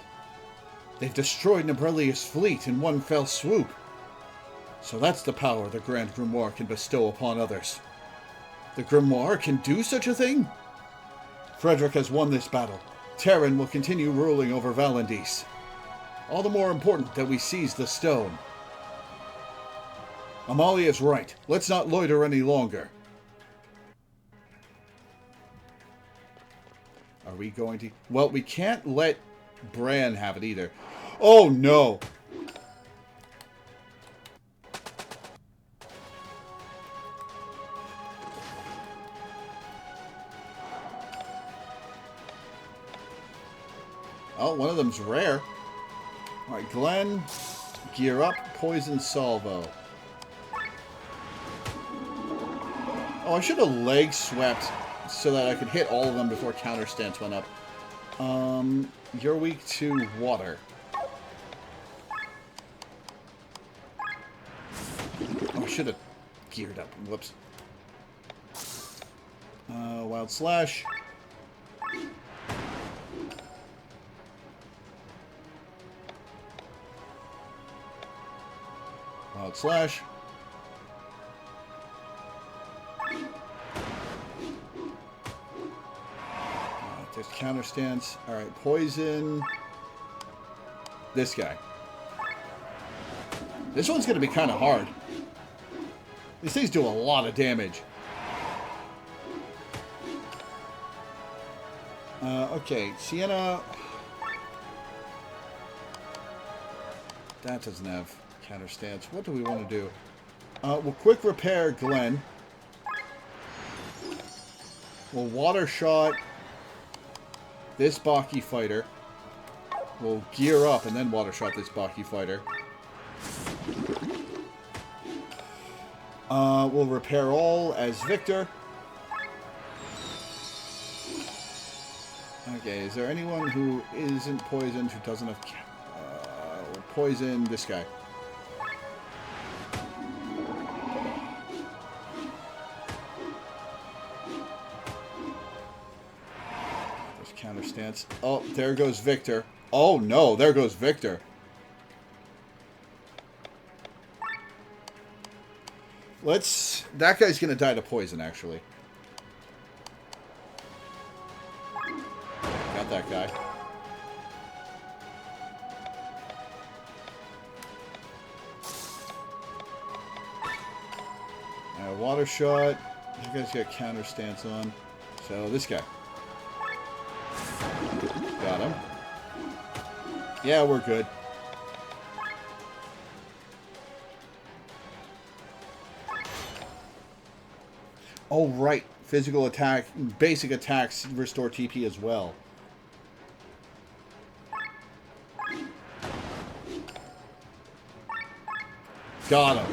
A: They've destroyed Nebrelia's fleet in one fell swoop. So that's the power the Grand Grimoire can bestow upon others. The Grimoire can do such a thing? Frederick has won this battle. Terran will continue ruling over Valandis. All the more important that we seize the stone. Amalia is right. Let's not loiter any longer. Are we going to... Well, we can't let Bran have it either. Oh, no! Oh, one of them's rare. Alright, Glenn, gear up, poison salvo. Oh, I should have leg swept so that I could hit all of them before counter stance went up. You're weak to water. Oh, I should have geared up. Whoops. Wild Slash. Wild Slash. There's counter stance. Alright, poison. This guy. This one's going to be kind of hard. These things do a lot of damage. Okay, Sienna. That doesn't have counter stance. What do we want to do? We'll quick repair Glenn. We'll water shot this Baki fighter. We'll gear up and then water shot this Baki fighter. We'll repair all as Victor. Okay, is there anyone who isn't poisoned who doesn't have... we'll poison this guy. There's counter stance. Oh, there goes Victor. Oh no, there goes Victor. Let's... That guy's gonna die to poison, actually. Got that guy. Water shot. You guys got counter stance on. So this guy. Got him. Yeah, we're good. Oh, right. Physical attack, basic attacks restore TP as well. Got him.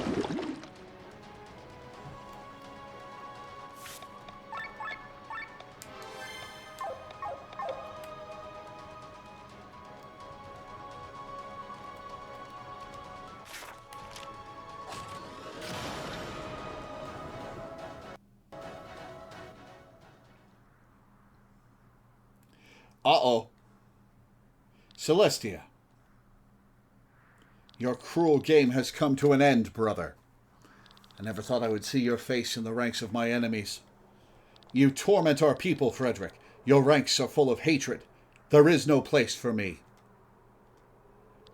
A: Uh-oh. Celestia. Your cruel game has come to an end, brother. I never thought I would see your face in the ranks of my enemies. You torment our people, Frederick. Your ranks are full of hatred. There is no place for me.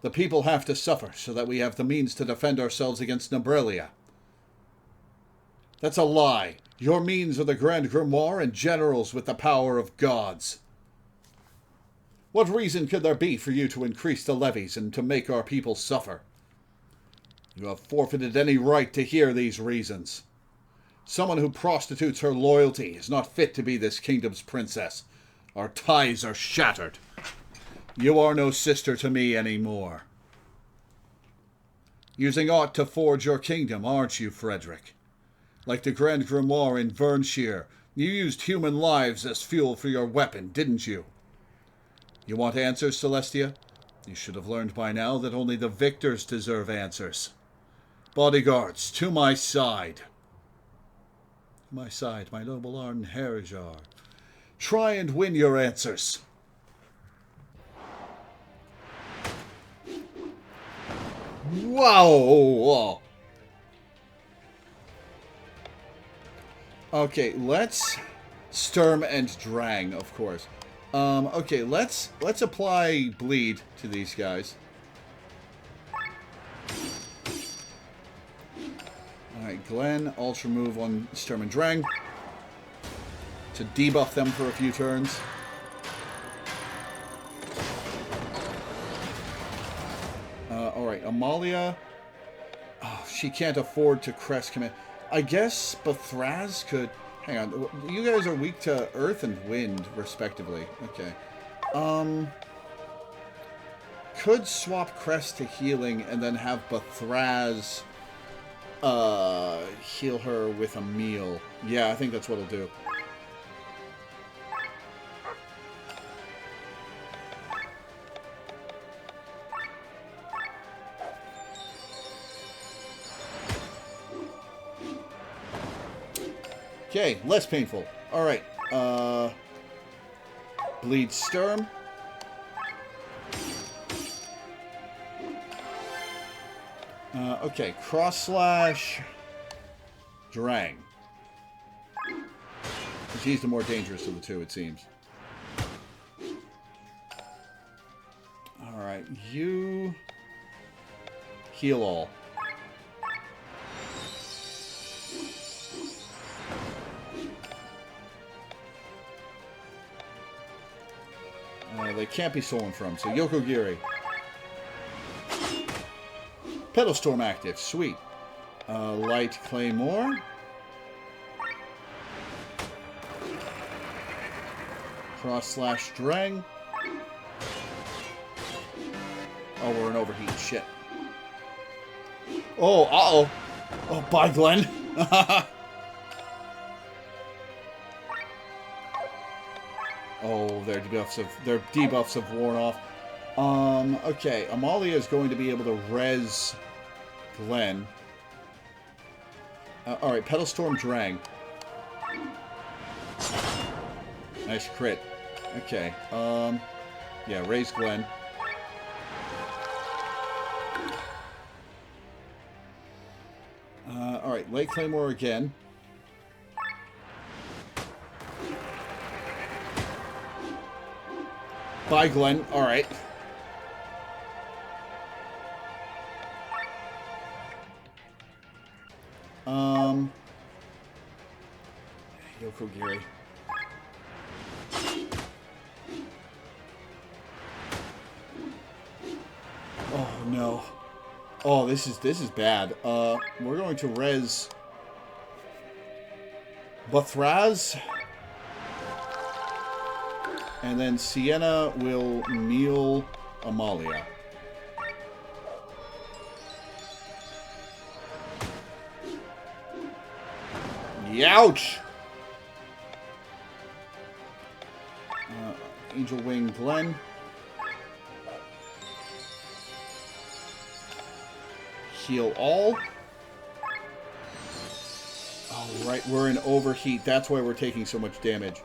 A: The people have to suffer so that we have the means to defend ourselves against Nebrelia. That's a lie. Your means are the Grand Grimoire and generals with the power of gods. What reason could there be for you to increase the levies and to make our people suffer? You have forfeited any right to hear these reasons. Someone who prostitutes her loyalty is not fit to be this kingdom's princess. Our ties are shattered. You are no sister to me anymore. Using aught to forge your kingdom, aren't you, Frederick? Like the Grand Grimoire in Vernshire, you used human lives as fuel for your weapon, didn't you? You want answers, Celestia? You should have learned by now that only the victors deserve answers. Bodyguards, to my side. To my side, my noble Arn Herijar. Try and win your answers. Wow! Okay, let's Sturm and Drang, of course. Okay, let's apply bleed to these guys. Alright, Glenn, Ultra move on Sturm and Drang to debuff them for a few turns. Alright, Amalia. Oh, she can't afford to crest command. I guess Bathraz could... Hang on, you guys are weak to earth and wind, respectively. Okay. Could swap crest to healing and then have Bathraz heal her with a meal. Yeah, I think that's what I'll do. Okay, less painful. Alright, bleed Sturm. Okay, cross slash Drang. He's the more dangerous of the two, it seems. Alright, you heal all. They can't be stolen from, so Yokogiri. Pedal Storm active, sweet. Light Claymore. Cross slash Drang. Oh, we're in overheat, shit. Oh, uh-oh. Oh, bye, Glenn. Oh, their debuffs have worn off. Okay, Amalia is going to be able to res Glenn. Alright, Pedal Storm Drang. Nice crit. Okay, yeah, raise Glenn. Alright, Light Claymore again. Bye, Glenn. Alright. Yokogiri. Oh, no. Oh, this is bad. We're going to res Bathraz. And then Sienna will kneel Amalia. Youch! Angel Wing Glenn. Heal all. Oh, right, we're in overheat. That's why we're taking so much damage.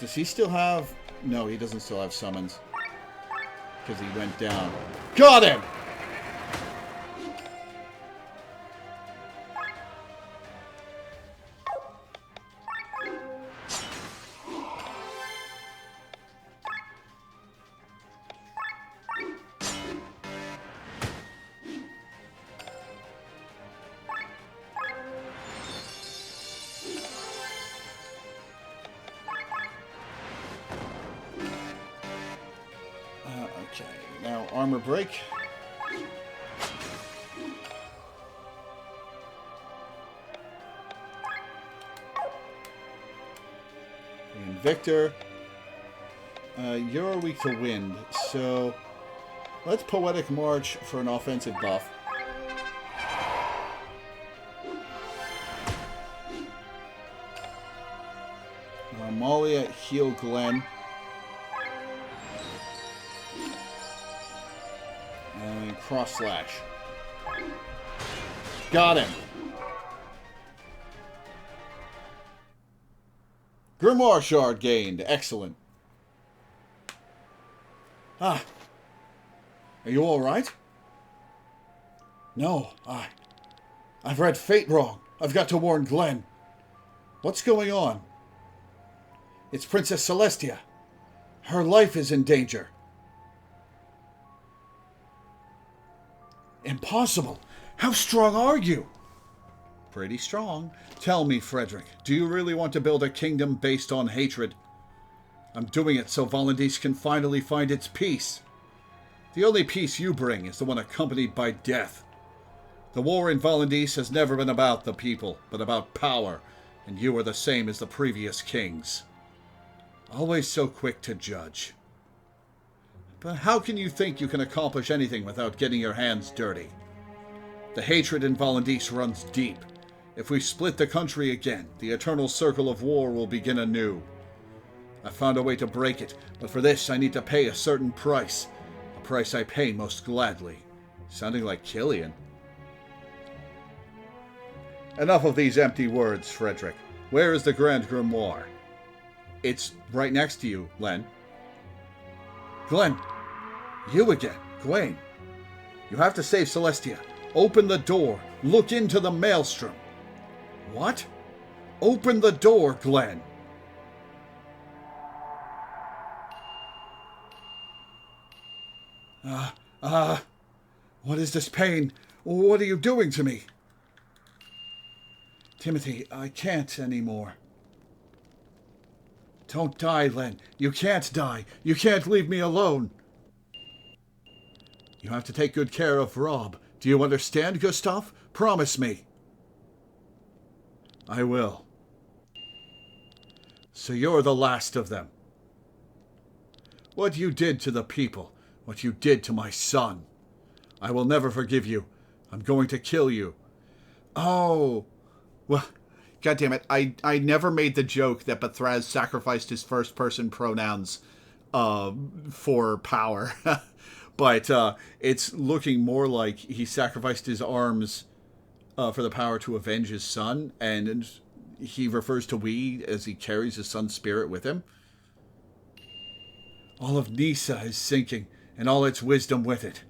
A: Does he still have... No, he doesn't still have summons. Because he went down. Got him! Okay, now armor break. And Victor, you're weak to wind, so let's Poetic March for an offensive buff. Malia, heal Glenn. And cross slash. Got him. Grimoire shard gained. Excellent. Ah. Are you alright? No, I've read fate wrong. I've got to warn Glenn. What's going on? It's Princess Celestia. Her life is in danger. Impossible. How strong are you? Pretty strong. Tell me, Frederick, do you really want to build a kingdom based on hatred? I'm doing it so Valandis can finally find its peace. The only peace you bring is the one accompanied by death. The war in Valandis has never been about the people, but about power, and you are the same as the previous kings. Always so quick to judge. But how can you think you can accomplish anything without getting your hands dirty? The hatred in Valandis runs deep. If we split the country again, the eternal circle of war will begin anew. I found a way to break it, but for this I need to pay a certain price. A price I pay most gladly. Sounding like Killian. Enough of these empty words, Frederick. Where is the Grand Grimoire? It's right next to you, Len. Glenn. You again, Gwaine. You have to save Celestia. Open the door. Look into the maelstrom. What? Open the door, Glenn. What is this pain? What are you doing to me? Timothy, I can't anymore. Don't die, Len. You can't die. You can't leave me alone. You have to take good care of Rob. Do you understand, Gustav? Promise me. I will. So you're the last of them. What you did to the people, what you did to my son. I will never forgive you. I'm going to kill you. Oh. Well, goddammit, I never made the joke that Bethraz sacrificed his first-person pronouns for power. But it's looking more like he sacrificed his arms for the power to avenge his son, and he refers to we as he carries his son's spirit with him. All of Nisa is sinking, and all its wisdom with it.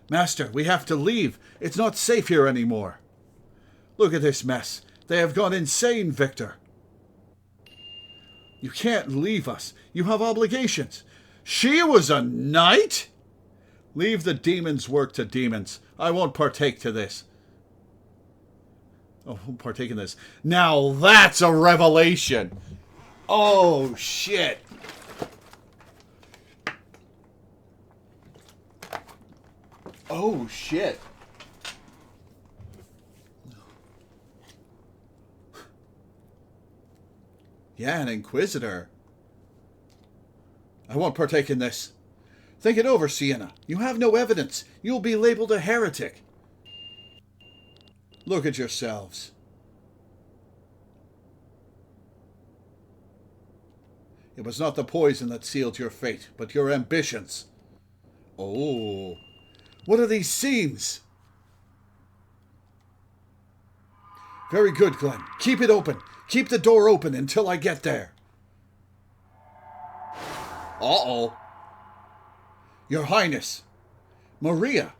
A: Master, we have to leave. It's not safe here anymore. Look at this mess. They have gone insane, Victor. You can't leave us. You have obligations. She was a knight? Leave the demons' work to demons. I won't partake to this. Oh, won't partake in this. Now that's a revelation. Oh, shit. Oh, shit. Yeah, an Inquisitor. I won't partake in this. Think it over, Sienna. You have no evidence. You'll be labeled a heretic. Look at yourselves. It was not the poison that sealed your fate, but your ambitions. Oh. What are these scenes? Very good, Glenn. Keep it open. Keep the door open until I get there. Uh-oh. Your Highness. Maria.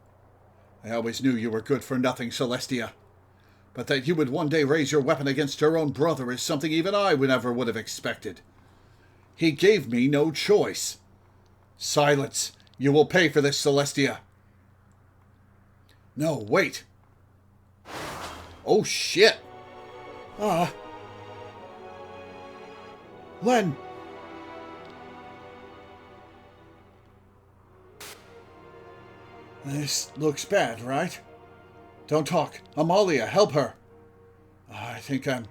A: I always knew you were good for nothing, Celestia. But that you would one day raise your weapon against your own brother is something even I never would have expected. He gave me no choice. Silence. You will pay for this, Celestia. No, wait. Oh, shit. Len. This looks bad, right? Don't talk. Amalia, help her. I think I'm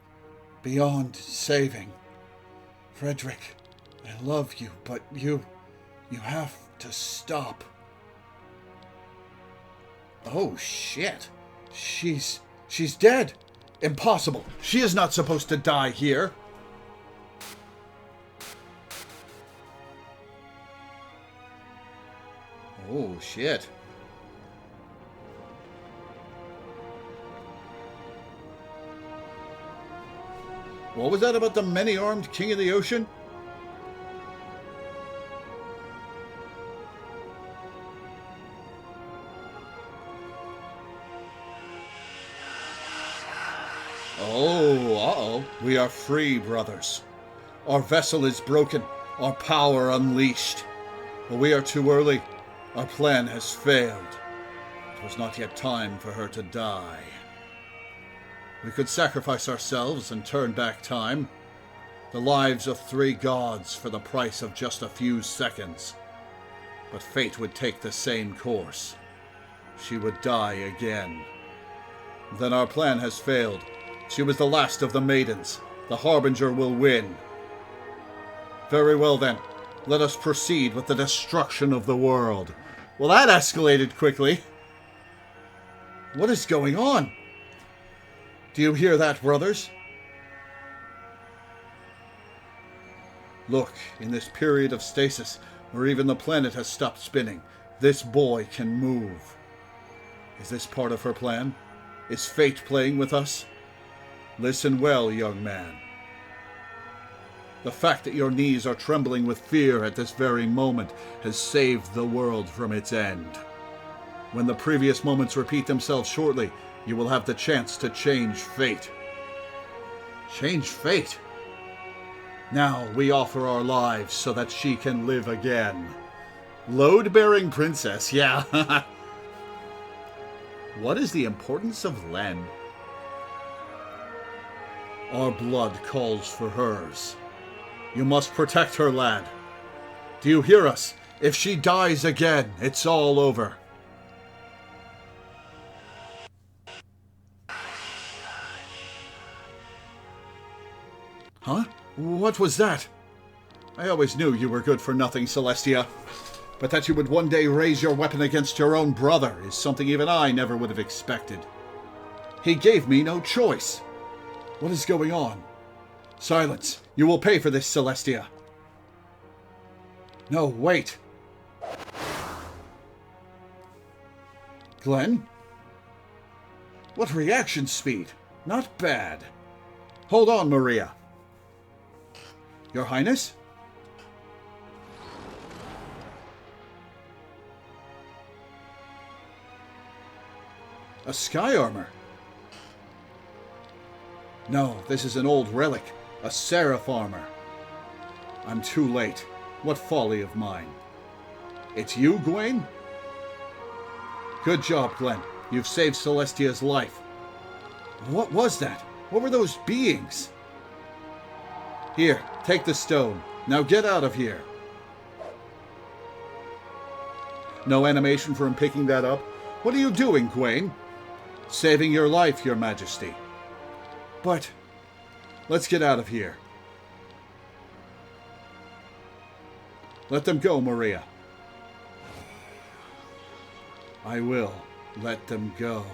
A: beyond saving. Frederick, I love you, but you have to stop. Oh, shit. She's dead. Impossible. She is not supposed to die here. Oh, shit. What was that about the many-armed king of the ocean? Oh, uh-oh. We are free, brothers. Our vessel is broken, our power unleashed. But we are too early. Our plan has failed. It was not yet time for her to die. We could sacrifice ourselves and turn back time. The lives of 3 gods for the price of just a few seconds. But fate would take the same course. She would die again. Then our plan has failed. She was the last of the maidens. The Harbinger will win. Very well then. Let us proceed with the destruction of the world. Well, that escalated quickly. What is going on? Do you hear that, brothers? Look, in this period of stasis, where even the planet has stopped spinning, this boy can move. Is this part of her plan? Is fate playing with us? Listen well, young man. The fact that your knees are trembling with fear at this very moment has saved the world from its end. When the previous moments repeat themselves shortly, you will have the chance to change fate. Change fate? Now we offer our lives so that she can live again. Load-bearing princess, yeah. What is the importance of Len? Our blood calls for hers. You must protect her, lad. Do you hear us? If she dies again, it's all over. Huh? What was that? I always knew you were good for nothing, Celestia. But that you would one day raise your weapon against your own brother is something even I never would have expected. He gave me no choice. What is going on? Silence. You will pay for this, Celestia. No, wait. Glenn? What reaction speed? Not bad. Hold on, Maria. Your Highness? A sky armor? No, this is an old relic. A seraph armor. I'm too late. What folly of mine. It's you, Gwaine? Good job, Glenn. You've saved Celestia's life. What was that? What were those beings? Here, take the stone. Now get out of here. No animation for him picking that up? What are you doing, Gwaine? Saving your life, Your Majesty. But, let's get out of here. Let them go, Maria. I will let them go.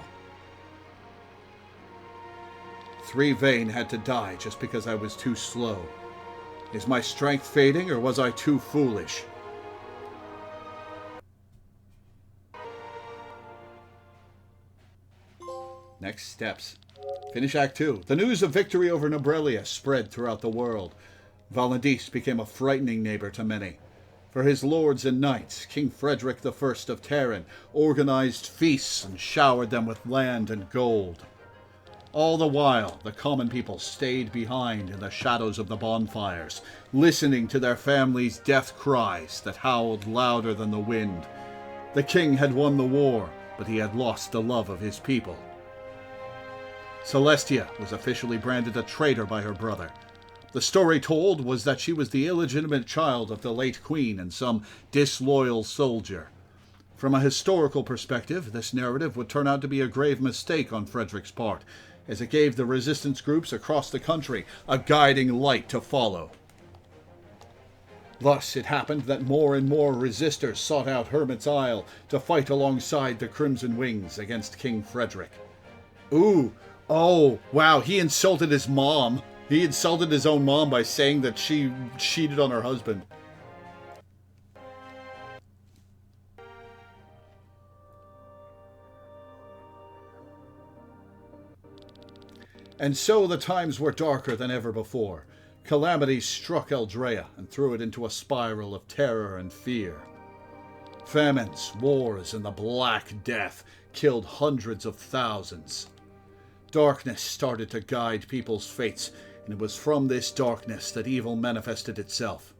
A: 3 Vane had to die just because I was too slow. Is my strength fading, or was I too foolish? Next steps. Finish Act 2. The news of victory over Nobrelia spread throughout the world. Valandis became a frightening neighbor to many. For his lords and knights, King Frederick I of Terran organized feasts and showered them with land and gold. All the while, the common people stayed behind in the shadows of the bonfires, listening to their families' death cries that howled louder than the wind. The king had won the war, but he had lost the love of his people. Celestia was officially branded a traitor by her brother. The story told was that she was the illegitimate child of the late queen and some disloyal soldier. From a historical perspective, this narrative would turn out to be a grave mistake on Frederick's part, as it gave the resistance groups across the country a guiding light to follow. Thus, it happened that more and more resistors sought out Hermit's Isle to fight alongside the Crimson Wings against King Frederick. Wow, he insulted his mom. He insulted his own mom by saying that she cheated on her husband. And so the times were darker than ever before. Calamity struck Eldrea and threw it into a spiral of terror and fear. Famines, wars, and the Black Death killed hundreds of thousands. Darkness started to guide people's fates, and it was from this darkness that evil manifested itself.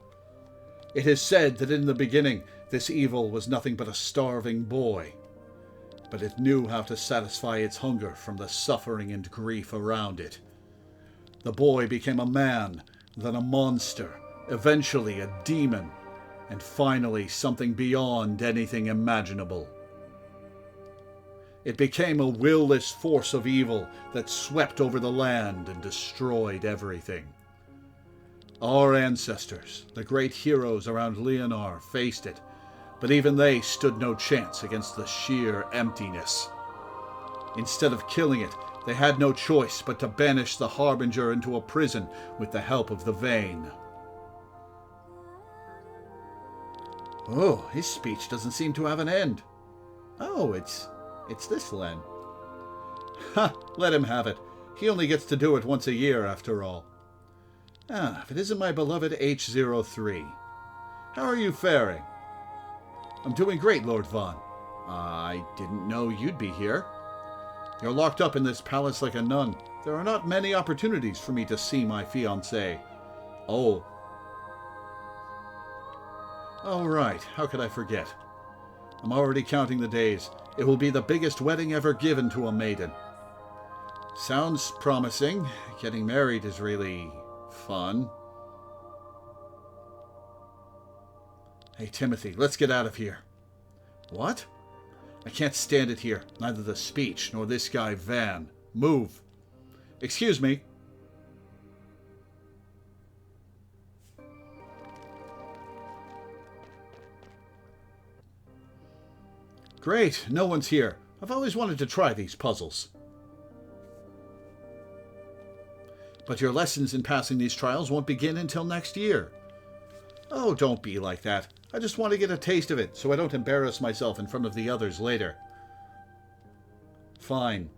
A: It is said that in the beginning, this evil was nothing but a starving boy, but it knew how to satisfy its hunger from the suffering and grief around it. The boy became a man, then a monster, eventually a demon, and finally something beyond anything imaginable. It became a will-less force of evil that swept over the land and destroyed everything. Our ancestors, the great heroes around Leonar, faced it, but even they stood no chance against the sheer emptiness. Instead of killing it, they had no choice but to banish the Harbinger into a prison with the help of the Vane. Oh, his speech doesn't seem to have an end. Oh, it's this Len. Ha! Let him have it. He only gets to do it once a year, after all. If it isn't my beloved H03. How are you faring? I'm doing great, Lord Vaughn. I didn't know you'd be here. You're locked up in this palace like a nun. There are not many opportunities for me to see my fiancée. Oh. Oh, right. How could I forget? I'm already counting the days. It will be the biggest wedding ever given to a maiden. Sounds promising. Getting married is really fun. Hey, Timothy, let's get out of here. What? I can't stand it here. Neither the speech nor this guy Van. Move. Excuse me. Great, no one's here. I've always wanted to try these puzzles. But your lessons in passing these trials won't begin until next year. Oh, don't be like that. I just want to get a taste of it, so I don't embarrass myself in front of the others later. Fine.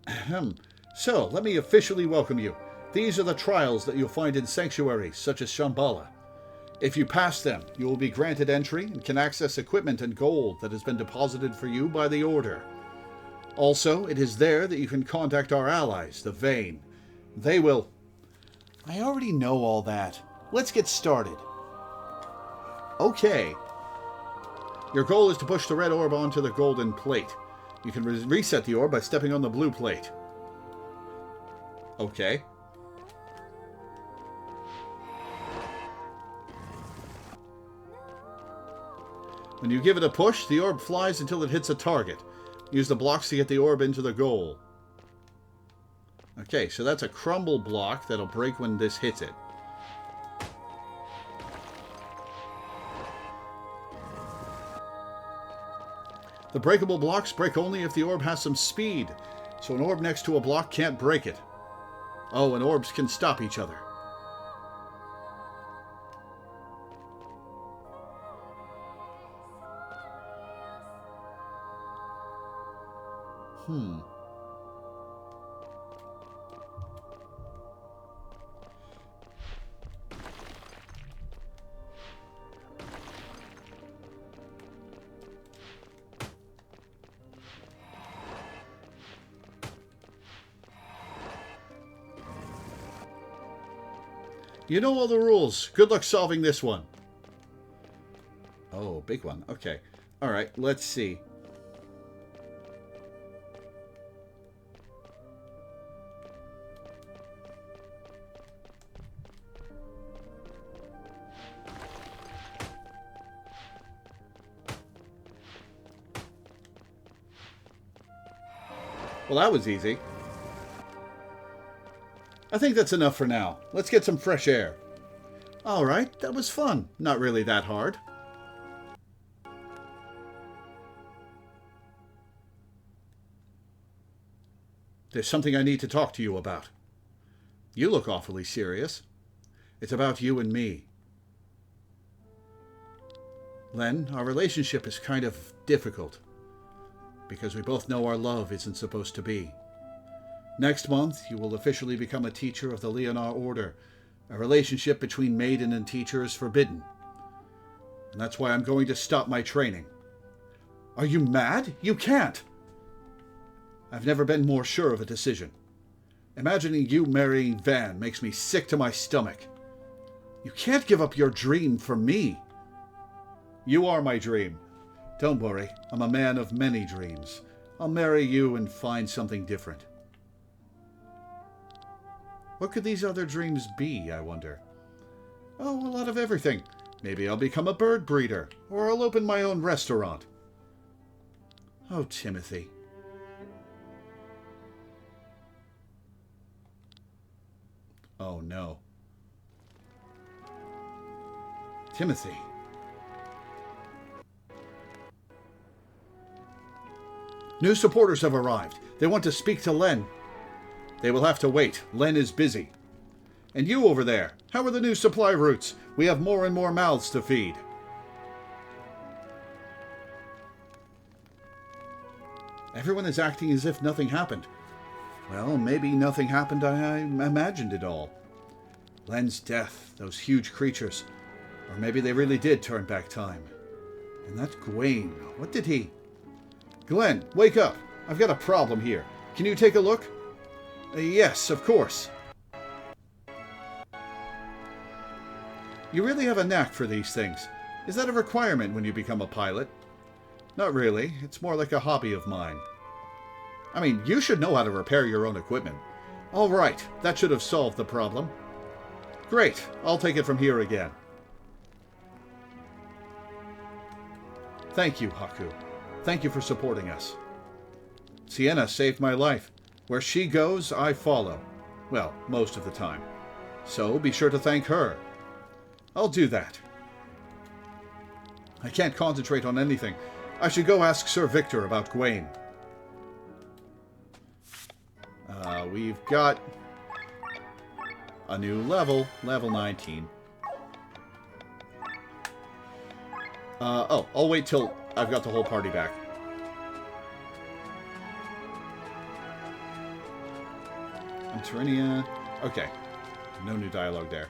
A: Ahem. So, let me officially welcome you. These are the trials that you'll find in sanctuaries, such as Shambhala. If you pass them, you will be granted entry and can access equipment and gold that has been deposited for you by the Order. Also, it is there that you can contact our allies, the Vane. They will... I already know all that. Let's get started. Okay. Your goal is to push the red orb onto the golden plate. You can reset the orb by stepping on the blue plate. Okay. When you give it a push, the orb flies until it hits a target. Use the blocks to get the orb into the goal. Okay, so that's a crumble block that'll break when this hits it. The breakable blocks break only if the orb has some speed, so an orb next to a block can't break it. Oh, and orbs can stop each other. You know all the rules. Good luck solving this one. Oh, big one. Okay. Alright, let's see. Well, that was easy. I think that's enough for now. Let's get some fresh air. Alright, that was fun. Not really that hard. There's something I need to talk to you about. You look awfully serious. It's about you and me. Len, our relationship is kind of difficult. Because we both know our love isn't supposed to be. Next month, you will officially become a teacher of the Leonar Order. A relationship between maiden and teacher is forbidden. And that's why I'm going to stop my training. Are you mad? You can't! I've never been more sure of a decision. Imagining you marrying Van makes me sick to my stomach. You can't give up your dream for me. You are my dream. Don't worry, I'm a man of many dreams. I'll marry you and find something different. What could these other dreams be, I wonder? Oh, a lot of everything. Maybe I'll become a bird breeder, or I'll open my own restaurant. Oh, Timothy. Oh, no. Timothy. New supporters have arrived. They want to speak to Len. They will have to wait. Len is busy. And you over there, how are the new supply routes? We have more and more mouths to feed. Everyone is acting as if nothing happened. Well, maybe nothing happened. I imagined it all. Len's death, those huge creatures. Or maybe they really did turn back time. And that Gawain, what did he... Glenn, wake up. I've got a problem here. Can you take a look? Yes, of course. You really have a knack for these things. Is that a requirement when you become a pilot? Not really. It's more like a hobby of mine. I mean, you should know how to repair your own equipment. All right, that should have solved the problem. Great, I'll take it from here again. Thank you, Haku. Thank you for supporting us. Sienna saved my life. Where she goes, I follow. Well, most of the time. So be sure to thank her. I'll do that. I can't concentrate on anything. I should go ask Sir Victor about Gawain. We've got a new level, level 19. Oh, I'll wait till I've got the whole party back. Antorinia. Okay. No new dialogue there.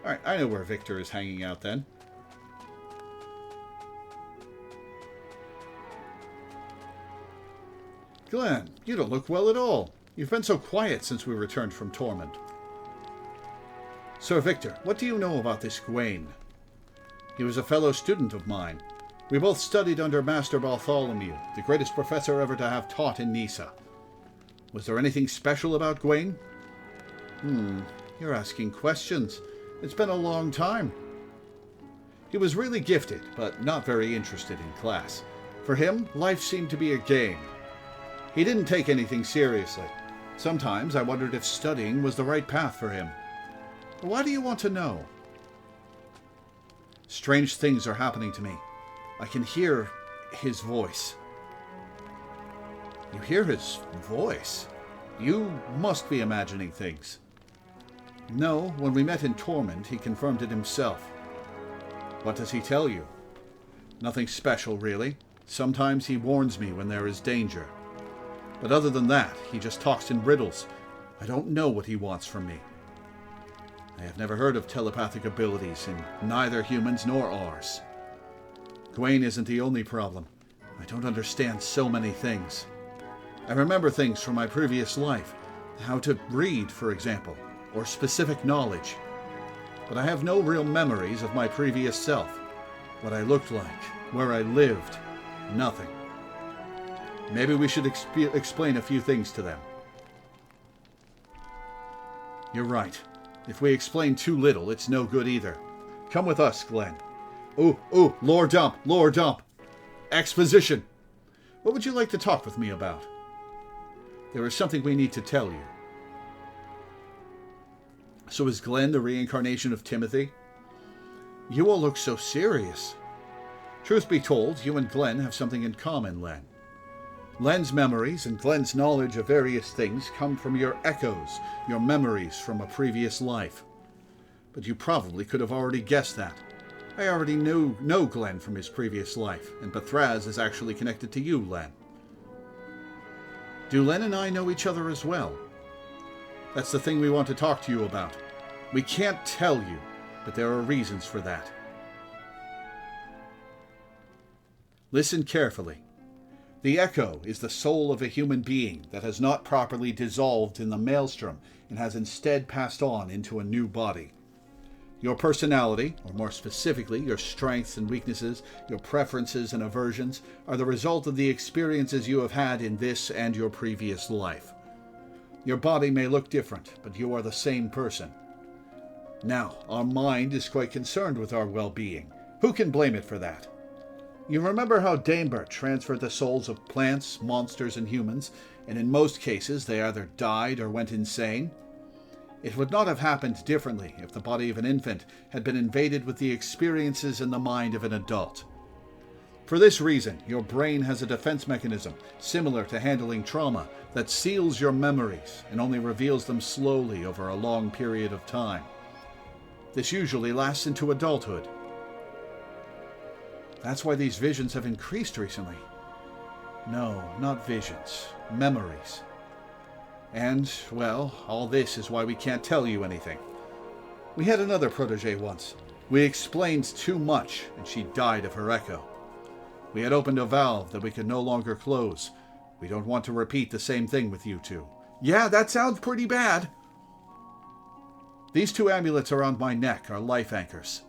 A: Alright, I know where Victor is hanging out then. Glenn, you don't look well at all. You've been so quiet since we returned from Torment. Sir Victor, what do you know about this Gawain? He was a fellow student of mine. We both studied under Master Bartholomew, the greatest professor ever to have taught in Nisa. Was there anything special about Gawain? You're asking questions. It's been a long time. He was really gifted, but not very interested in class. For him, life seemed to be a game. He didn't take anything seriously. Sometimes I wondered if studying was the right path for him. Why do you want to know? Strange things are happening to me. I can hear his voice. You hear his voice? You must be imagining things. No, when we met in Torment, he confirmed it himself. What does he tell you? Nothing special, really. Sometimes he warns me when there is danger. But other than that, he just talks in riddles. I don't know what he wants from me. I have never heard of telepathic abilities in neither humans nor ours. Gawain isn't the only problem. I don't understand so many things. I remember things from my previous life, how to read, for example, or specific knowledge. But I have no real memories of my previous self, what I looked like, where I lived, nothing. Maybe we should explain a few things to them. You're right. If we explain too little, it's no good either. Come with us, Glenn. Ooh, lore dump. Exposition. What would you like to talk with me about? There is something we need to tell you. So is Glenn the reincarnation of Timothy? You all look so serious. Truth be told, you and Glenn have something in common, Len. Len's memories and Glenn's knowledge of various things come from your echoes, your memories from a previous life. But you probably could have already guessed that. I already know Glenn from his previous life, and Bethraz is actually connected to you, Len. Do Len and I know each other as well? That's the thing we want to talk to you about. We can't tell you, but there are reasons for that. Listen carefully. The echo is the soul of a human being that has not properly dissolved in the maelstrom and has instead passed on into a new body. Your personality, or more specifically, your strengths and weaknesses, your preferences and aversions, are the result of the experiences you have had in this and your previous life. Your body may look different, but you are the same person. Now, our mind is quite concerned with our well-being. Who can blame it for that? You remember how Daimbert transferred the souls of plants, monsters, and humans, and in most cases they either died or went insane? It would not have happened differently if the body of an infant had been invaded with the experiences in the mind of an adult. For this reason, your brain has a defense mechanism similar to handling trauma that seals your memories and only reveals them slowly over a long period of time. This usually lasts into adulthood. That's why these visions have increased recently. No, not visions. Memories. And, well, all this is why we can't tell you anything. We had another protege once. We explained too much, and she died of her echo. We had opened a valve that we could no longer close. We don't want to repeat the same thing with you two. Yeah, that sounds pretty bad. These two amulets around my neck are life anchors.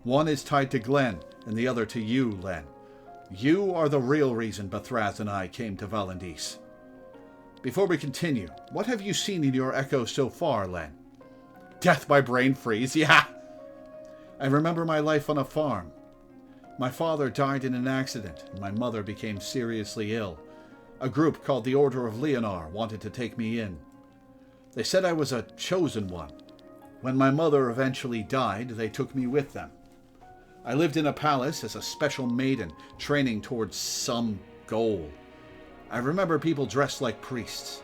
A: One is tied to Glenn, and the other to you, Len. You are the real reason Bethraz and I came to Valandis. Before we continue, what have you seen in your echo so far, Len? Death by brain freeze, yeah! I remember my life on a farm. My father died in an accident, and my mother became seriously ill. A group called the Order of Leonar wanted to take me in. They said I was a chosen one. When my mother eventually died, they took me with them. I lived in a palace as a special maiden, training towards some goal. I remember people dressed like priests.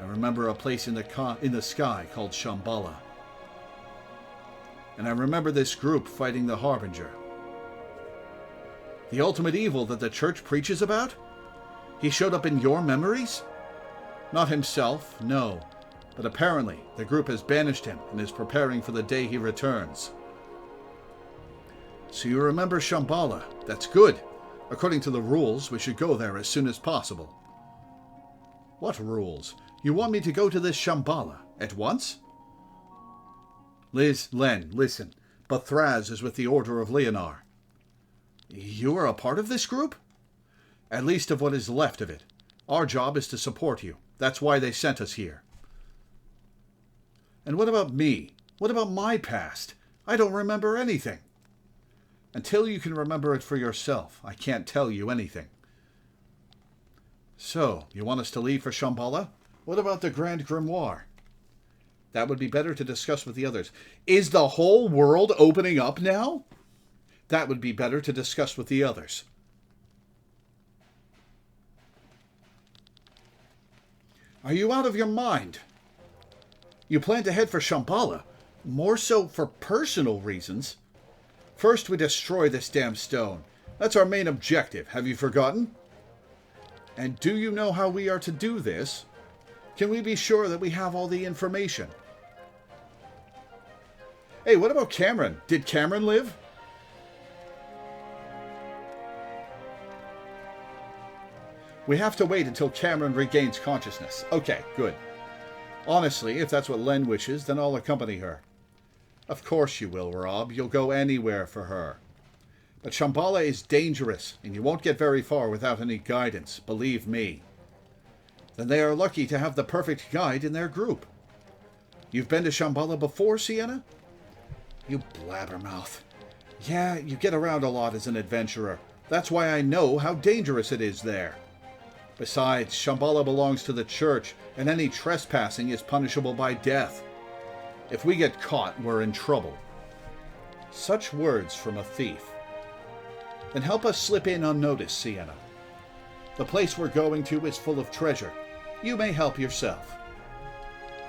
A: I remember a place in the sky called Shambhala. And I remember this group fighting the Harbinger. The ultimate evil that the church preaches about? He showed up in your memories? Not himself, no. But apparently, the group has banished him and is preparing for the day he returns. So you remember Shambhala. That's good. According to the rules, we should go there as soon as possible. What rules? You want me to go to this Shambhala at once? Len, listen. Bethraz is with the Order of Leonar. You are a part of this group? At least of what is left of it. Our job is to support you. That's why they sent us here. And what about me? What about my past? I don't remember anything. Until you can remember it for yourself, I can't tell you anything. So, you want us to leave for Shambhala? What about the Grand Grimoire? That would be better to discuss with the others. Is the whole world opening up now? That would be better to discuss with the others. Are you out of your mind? You plan to head for Shambhala, more so for personal reasons. First, we destroy this damn stone. That's our main objective. Have you forgotten? And do you know how we are to do this? Can we be sure that we have all the information? Hey, what about Cameron? Did Cameron live? We have to wait until Cameron regains consciousness. Okay, good. Honestly, if that's what Len wishes, then I'll accompany her. Of course you will, Rob. You'll go anywhere for her. But Shambhala is dangerous, and you won't get very far without any guidance, believe me. Then they are lucky to have the perfect guide in their group. You've been to Shambhala before, Sienna? You blabbermouth. Yeah, you get around a lot as an adventurer. That's why I know how dangerous it is there. Besides, Shambhala belongs to the church, and any trespassing is punishable by death. If we get caught, we're in trouble. Such words from a thief. Then help us slip in unnoticed, Sienna. The place we're going to is full of treasure. You may help yourself.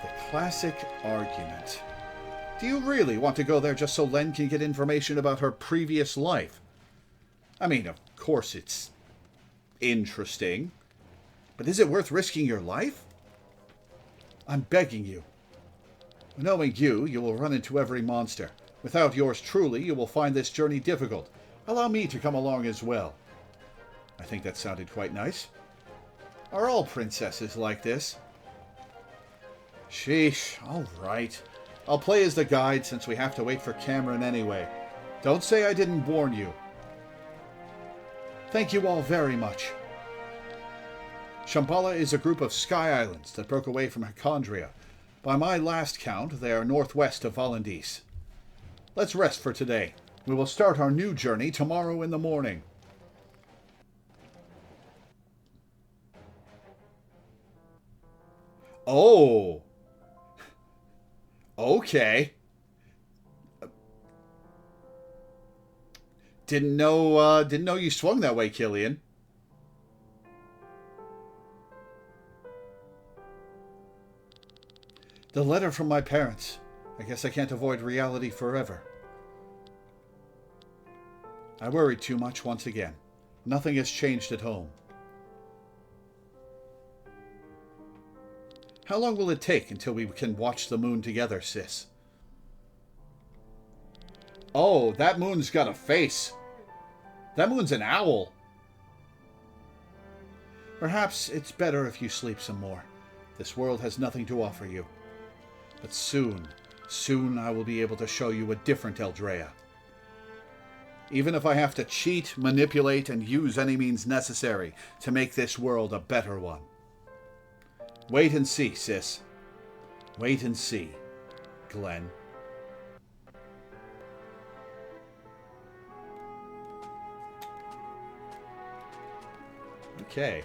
A: The classic argument. Do you really want to go there just so Len can get information about her previous life? I mean, of course it's interesting. But is it worth risking your life? I'm begging you. Knowing you, you will run into every monster. Without yours truly, you will find this journey difficult. Allow me to come along as well. I think that sounded quite nice. Are all princesses like this? Sheesh, all right. I'll play as the guide since we have to wait for Cameron anyway. Don't say I didn't warn you. Thank you all very much. Shambhala is a group of sky islands that broke away from Hychondria. By my last count, they are northwest of Valandis. Let's rest for today. We will start our new journey tomorrow in the morning. Oh. Okay. Didn't know you swung that way, Killian. The letter from my parents. I guess I can't avoid reality forever. I worried too much once again. Nothing has changed at home. How long will it take until we can watch the moon together, sis? Oh, that moon's got a face. That moon's an owl. Perhaps it's better if you sleep some more. This world has nothing to offer you. But soon I will be able to show you a different Eldrea. Even if I have to cheat, manipulate, and use any means necessary to make this world a better one. Wait and see, sis. Wait and see, Glenn. Okay.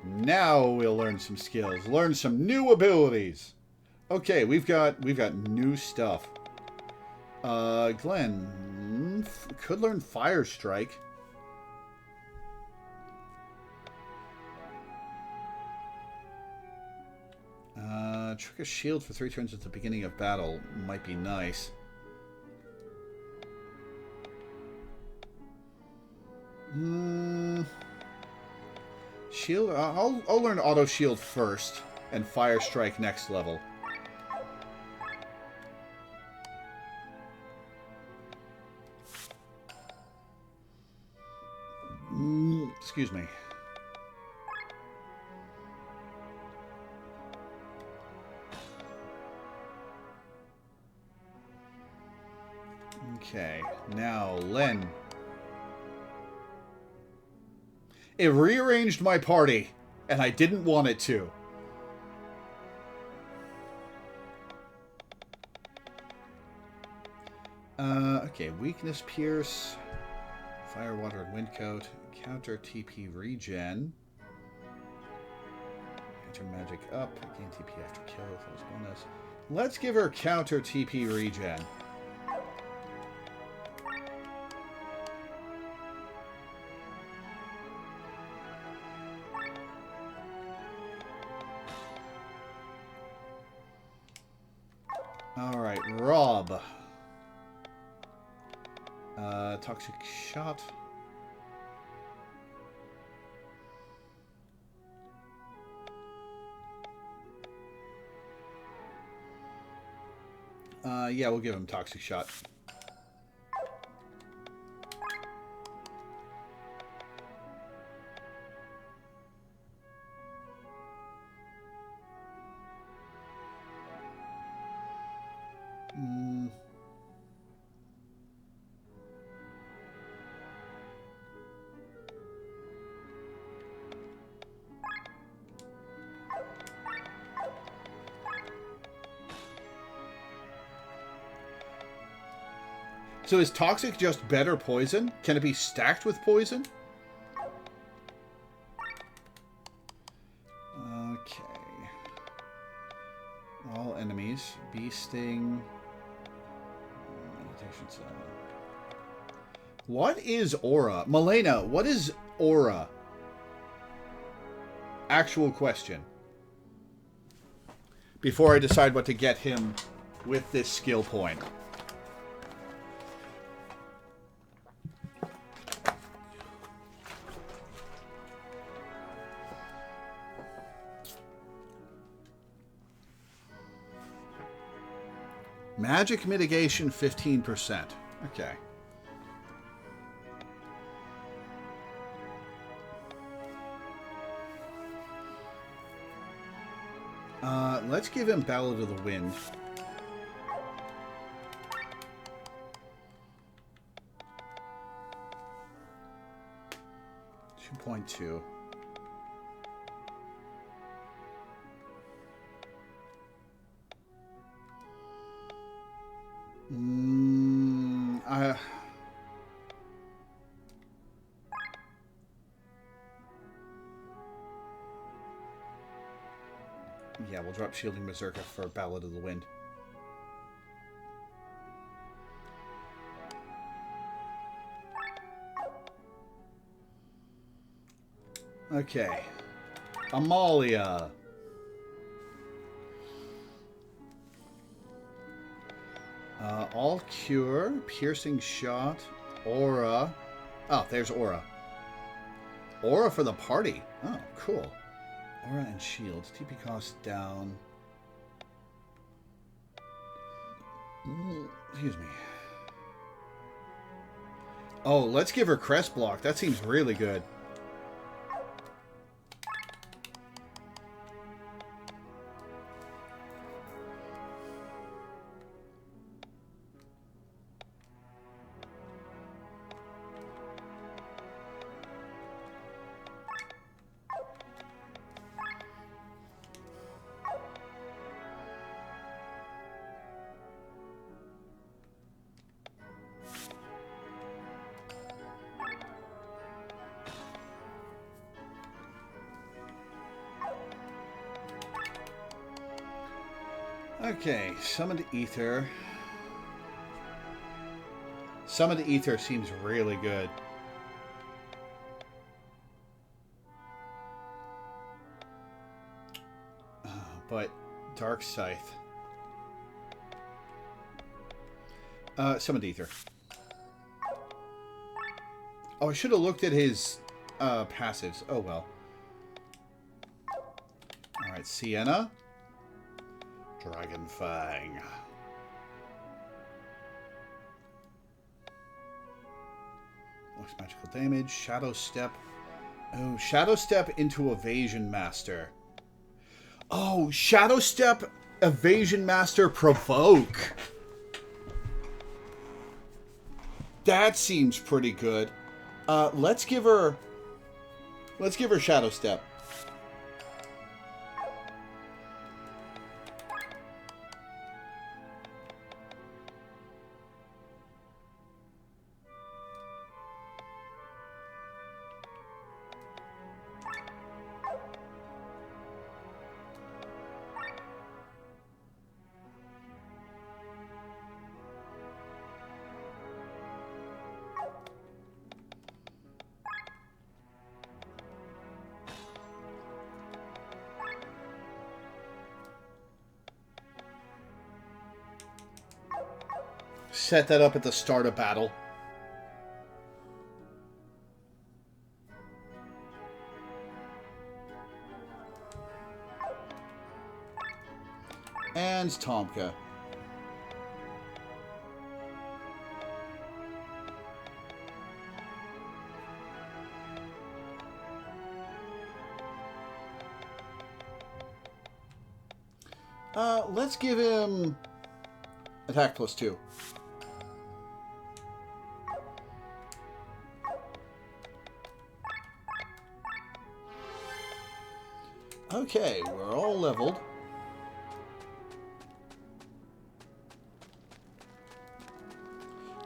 A: Now we'll learn some skills. Learn some new abilities. Okay, we've got new stuff. Glenn could learn Fire Strike. Trick a shield for 3 turns at the beginning of battle might be nice. Shield. I'll learn Auto Shield first, and Fire Strike next level. Excuse me. Okay, now Len. It rearranged my party, and I didn't want it to. Okay, Weakness Pierce, Fire, Water, and Wind Coat, Counter TP Regen, Enter Magic Up, gain TP after kill, close bonus. Let's give her Counter TP Regen. Alright, Rob. Toxic Shot. Yeah, we'll give him Toxic Shot. So is toxic just better poison? Can it be stacked with poison? Okay. All enemies. Bee sting. Meditation 7. What is aura? Malena, what is aura? Actual question. Before I decide what to get him with this skill point. Magic mitigation 15%. Okay. Let's give him Ballad of the Wind. 2.2. Yeah, we'll drop Shielding Berserker for Ballad of the Wind. Okay. Amalia. All Cure, Piercing Shot, Aura. Oh, there's Aura. Aura for the party. Oh, cool. Aura and Shield. TP cost down. Excuse me. Oh, let's give her Crest Block. That seems really good. Okay, Summoned Ether. Summoned Ether seems really good. But Dark Scythe. Summoned Ether. Oh, I should have looked at his passives. Oh well. Alright, Sienna. Dragon Fang. Looks magical damage. Shadow Step. Oh, Shadow Step into Evasion Master. Oh, Shadow Step, Evasion Master, Provoke. That seems pretty good. Let's give her Shadow Step. Set that up at the start of battle. And Tomka. Let's give him attack +2. Okay, we're all leveled.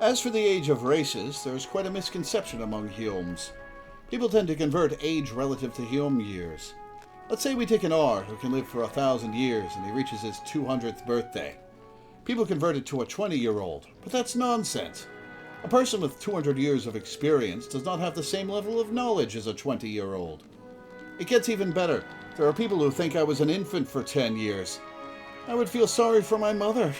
A: As for the age of races, there is quite a misconception among Humes. People tend to convert age relative to Hume years. Let's say we take an R who can live for 1,000 years and he reaches his 200th birthday. People convert it to a 20-year-old, but that's nonsense. A person with 200 years of experience does not have the same level of knowledge as a 20-year-old. It gets even better. There are people who think I was an infant for 10 years. I would feel sorry for my mother.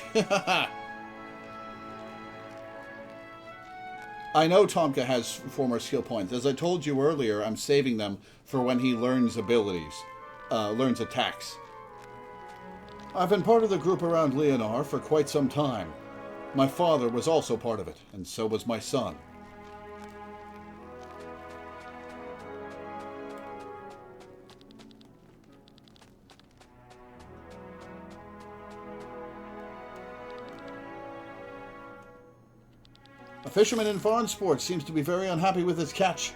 A: I know Tomka has former skill points. As I told you earlier, I'm saving them for when he learns abilities, learns attacks. I've been part of the group around Leonor for quite some time. My father was also part of it, and so was my son. A fisherman in Farnsport seems to be very unhappy with his catch.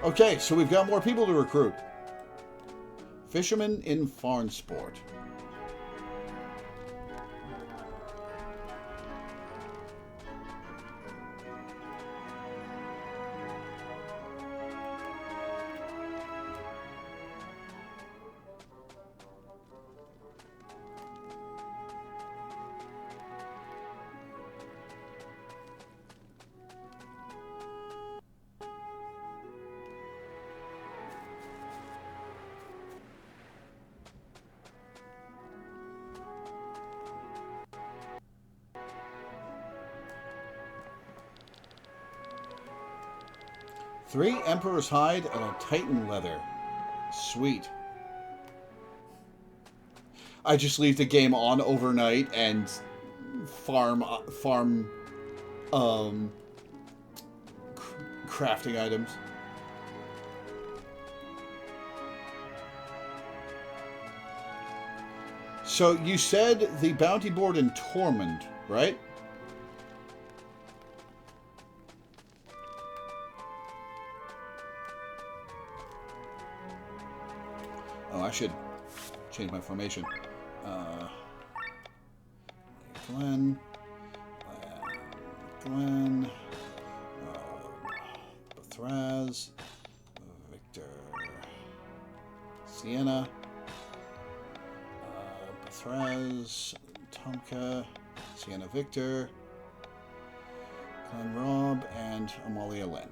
A: Okay, so we've got more people to recruit. Fisherman in Farnsport. Three Emperor's Hide and a Titan Leather. Sweet. I just leave the game on overnight and farm crafting items. So you said the bounty board in Tormund, right? Oh, I should change my formation. Glenn, Thraz, Victor, Sienna, Thraz, Tomka, Sienna Victor, Glenn Rob, and Amalia Lynn.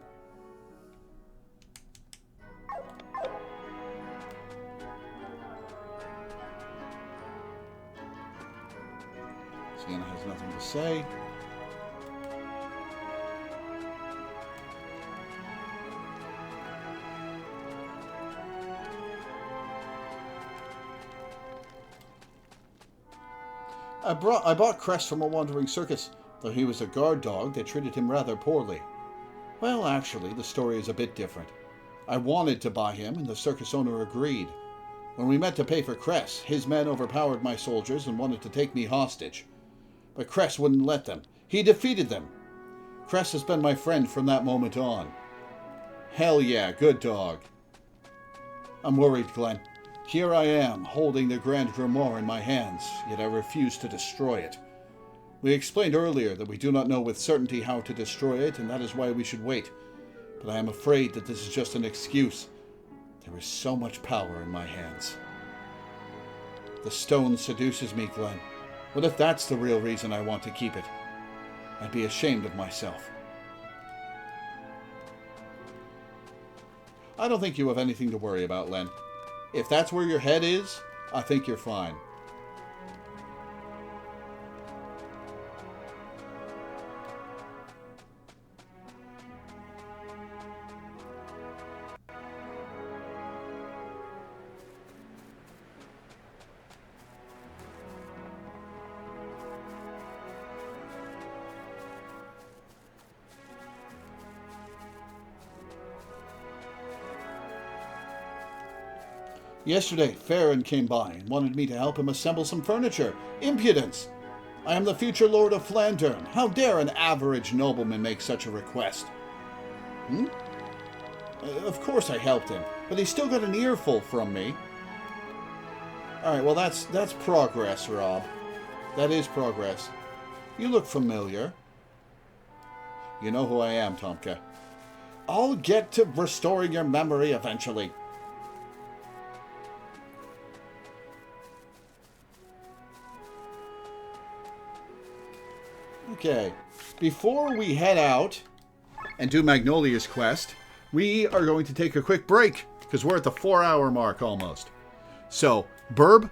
A: Sienna has nothing to say. I bought Crest from a wandering circus. Though he was a guard dog, they treated him rather poorly. Well, actually, the story is a bit different. I wanted to buy him, and the circus owner agreed. When we met to pay for Cress, his men overpowered my soldiers and wanted to take me hostage. But Cress wouldn't let them. He defeated them. Cress has been my friend from that moment on. Hell yeah, good dog. I'm worried, Glenn. Here I am, holding the Grand Grimoire in my hands, yet I refuse to destroy it. We explained earlier that we do not know with certainty how to destroy it, and that is why we should wait. But I am afraid that this is just an excuse. There is so much power in my hands. The stone seduces me, Glenn. What if that's the real reason I want to keep it? I'd be ashamed of myself. I don't think you have anything to worry about, Len. If that's where your head is, I think you're fine. Yesterday, Farron came by and wanted me to help him assemble some furniture. Impudence! I am the future Lord of Flandern. How dare an average nobleman make such a request? Of course I helped him, but he still got an earful from me. Alright, well that's progress, Rob. That is progress. You look familiar. You know who I am, Tomka. I'll get to restoring your memory eventually. Okay. Before we head out and do Magnolia's quest, we are going to take a quick break because we're at the 4-hour mark almost. So, Burb,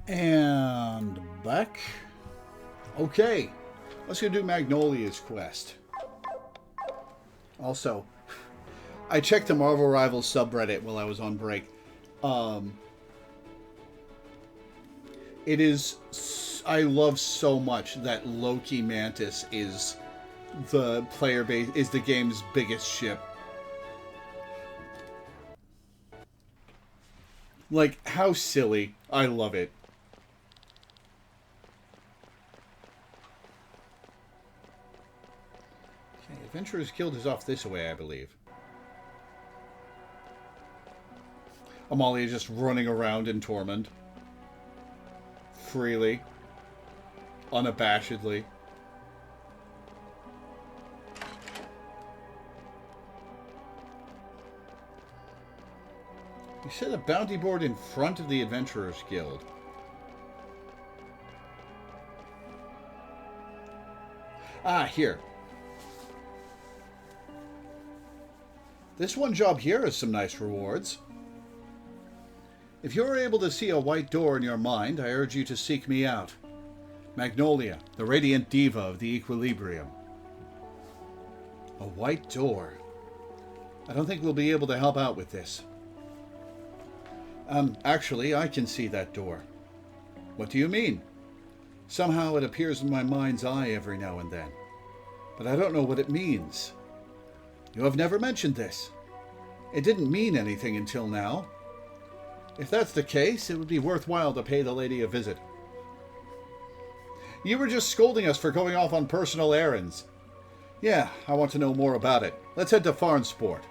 A: And back. Okay, let's go do Magnolia's quest. Also, I checked the Marvel Rivals subreddit while I was on break. It is... I love so much that Loki Mantis is the player base, is the game's biggest ship. Like, how silly. I love it. Okay, Adventurer's Guild is off this way, I believe. Amalia just running around in Tormund. Freely. Unabashedly. You set a bounty board in front of the Adventurers Guild. Ah, here. This one job here has some nice rewards. If you're able to see a white door in your mind, I urge you to seek me out. Magnolia, the radiant diva of the equilibrium. A white door. I don't think we'll be able to help out with this. Actually, I can see that door. What do you mean? Somehow it appears in my mind's eye every now and then. But I don't know what it means. You have never mentioned this. It didn't mean anything until now. If that's the case, it would be worthwhile to pay the lady a visit. You were just scolding us for going off on personal errands. Yeah, I want to know more about it. Let's head to Farnsport.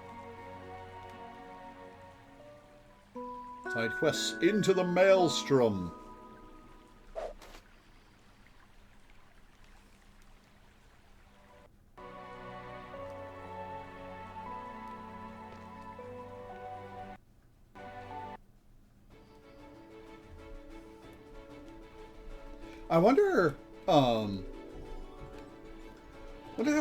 A: Side quests into the Maelstrom. I wonder how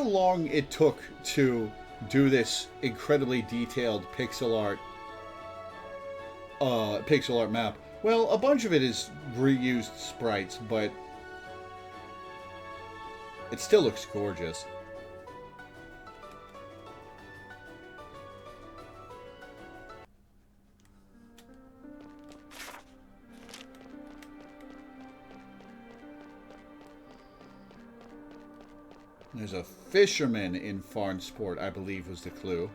A: long it took to do this incredibly detailed pixel art map. Well, a bunch of it is reused sprites, but it still looks gorgeous. There's a fisherman in Farnsport, I believe was the clue.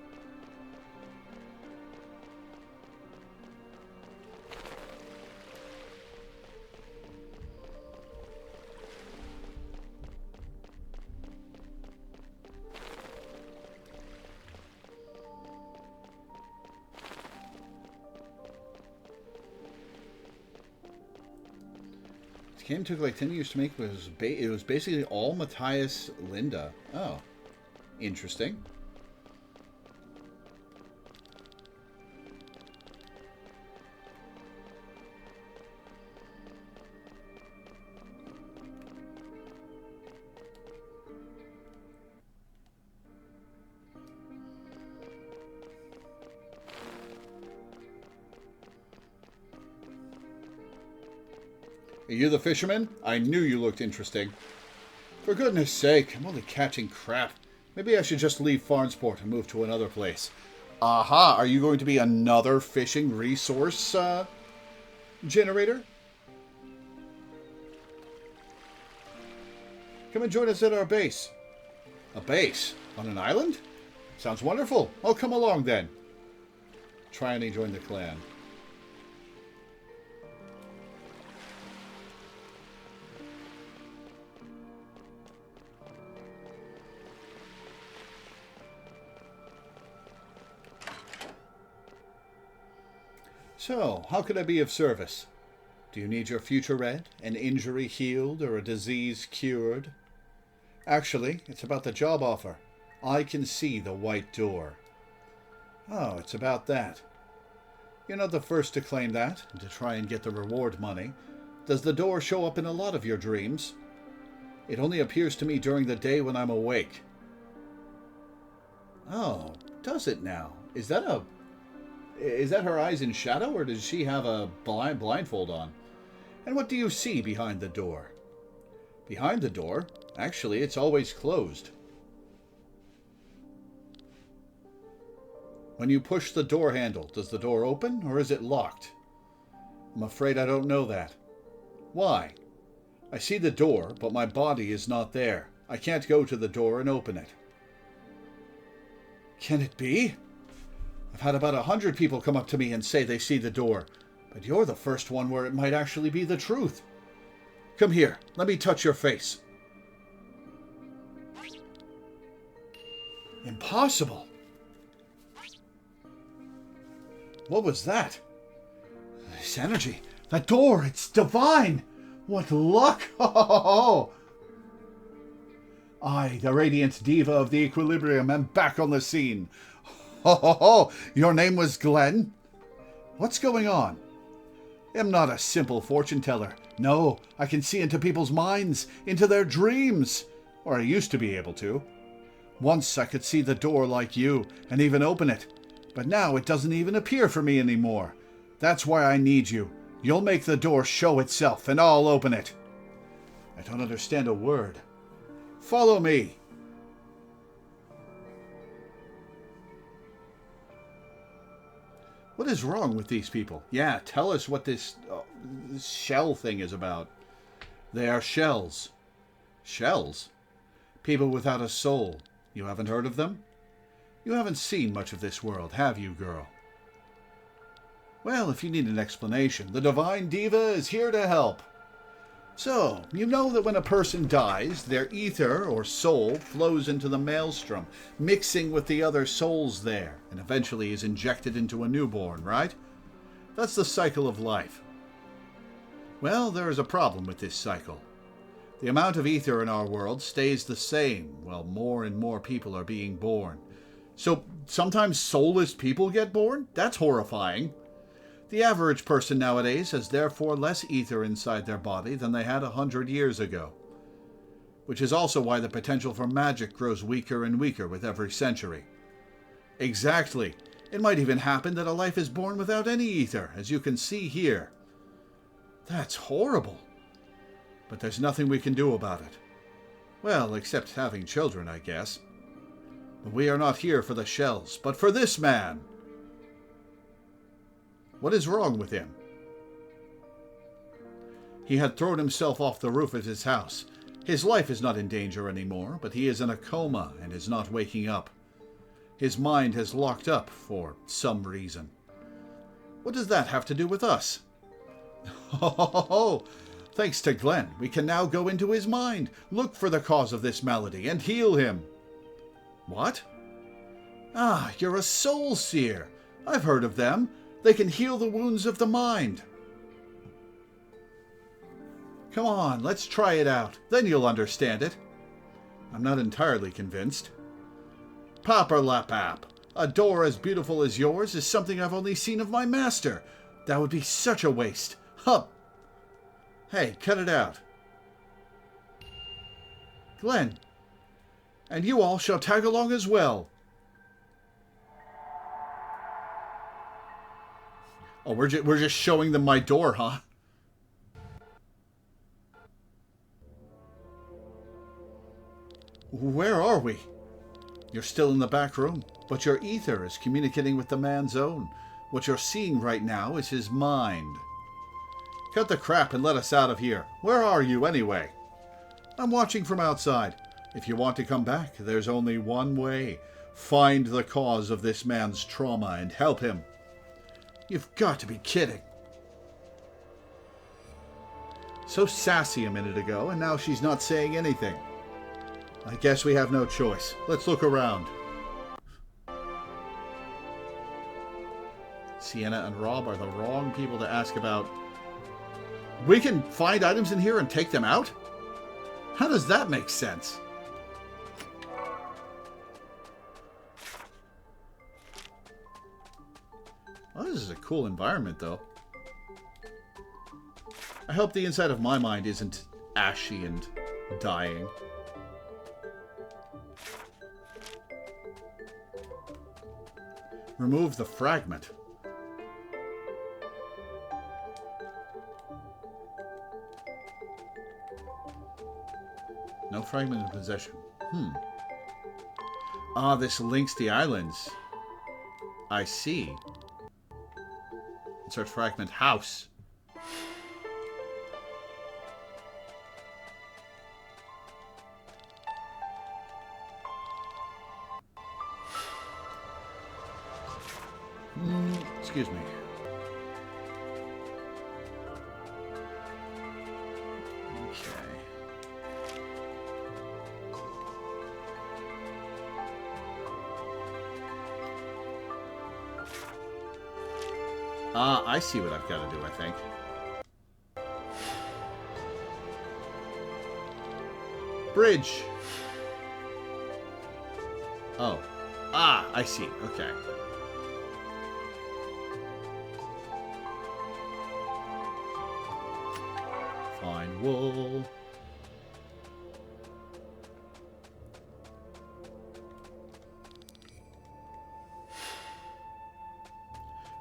A: Game took like 10 years to make. It was basically all Matthias Linda. Oh, interesting. Are you the fisherman? I knew you looked interesting. For goodness sake, I'm only catching crap. Maybe I should just leave Farnsport and move to another place. Aha, are you going to be another fishing resource generator? Come and join us at our base. A base? On an island? Sounds wonderful. I'll come along then. Try and join the clan. So, how could I be of service? Do you need your future read, an injury healed, or a disease cured? Actually, it's about the job offer. I can see the white door. Oh, it's about that. You're not the first to claim that, and to try and get the reward money. Does the door show up in a lot of your dreams? It only appears to me during the day when I'm awake. Oh, does it now? Is that her eyes in shadow, or does she have a blindfold on? And what do you see behind the door? Behind the door? Actually, it's always closed. When you push the door handle, does the door open or is it locked? I'm afraid I don't know that. Why? I see the door, but my body is not there. I can't go to the door and open it. Can it be? I've had about 100 people come up to me and say they see the door, but you're the first one where it might actually be the truth. Come here, let me touch your face. Impossible. What was that? This energy. That door, it's divine. What luck. Oh, I, the radiant diva of the equilibrium, am back on the scene. Oh, your name was Glenn? What's going on? I'm not a simple fortune teller. No, I can see into people's minds, into their dreams. Or I used to be able to. Once I could see the door like you, and even open it. But now it doesn't even appear for me anymore. That's why I need you. You'll make the door show itself, and I'll open it. I don't understand a word. Follow me. What is wrong with these people? Yeah, tell us what this shell thing is about. They are shells. Shells? People without a soul. You haven't heard of them? You haven't seen much of this world, have you, girl? Well, if you need an explanation, the Divine Diva is here to help. So, you know that when a person dies, their ether or soul flows into the maelstrom, mixing with the other souls there, and eventually is injected into a newborn, right? That's the cycle of life. Well, there is a problem with this cycle. The amount of ether in our world stays the same, while more and more people are being born. So, sometimes soulless people get born? That's horrifying. The average person nowadays has therefore less ether inside their body than they had 100 years ago. Which is also why the potential for magic grows weaker and weaker with every century. Exactly. It might even happen that a life is born without any ether, as you can see here. That's horrible. But there's nothing we can do about it. Well, except having children, I guess. But we are not here for the shells, but for this man. What is wrong with him? He had thrown himself off the roof of his house. His life is not in danger anymore, but he is in a coma and is not waking up. His mind has locked up for some reason. What does that have to do with us? Oh, thanks to Glenn, we can now go into his mind, look for the cause of this malady, and heal him. What? Ah, you're a soul seer. I've heard of them. They can heal the wounds of the mind. Come on, let's try it out. Then you'll understand it. I'm not entirely convinced. Papperlapap, a door as beautiful as yours is something I've only seen of my master. That would be such a waste. Huh. Hey, cut it out. Glenn, and you all shall tag along as well. Oh, we're just showing them my door, huh? Where are we? You're still in the back room, but your ether is communicating with the man's own. What you're seeing right now is his mind. Cut the crap and let us out of here. Where are you, anyway? I'm watching from outside. If you want to come back, there's only one way. Find the cause of this man's trauma and help him. You've got to be kidding. So sassy a minute ago, and now she's not saying anything. I guess we have no choice. Let's look around. Sienna and Rob are the wrong people to ask about. We can find items in here and take them out? How does that make sense? Oh, this is a cool environment, though. I hope the inside of my mind isn't ashy and dying. Remove the fragment. No fragment in possession. Ah, this links the islands. I see. Insert fragment house. Excuse me. Okay. I see what I've got to do, I think. Bridge. Oh. I see. Okay. Fine wool.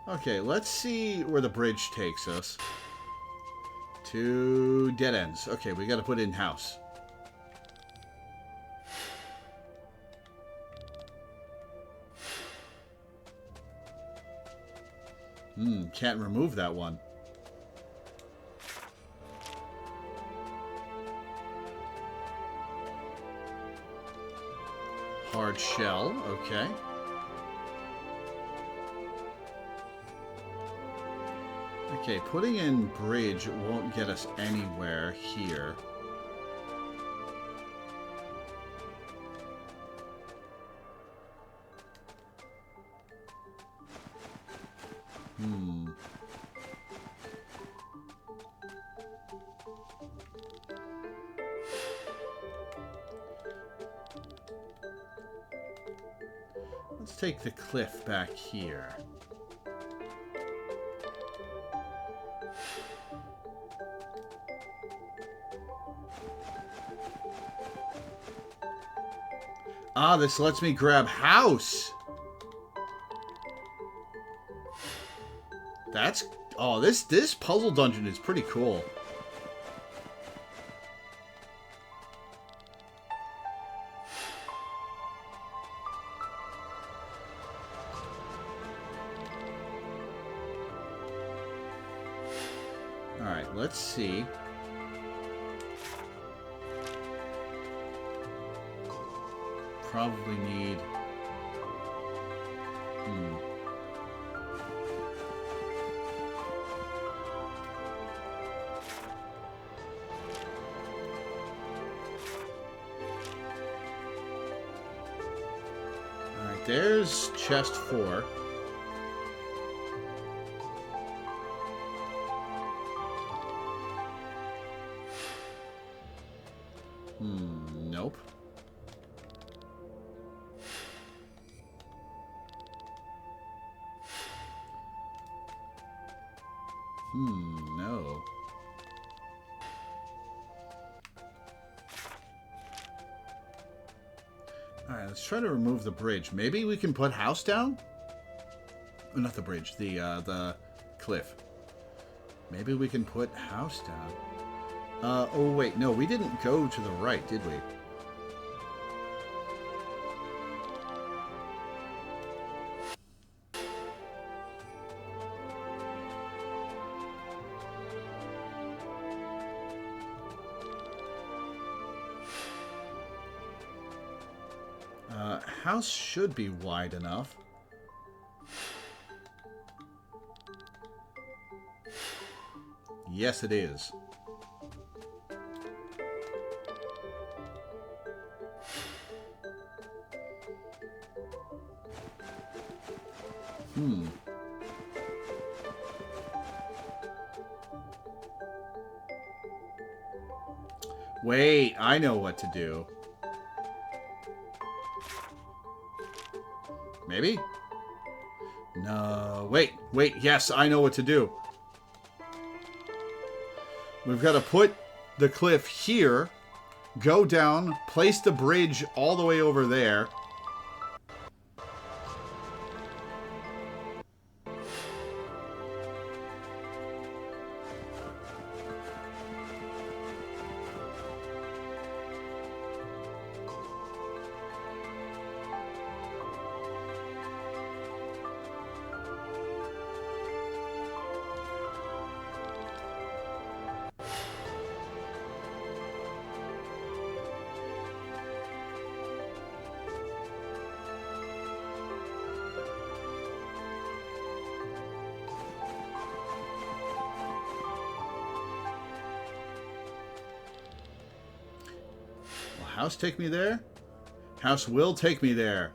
A: Okay, let's see where the bridge takes us. Two dead ends. Okay, we got to put in house. Can't remove that one. Hard shell, okay. Okay, putting in bridge won't get us anywhere here. Let's take the cliff back here. This lets me grab house. That's... Oh, this puzzle dungeon is pretty cool. Alright, let's see. Probably need... Alright, there's chest 4. Nope. No. Alright, let's try to remove the bridge. Maybe we can put house down? Oh, not the bridge, the cliff. Maybe we can put house down. Oh wait, no, we didn't go to the right, did we? House should be wide enough. Yes, it is. Wait, I know what to do. Maybe? No, wait, yes, I know what to do. We've got to put the cliff here, go down, place the bridge all the way over there. house take me there? House will take me there.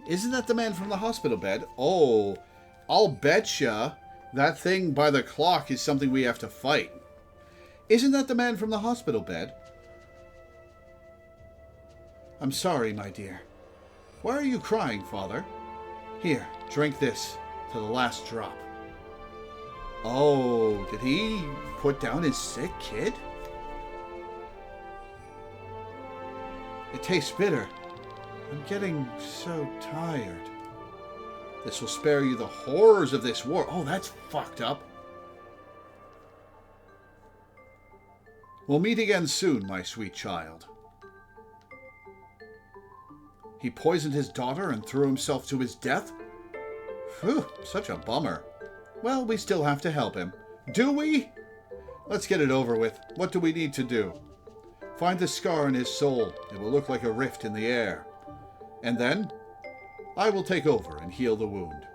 A: Isn't that the man from the hospital bed? Oh, I'll betcha that thing by the clock is something we have to fight. Isn't that the man from the hospital bed? I'm sorry, my dear. Why are you crying, Father? Here, drink this to the last drop. Oh, did he put down his sick kid? It tastes bitter. I'm getting so tired. This will spare you the horrors of this war. Oh, that's fucked up. We'll meet again soon, my sweet child. He poisoned his daughter and threw himself to his death? Phew, such a bummer. Well, we still have to help him. Do we? Let's get it over with. What do we need to do? Find the scar in his soul. It will look like a rift in the air. And then, I will take over and heal the wound.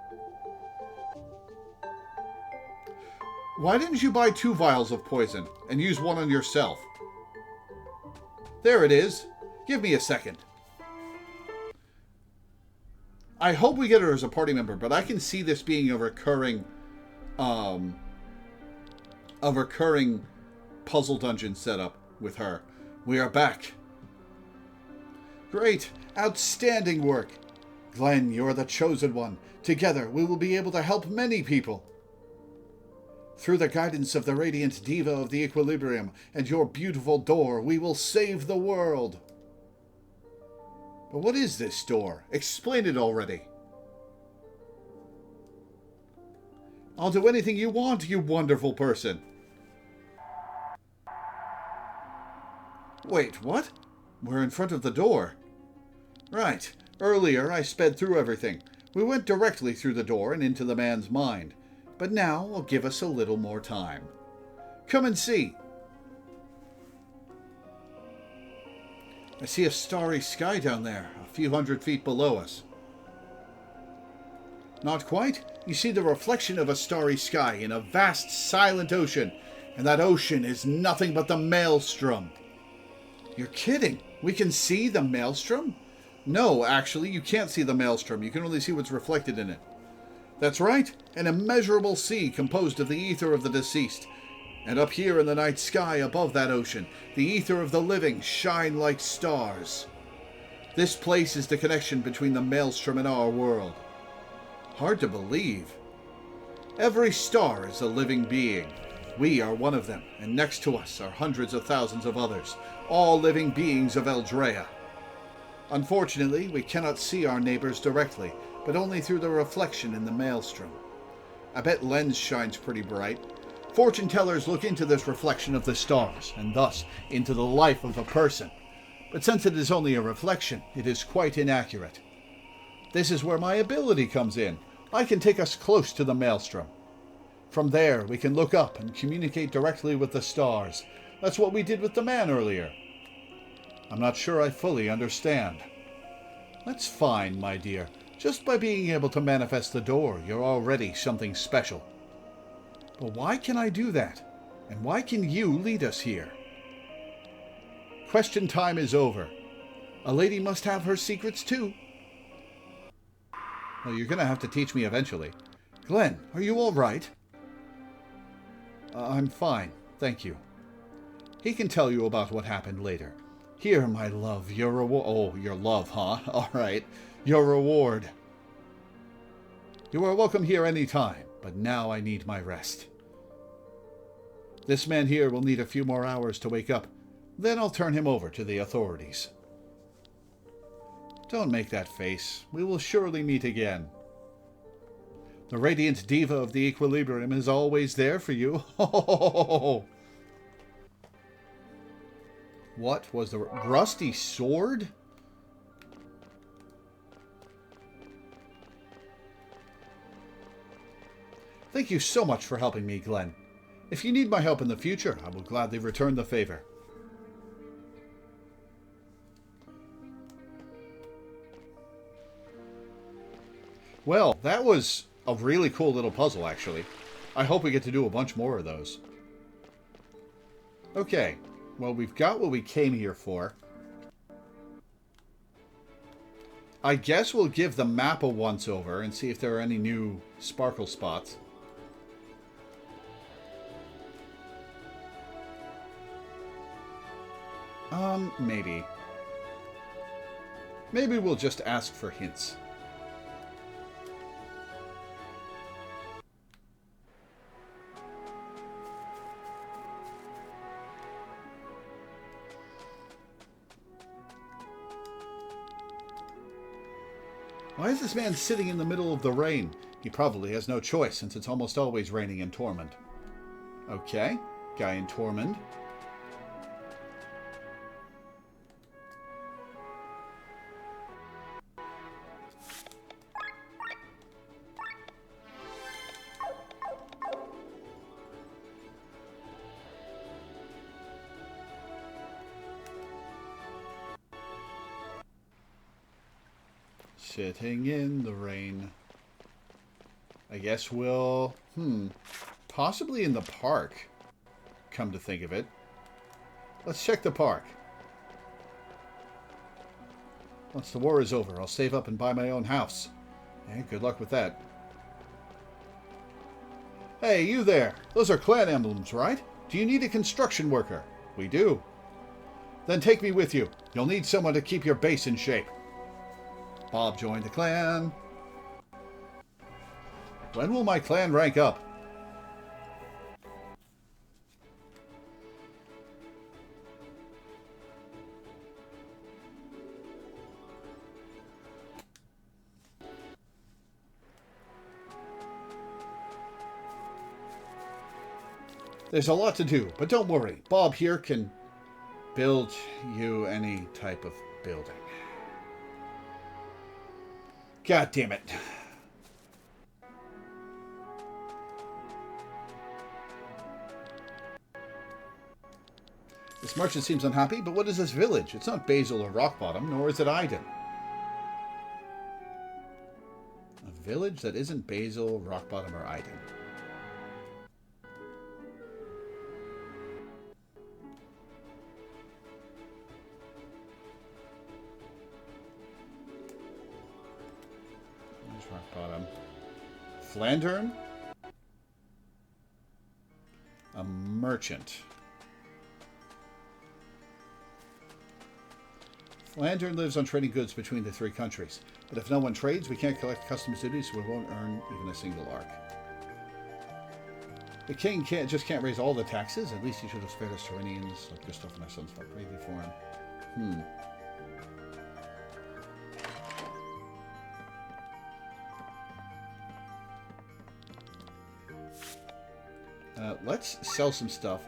A: Why didn't you buy 2 vials of poison and use one on yourself? There it is. Give me a second. I hope we get her as a party member, but I can see this being a recurring puzzle dungeon setup with her. We are back. Great. Outstanding work. Glenn, you're the chosen one. Together, we will be able to help many people. Through the guidance of the radiant diva of the equilibrium and your beautiful door, we will save the world. But what is this door? Explain it already. I'll do anything you want, you wonderful person. Wait, what? We're in front of the door. Right. Earlier, I sped through everything. We went directly through the door and into the man's mind. But now will give us a little more time. Come and see. I see a starry sky down there, a few hundred feet below us. Not quite. You see the reflection of a starry sky in a vast, silent ocean, and that ocean is nothing but the maelstrom. You're kidding. We can see the maelstrom? No, actually, you can't see the maelstrom. You can only see what's reflected in it. That's right, an immeasurable sea composed of the ether of the deceased. And up here in the night sky above that ocean, the ether of the living shine like stars. This place is the connection between the maelstrom and our world. Hard to believe. Every star is a living being. We are one of them, and next to us are hundreds of thousands of others, all living beings of Eldrea. Unfortunately, we cannot see our neighbors directly, but only through the reflection in the maelstrom. I bet lens shines pretty bright. Fortune tellers look into this reflection of the stars, and thus into the life of a person. But since it is only a reflection, it is quite inaccurate. This is where my ability comes in. I can take us close to the maelstrom. From there, we can look up and communicate directly with the stars. That's what we did with the man earlier. I'm not sure I fully understand. That's fine, my dear. Just by being able to manifest the door, you're already something special. But why can I do that? And why can you lead us here? Question time is over. A lady must have her secrets too. Well, you're going to have to teach me eventually. Glenn, are you all right? I'm fine, thank you. He can tell you about what happened later. Here, my love, your reward. Oh, your love, huh? All right. Your reward. You are welcome here any time, but now I need my rest. This man here will need a few more hours to wake up. Then I'll turn him over to the authorities. Don't make that face. We will surely meet again. The radiant diva of the equilibrium is always there for you. What was the rusty sword? Thank you so much for helping me, Glenn. If you need my help in the future, I will gladly return the favor. Well, that was a really cool little puzzle, actually. I hope we get to do a bunch more of those. Okay. Well, we've got what we came here for. I guess we'll give the map a once-over and see if there are any new sparkle spots. Maybe. Maybe we'll just ask for hints. Why is this man sitting in the middle of the rain? He probably has no choice, since it's almost always raining in Tormund. Okay, guy in Tormund. Sitting in the rain. I guess we'll... possibly in the park, come to think of it. Let's check the park. Once the war is over, I'll save up and buy my own house. And good luck with that. Hey, you there! Those are clan emblems, right? Do you need a construction worker? We do. Then take me with you. You'll need someone to keep your base in shape. Bob joined the clan. When will my clan rank up? There's a lot to do, but don't worry. Bob here can build you any type of building. God damn it. This merchant seems unhappy, but what is this village? It's not Basil or Rockbottom, nor is it Iden. A village that isn't Basil, Rockbottom, or Iden. Rockbottom. Flandern? A merchant. Flandern lives on trading goods between the three countries. But if no one trades, we can't collect customs duties, so we won't earn even a single arc. The king just can't raise all the taxes. At least he should have spared us Serenians, like Gustav and our sons fought bravely for him. Let's sell some stuff.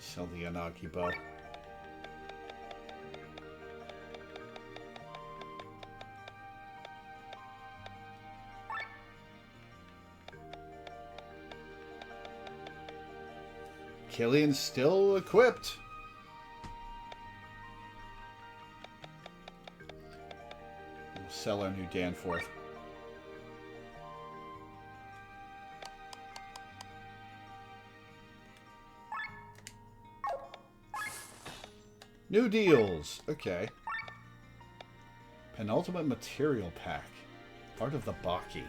A: Sell the Yanagi bow. Killian's still equipped. We'll sell our new Danforth. New deals. Okay. Penultimate material pack. Part of the Baki.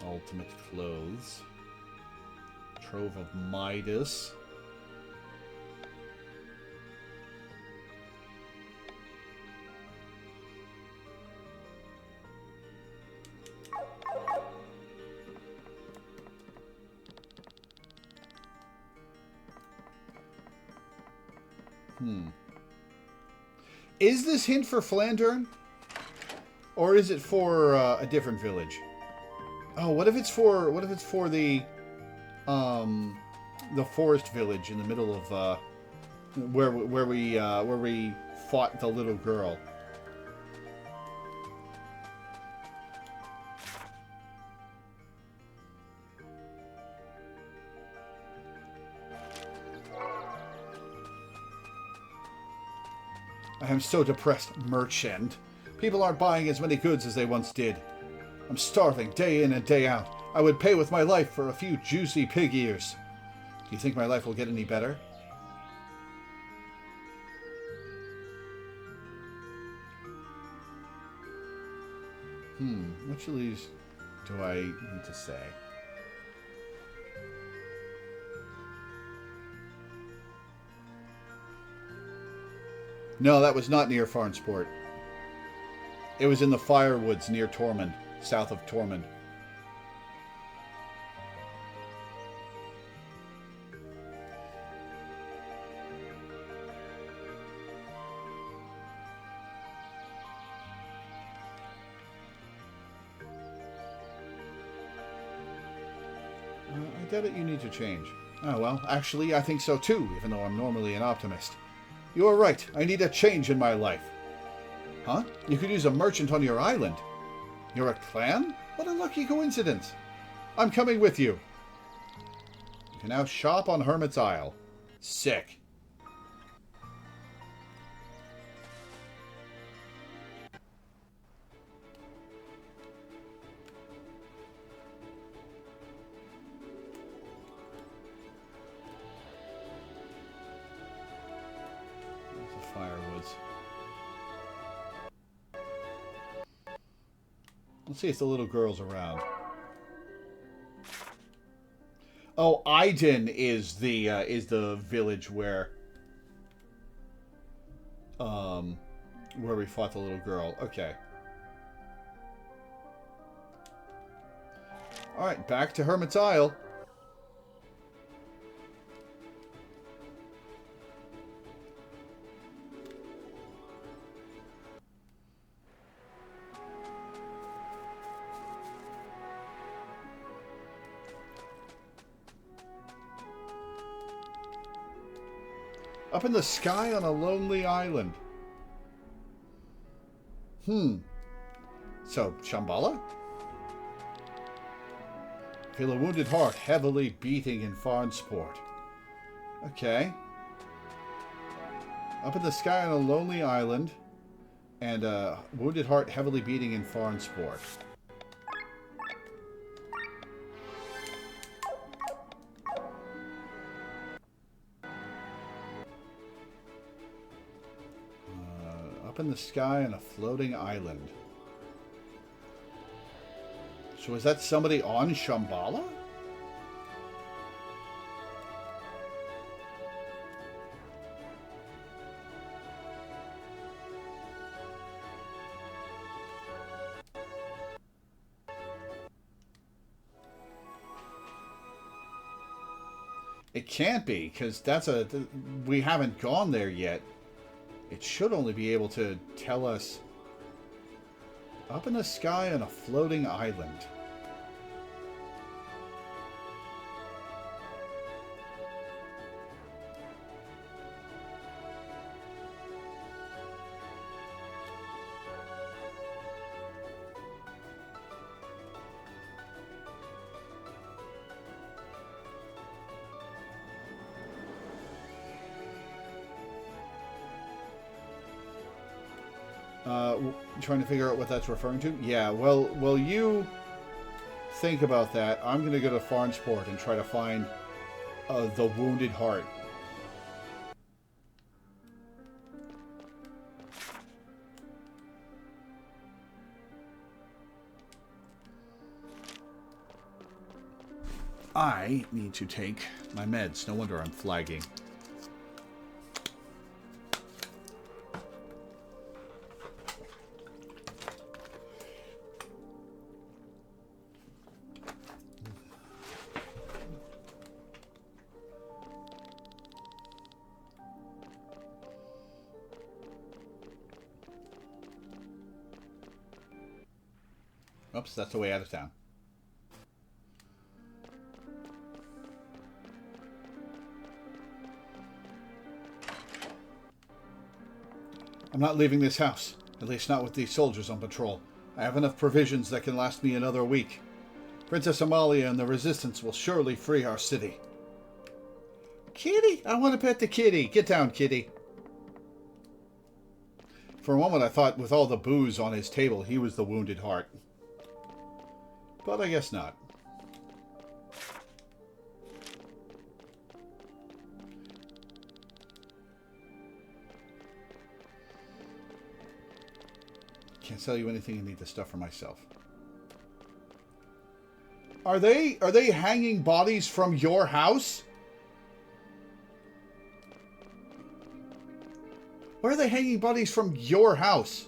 A: Ultimate clothes. Trove of Midas. Is this hint for Flandern? Or is it for a different village? Oh, what if it's for the forest village in the middle of where we fought the little girl? I am so depressed, merchant. People aren't buying as many goods as they once did. I'm starving day in and day out. I would pay with my life for a few juicy pig ears. Do you think my life will get any better? Which of these do I need to say? No, that was not near Farnsport. It was in the Firewoods near Tormund, south of Tormund. I doubt it you need to change. Oh, well, actually, I think so too, even though I'm normally an optimist. You are right. I need a change in my life. Huh? You could use a merchant on your island. You're a clan? What a lucky coincidence. I'm coming with you. You can now shop on Hermit's Isle. Sick. Let's see if the little girl's around. Oh, Iden is the village where we fought the little girl. Okay. All right, back to Hermit's Isle. Up in the sky on a lonely island. So, Shambhala? Feel a wounded heart heavily beating in Farnsport. Okay. Up in the sky on a lonely island. And a wounded heart heavily beating in Farnsport. Up in the sky on a floating island. So is that somebody on Shambhala? It can't be, because we haven't gone there yet. It should only be able to tell us up in the sky on a floating island. Trying to figure out what that's referring to? Yeah, well, you think about that. I'm going to go to Farnsport and try to find the Wounded Heart. I need to take my meds. No wonder I'm flagging. Oops, that's the way out of town. I'm not leaving this house. At least not with these soldiers on patrol. I have enough provisions that can last me another week. Princess Amalia and the Resistance will surely free our city. Kitty! I want to pet the kitty. Get down, kitty. For a moment I thought with all the booze on his table he was the wounded heart. But I guess not. Can't sell you anything. I need the stuff for myself. Are they hanging bodies from your house? Where are they hanging bodies from your house?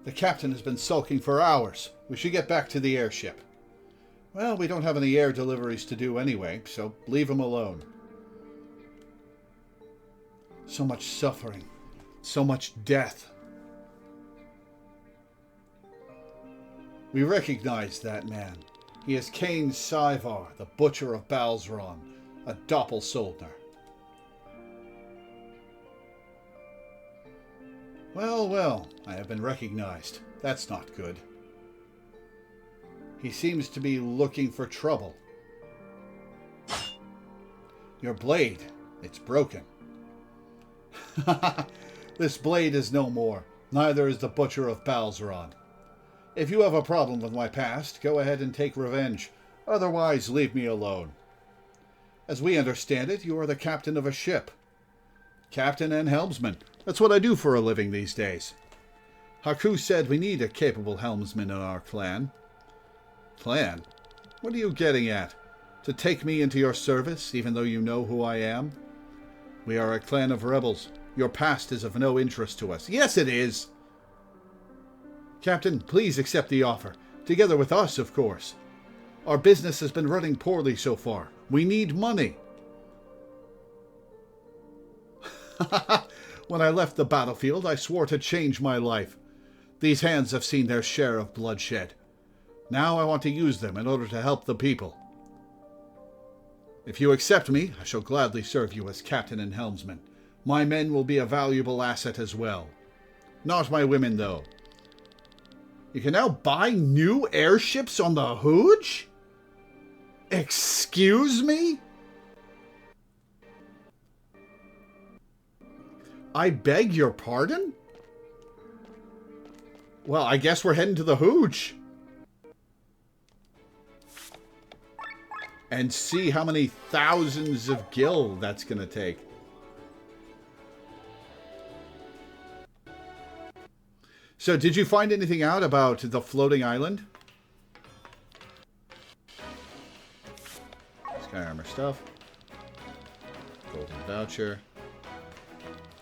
A: The captain has been sulking for hours. We should get back to the airship. Well, we don't have any air deliveries to do anyway, so leave him alone. So much suffering. So much death. We recognize that man. He is Cain Syvar, the Butcher of Balzron, a Doppelsoldner. Well, well, I have been recognized. That's not good. He seems to be looking for trouble. Your blade, it's broken. This blade is no more. Neither is the Butcher of Balzron. If you have a problem with my past, go ahead and take revenge. Otherwise, leave me alone. As we understand it, you are the captain of a ship. Captain and helmsman. That's what I do for a living these days. Haku said we need a capable helmsman in our clan. Clan? What are you getting at? To take me into your service, even though you know who I am? We are a clan of rebels. Your past is of no interest to us. Yes, it is! Captain, please accept the offer. Together with us, of course. Our business has been running poorly so far. We need money. When I left the battlefield, I swore to change my life. These hands have seen their share of bloodshed. Now I want to use them in order to help the people. If you accept me, I shall gladly serve you as captain and helmsman. My men will be a valuable asset as well. Not my women, though. You can now buy new airships on the Hooge? Excuse me? I beg your pardon? Well, I guess we're heading to the Hooge. And see how many thousands of gil that's going to take. So, did you find anything out about the floating island? Sky armor stuff. Golden voucher.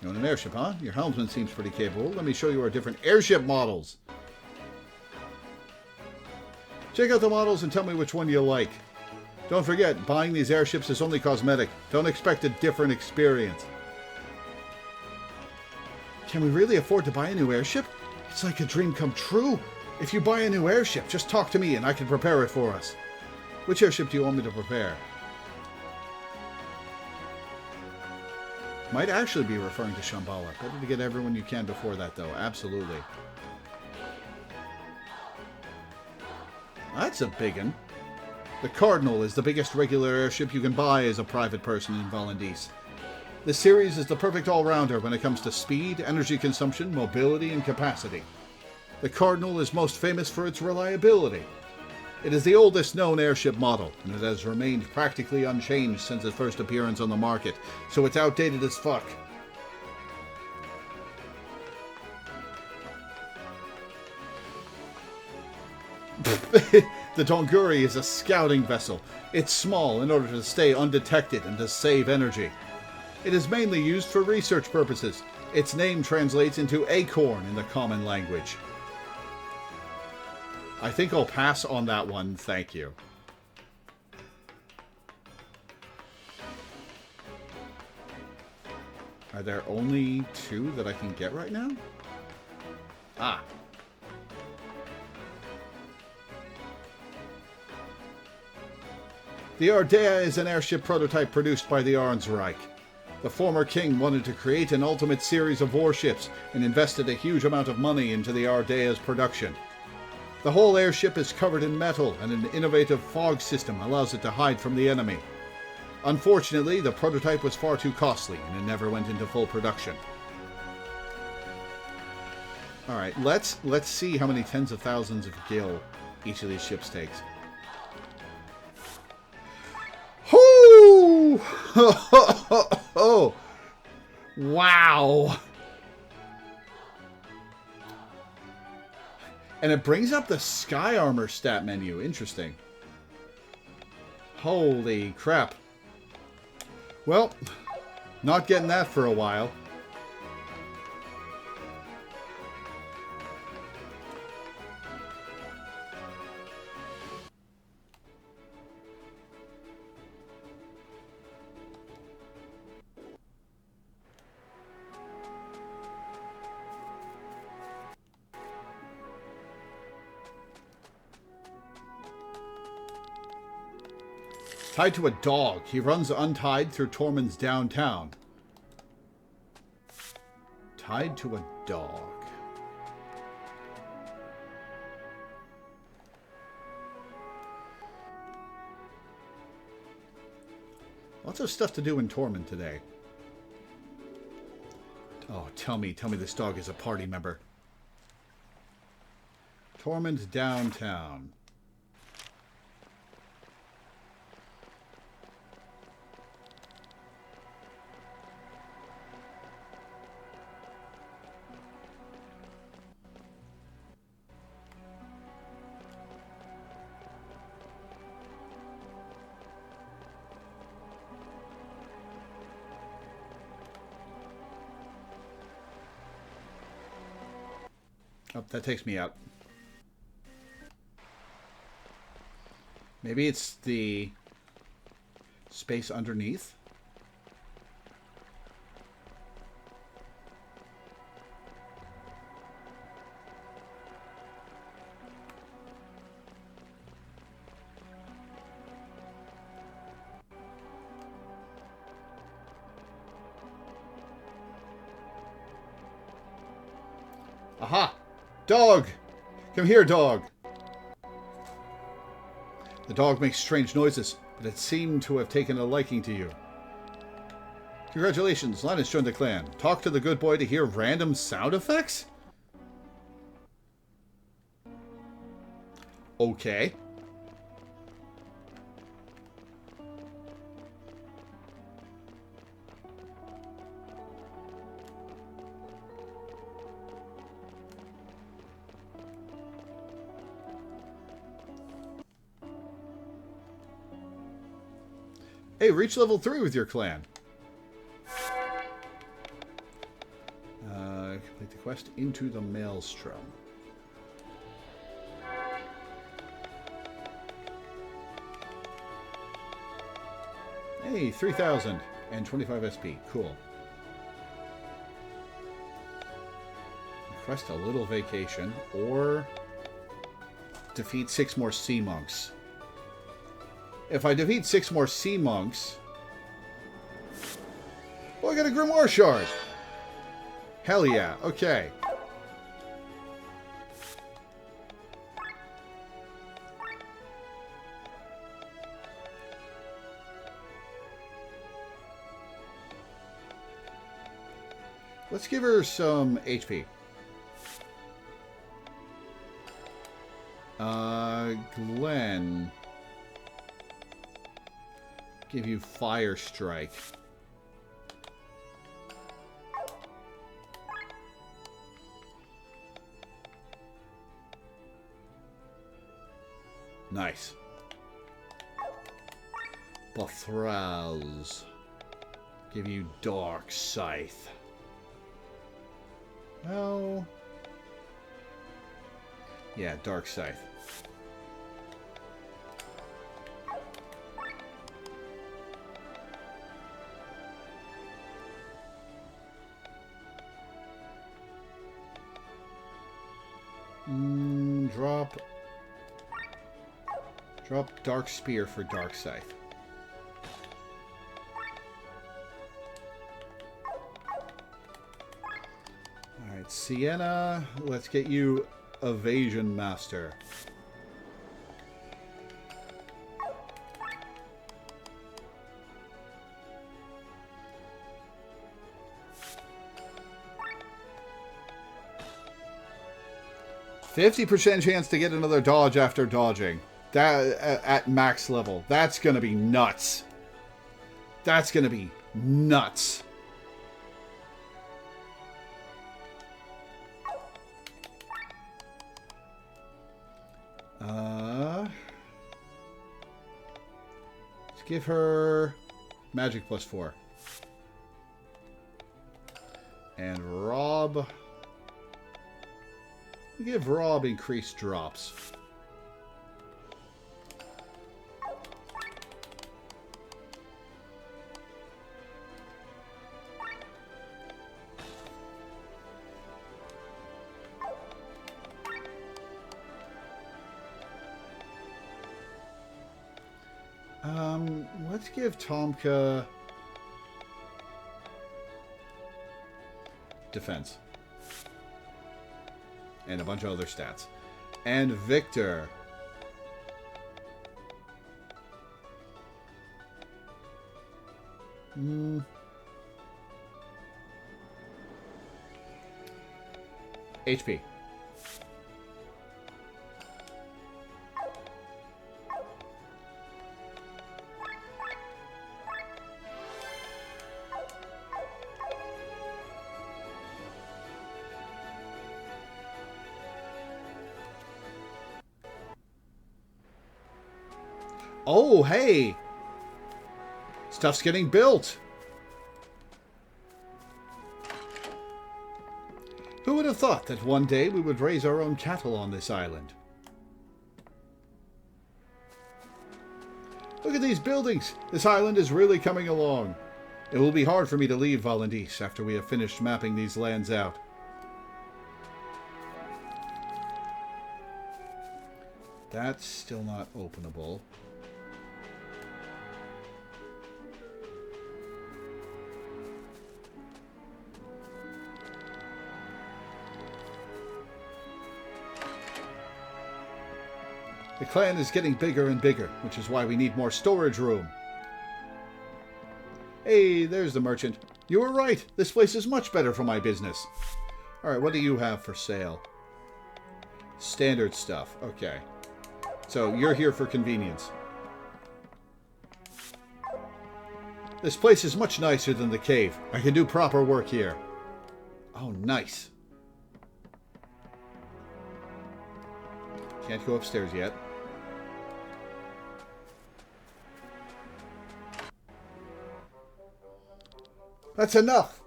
A: You own an airship, huh? Your helmsman seems pretty capable. Let me show you our different airship models. Check out the models and tell me which one you like. Don't forget, buying these airships is only cosmetic. Don't expect a different experience. Can we really afford to buy a new airship? It's like a dream come true. If you buy a new airship, just talk to me and I can prepare it for us. Which airship do you want me to prepare? Might actually be referring to Shambhala. Better to get everyone you can before that, though. Absolutely. That's a big one. The Cardinal is the biggest regular airship you can buy as a private person in Volendis. This series is the perfect all-rounder when it comes to speed, energy consumption, mobility, and capacity. The Cardinal is most famous for its reliability. It is the oldest known airship model, and it has remained practically unchanged since its first appearance on the market, so it's outdated as fuck. The Donguri is a scouting vessel. It's small in order to stay undetected and to save energy. It is mainly used for research purposes. Its name translates into acorn in the common language. I think I'll pass on that one, thank you. Are there only 2 that I can get right now? Ah. The Ardea is an airship prototype produced by the Arnsreich. The former king wanted to create an ultimate series of warships and invested a huge amount of money into the Ardea's production. The whole airship is covered in metal, and an innovative fog system allows it to hide from the enemy. Unfortunately, the prototype was far too costly, and it never went into full production. Alright, let's see how many tens of thousands of gil each of these ships takes. Hoo! Wow! And it brings up the Sky Armor stat menu. Interesting. Holy crap. Well, not getting that for a while. Tied to a dog. He runs untied through Tormund's downtown. Tied to a dog. Lots of stuff to do in Tormund today. Oh, tell me this dog is a party member. Tormund's downtown. Oh, that takes me out. Maybe it's the space underneath? Aha! Dog! Come here, dog! The dog makes strange noises, but it seemed to have taken a liking to you. Congratulations, Linus joined the clan. Talk to the good boy to hear random sound effects? Okay. Hey, reach level 3 with your clan. Complete the quest into the Maelstrom. Hey, 3,000 and 25 SP. Cool. Request a little vacation or defeat 6 more sea monks. If I defeat 6 more sea monks... Oh, I got a Grimoire Shard! Hell yeah, okay. Let's give her some HP. Glenn... Give you Fire Strike. Nice. Bothraz. Give you Dark Scythe. Well... Yeah, Dark Scythe. Drop Dark Spear for Dark Scythe. Sienna, let's get you Evasion Master. %50 chance to get another dodge after dodging. That at max level. That's gonna be nuts. That's gonna be nuts. Let's give her magic +4. And Rob. We give Rob increased drops. Let's give Tomka defense. And a bunch of other stats. And Victor. HP. Oh, hey! Stuff's getting built! Who would have thought that one day we would raise our own cattle on this island? Look at these buildings! This island is really coming along. It will be hard for me to leave Valandis after we have finished mapping these lands out. That's still not openable. The clan is getting bigger and bigger, which is why we need more storage room. Hey, there's the merchant. You were right. This place is much better for my business. Alright, what do you have for sale? Standard stuff. Okay. So, you're here for convenience. This place is much nicer than the cave. I can do proper work here. Oh, nice. Can't go upstairs yet. That's enough!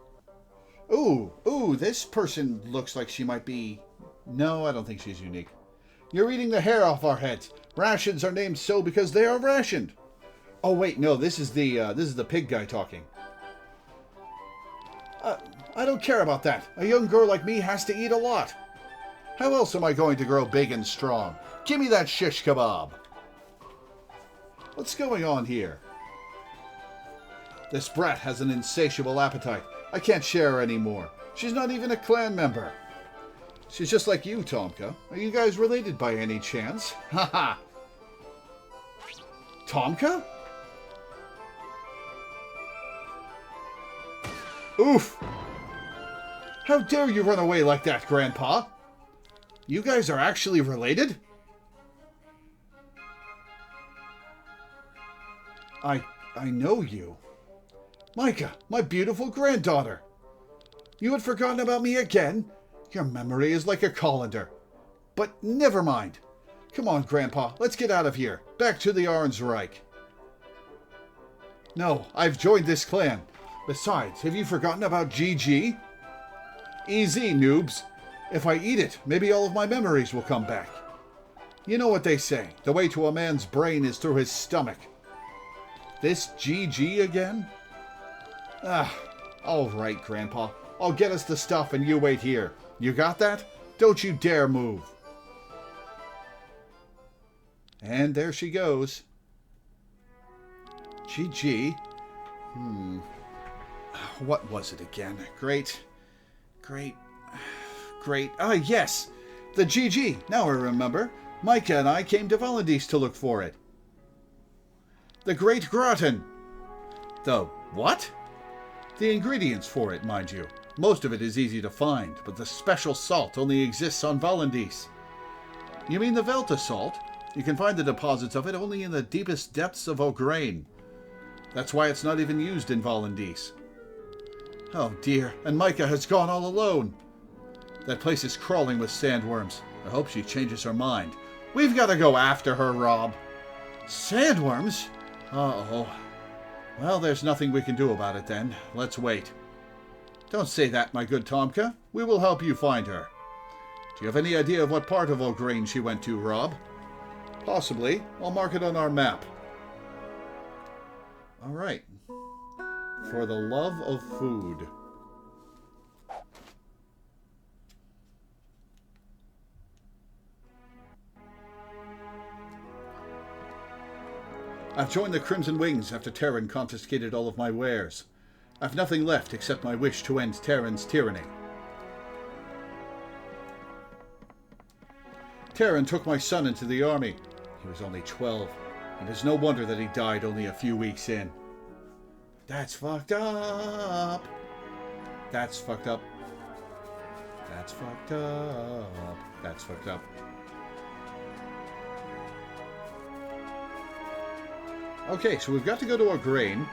A: Ooh, this person looks like she might be... No, I don't think she's unique. You're eating the hair off our heads. Rations are named so because they are rationed. Oh wait, no, this is the pig guy talking. I don't care about that. A young girl like me has to eat a lot. How else am I going to grow big and strong? Give me that shish kebab. What's going on here? This brat has an insatiable appetite. I can't share her anymore. She's not even a clan member. She's just like you, Tomka. Are you guys related by any chance? Haha. Tomka? Oof! How dare you run away like that, Grandpa? You guys are actually related? I know you. Micah, my beautiful granddaughter. You had forgotten about me again? Your memory is like a colander. But never mind. Come on, Grandpa, let's get out of here. Back to the Arnsreich. No, I've joined this clan. Besides, have you forgotten about GG? Easy, noobs. If I eat it, maybe all of my memories will come back. You know what they say, the way to a man's brain is through his stomach. This GG again? All right, Grandpa. I'll get us the stuff and you wait here. You got that? Don't you dare move. And there she goes. GG. What was it again? Great Great. Ah, yes! The GG! Now I remember. Micah and I came to Valendies to look for it. The Great Gratin! The what? The ingredients for it, mind you. Most of it is easy to find, but the special salt only exists on Valendies. You mean the Velta salt? You can find the deposits of it only in the deepest depths of O'Grain. That's why it's not even used in Valendies. Oh dear, and Micah has gone all alone. That place is crawling with sandworms. I hope she changes her mind. We've got to go after her, Rob. Sandworms? Uh-oh. Well, there's nothing we can do about it then. Let's wait. Don't say that, my good Tomka. We will help you find her. Do you have any idea of what part of O'Grain she went to, Rob? Possibly. I'll mark it on our map. All right. For the love of food. I've joined the Crimson Wings after Terran confiscated all of my wares. I've nothing left except my wish to end Terran's tyranny. Terran took my son into the army. He was only 12, and it's no wonder that he died only a few weeks in. That's fucked up. That's fucked up. That's fucked up. That's fucked up. Okay, so we've got to go to O'Grain.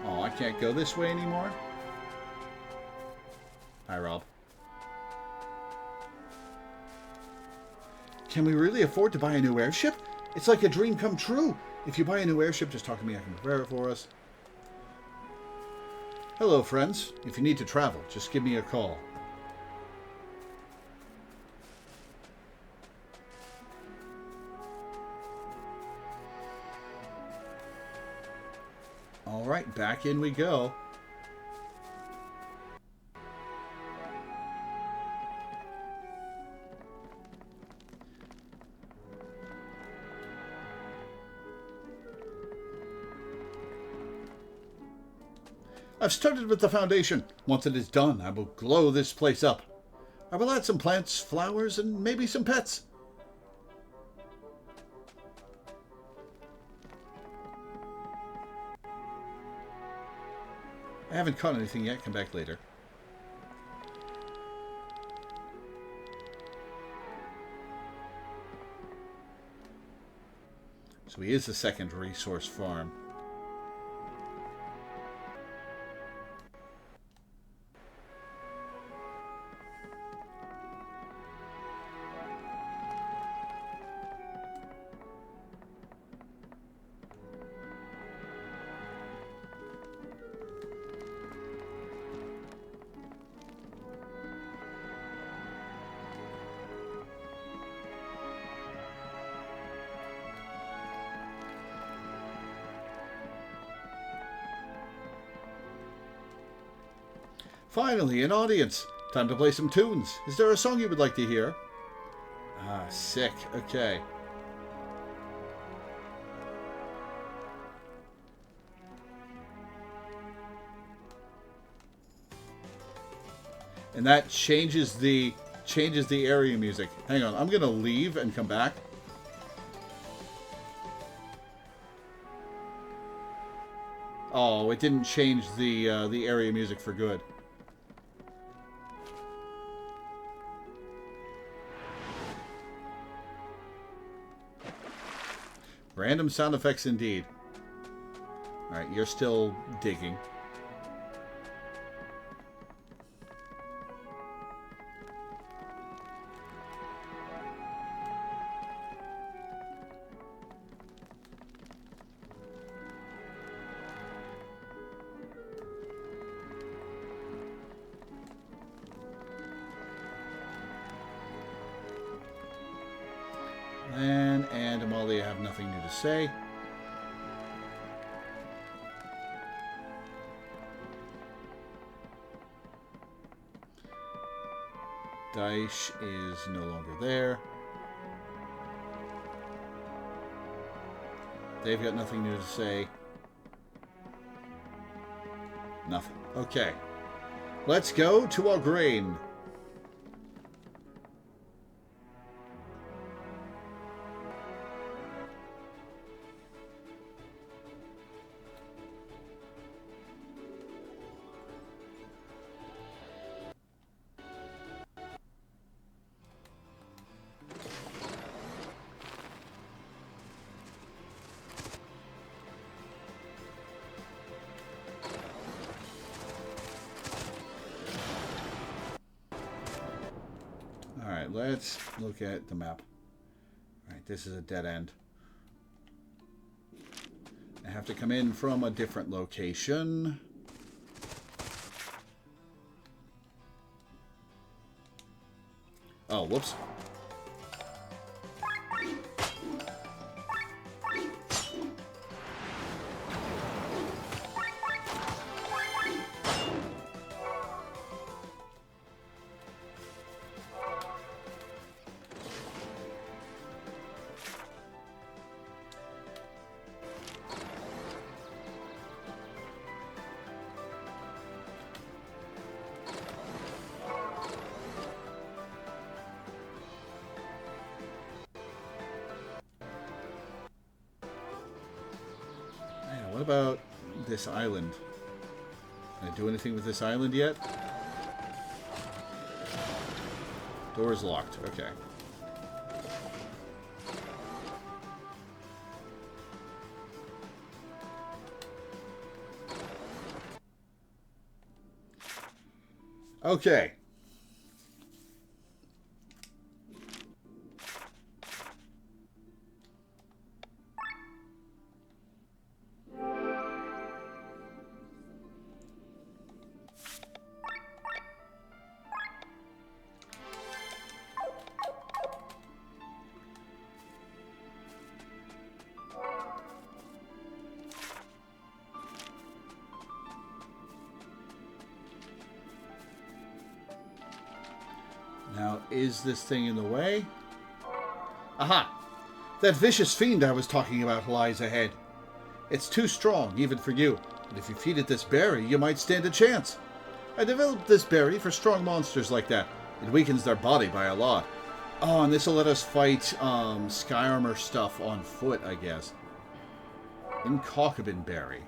A: Oh, I can't go this way anymore? Hi, Rob. Can we really afford to buy a new airship? It's like a dream come true. If you buy a new airship, just talk to me. I can prepare it for us. Hello, friends. If you need to travel, just give me a call. All right, back in we go. I've started with the foundation. Once it is done, I will glow this place up. I will add some plants, flowers, and maybe some pets. I haven't caught anything yet. Come back later. So he is the second resource farm. Finally, an audience. Time to play some tunes. Is there a song you would like to hear? Ah, sick. Okay. And that changes the area music. Hang on, I'm gonna leave and come back. Oh, it didn't change the area music for good. Random sound effects indeed. Alright, you're still digging. And Amalia have nothing new to say. Daesh is no longer there. They've got nothing new to say. Nothing. Okay. Let's go to our grain. Alright, let's look at the map. Alright, this is a dead end. I have to come in from a different location. Oh, whoops. What about this island? Can I do anything with this island yet? Door is locked. Okay. Okay. Now, is this thing in the way? Aha! That vicious fiend I was talking about lies ahead. It's too strong, even for you. But if you feed it this berry, you might stand a chance. I developed this berry for strong monsters like that. It weakens their body by a lot. Oh, and this will let us fight sky armor stuff on foot, I guess. Incockabin berry.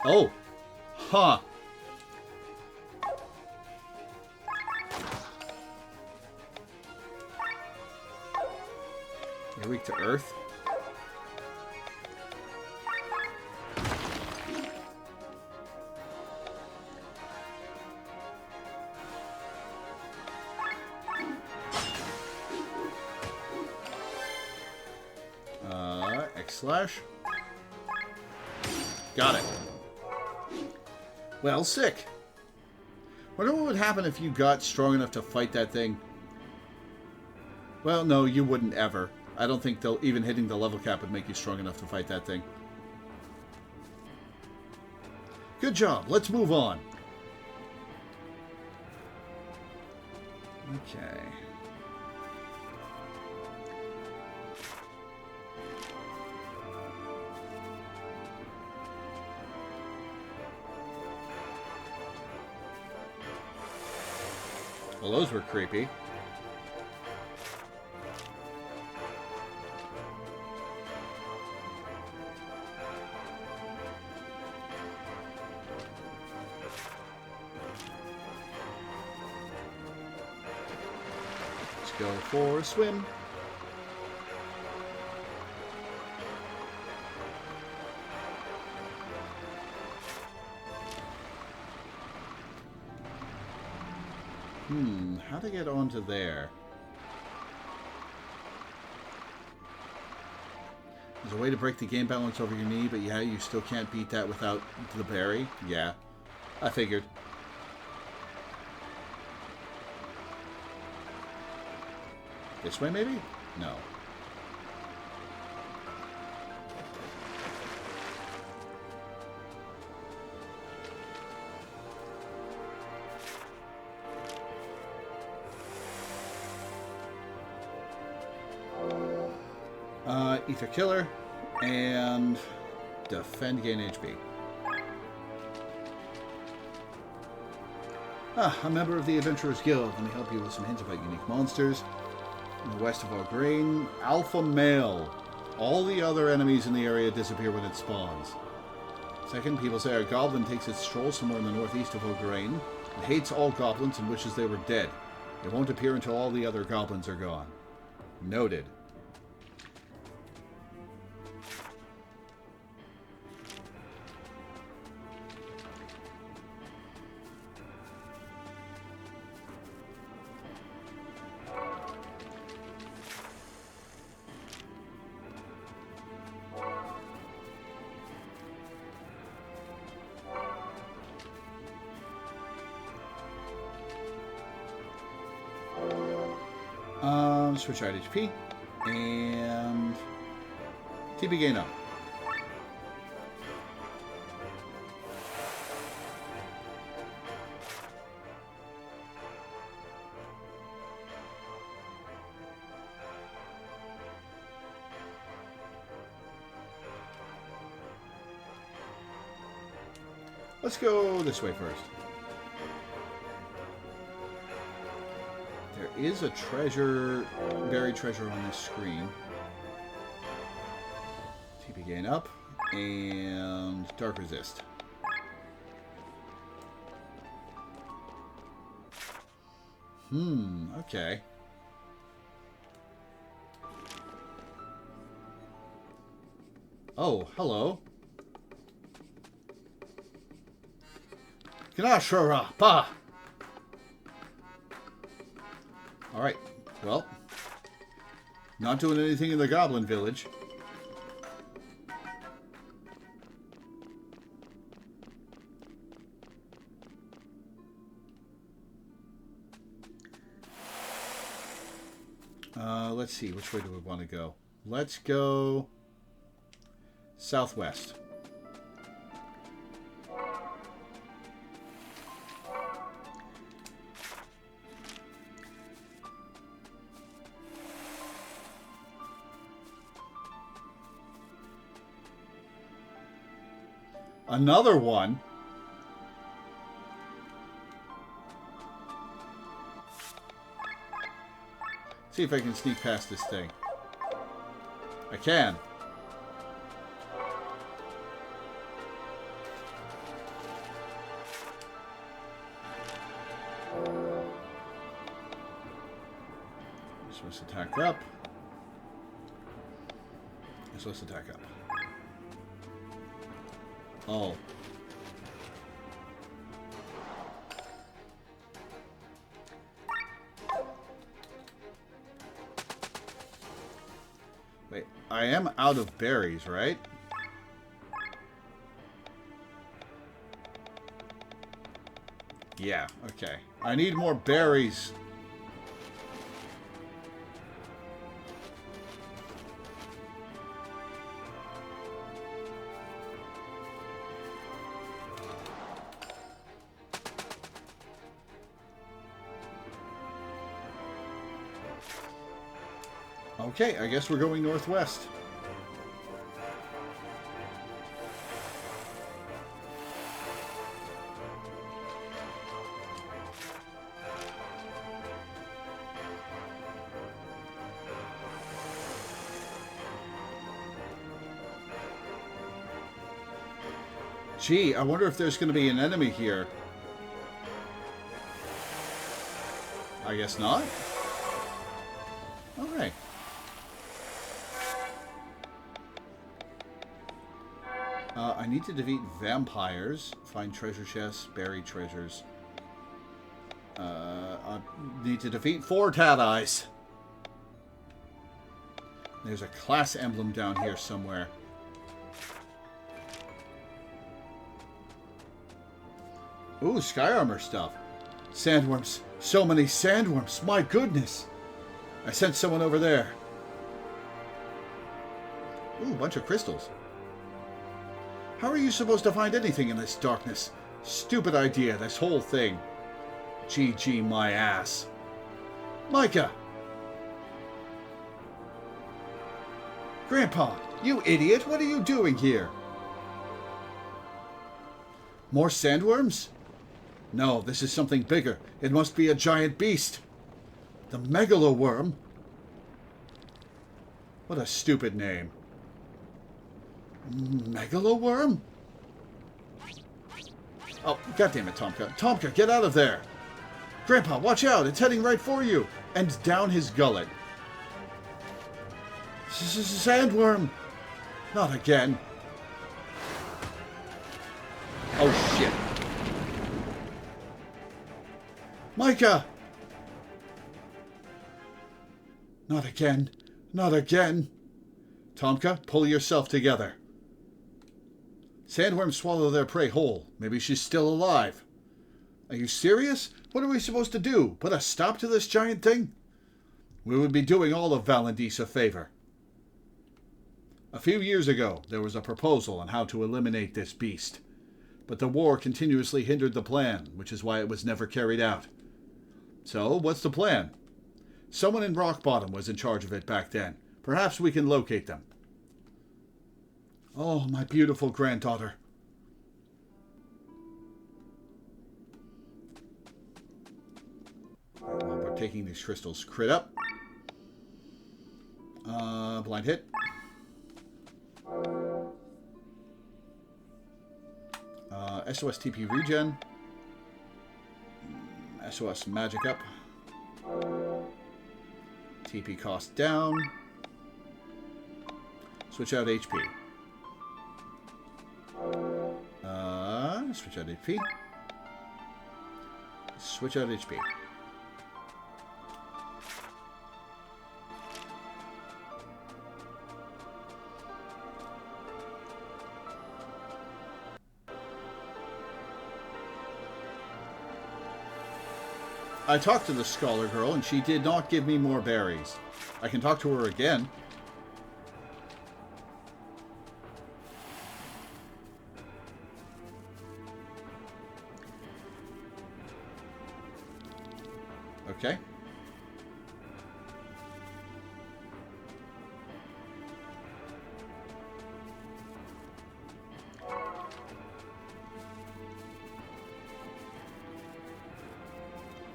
A: Oh! Huh! You're weak to earth? X/. Got it. Well, sick. Wonder what would happen if you got strong enough to fight that thing. Well, no, you wouldn't ever. I don't think even hitting the level cap would make you strong enough to fight that thing. Good job. Let's move on. Okay. Well, those were creepy. Let's go for a swim. How to get onto there? There's a way to break the game balance over your knee, but yeah, you still can't beat that without the berry. Yeah, I figured. This way, maybe? No. Ether Killer, and Defend, gain HP. A member of the Adventurers Guild. Let me help you with some hints about unique monsters. In the west of Augrain, Alpha Male. All the other enemies in the area disappear when it spawns. Second, people say a goblin takes its stroll somewhere in the northeast of Augrain. It hates all goblins and wishes they were dead. It won't appear until all the other goblins are gone. Noted. Switch out HP, and TP gain up. Let's go this way first. There is a treasure, buried treasure on this screen. TP gain up, and Dark Resist. Okay. Oh, hello. Ganashara, pa! Alright, well, not doing anything in the Goblin Village. Let's see, which way do we want to go? Let's go southwest. Another one. See if I can sneak past this thing. I can. I'm supposed to attack up. I'm supposed to attack up. Oh. Wait, I am out of berries, right? Yeah, okay. I need more berries. Okay, I guess we're going northwest. Gee, I wonder if there's going to be an enemy here. I guess not. Alright. I need to defeat vampires, find treasure chests, bury treasures. I need to defeat 4 Tat-Eyes. There's a class emblem down here somewhere. Ooh, sky armor stuff. Sandworms. So many sandworms. My goodness. I sent someone over there. Ooh, a bunch of crystals. How are you supposed to find anything in this darkness? Stupid idea, this whole thing. GG my ass. Micah! Grandpa, you idiot! What are you doing here? More sandworms? No, this is something bigger. It must be a giant beast. The megaloworm? What a stupid name. Megaloworm? Oh, goddammit, Tomka. Tomka, get out of there! Grandpa, watch out! It's heading right for you! And down his gullet. Sandworm! Not again. Oh, shit. Micah! Not again. Not again. Tomka, pull yourself together. Sandworms swallow their prey whole. Maybe she's still alive. Are you serious? What are we supposed to do? Put a stop to this giant thing? We would be doing all of Valendice a favor. A few years ago, there was a proposal on how to eliminate this beast. But the war continuously hindered the plan, which is why it was never carried out. So, what's the plan? Someone in Rock Bottom was in charge of it back then. Perhaps we can locate them. Oh, my beautiful granddaughter. We're taking these crystals. Crit up. Blind hit. SOS TP regen. SOS magic up. TP cost down. Switch out HP. Switch out HP. Switch out HP. I talked to the scholar girl, and she did not give me more berries. I can talk to her again. Okay.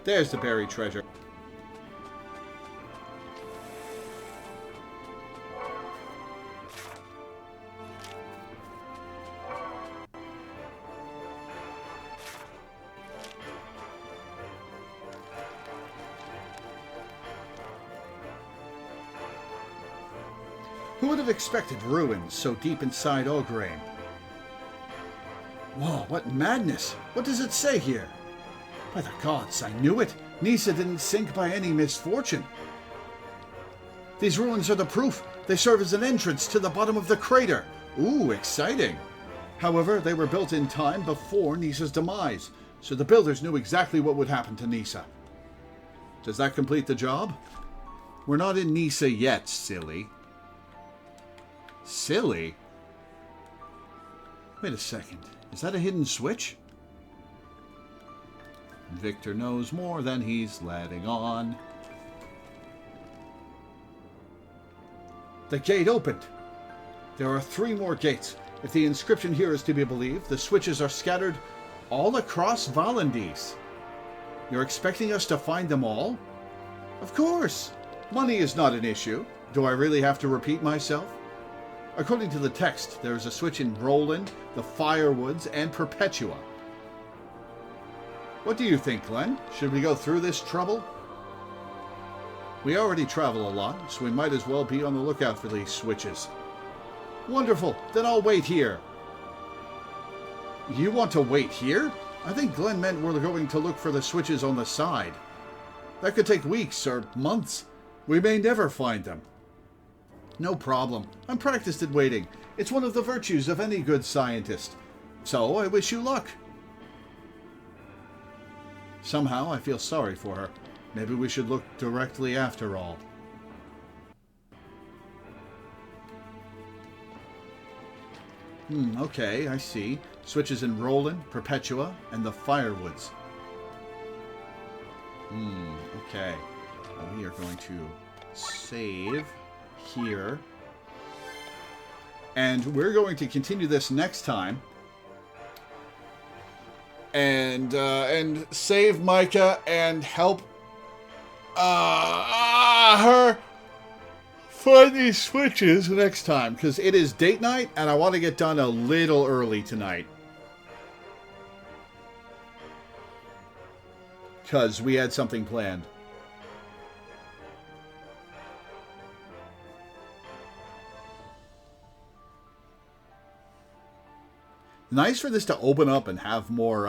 A: There's the buried treasure. Who would have expected ruins so deep inside Augrain? Whoa, what madness! What does it say here? By the gods, I knew it! Nisa didn't sink by any misfortune. These ruins are the proof. They serve as an entrance to the bottom of the crater. Ooh, exciting! However, they were built in time before Nisa's demise, so the builders knew exactly what would happen to Nisa. Does that complete the job? We're not in Nisa yet, silly. Silly? Wait a second. Is that a hidden switch? Victor knows more than he's letting on. The gate opened. There are 3 more gates. If the inscription here is to be believed, the switches are scattered all across Valendice. You're expecting us to find them all? Of course. Money is not an issue. Do I really have to repeat myself? According to the text, there is a switch in Roland, the Firewoods, and Perpetua. What do you think, Glenn? Should we go through this trouble? We already travel a lot, so we might as well be on the lookout for these switches. Wonderful! Then I'll wait here. You want to wait here? I think Glenn meant we're going to look for the switches on the side. That could take weeks or months. We may never find them. No problem. I'm practiced at waiting. It's one of the virtues of any good scientist. So I wish you luck. Somehow I feel sorry for her. Maybe we should look directly after all. Okay, I see. Switches in Roland, Perpetua, and the Firewoods. Okay. We are going to save here. And we're going to continue this next time. And save Micah and help her find these switches next time. Because it is date night, and I want to get done a little early tonight. Because we had something planned. Nice for this to open up and have more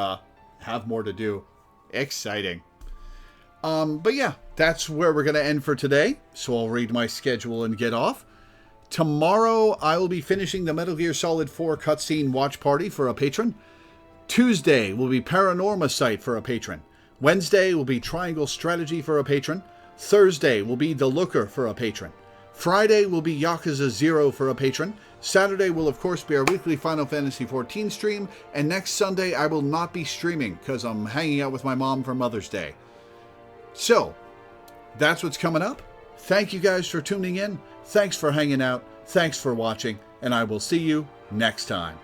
A: to do. Exciting. But yeah, that's where we're going to end for today. So I'll read my schedule and get off. Tomorrow, I will be finishing the Metal Gear Solid 4 cutscene watch party for a patron. Tuesday will be Paranorma Site for a patron. Wednesday will be Triangle Strategy for a patron. Thursday will be The Looker for a patron. Friday will be Yakuza 0 for a patron. Saturday will, of course, be our weekly Final Fantasy XIV stream. And next Sunday, I will not be streaming because I'm hanging out with my mom for Mother's Day. So, that's what's coming up. Thank you guys for tuning in. Thanks for hanging out. Thanks for watching. And I will see you next time.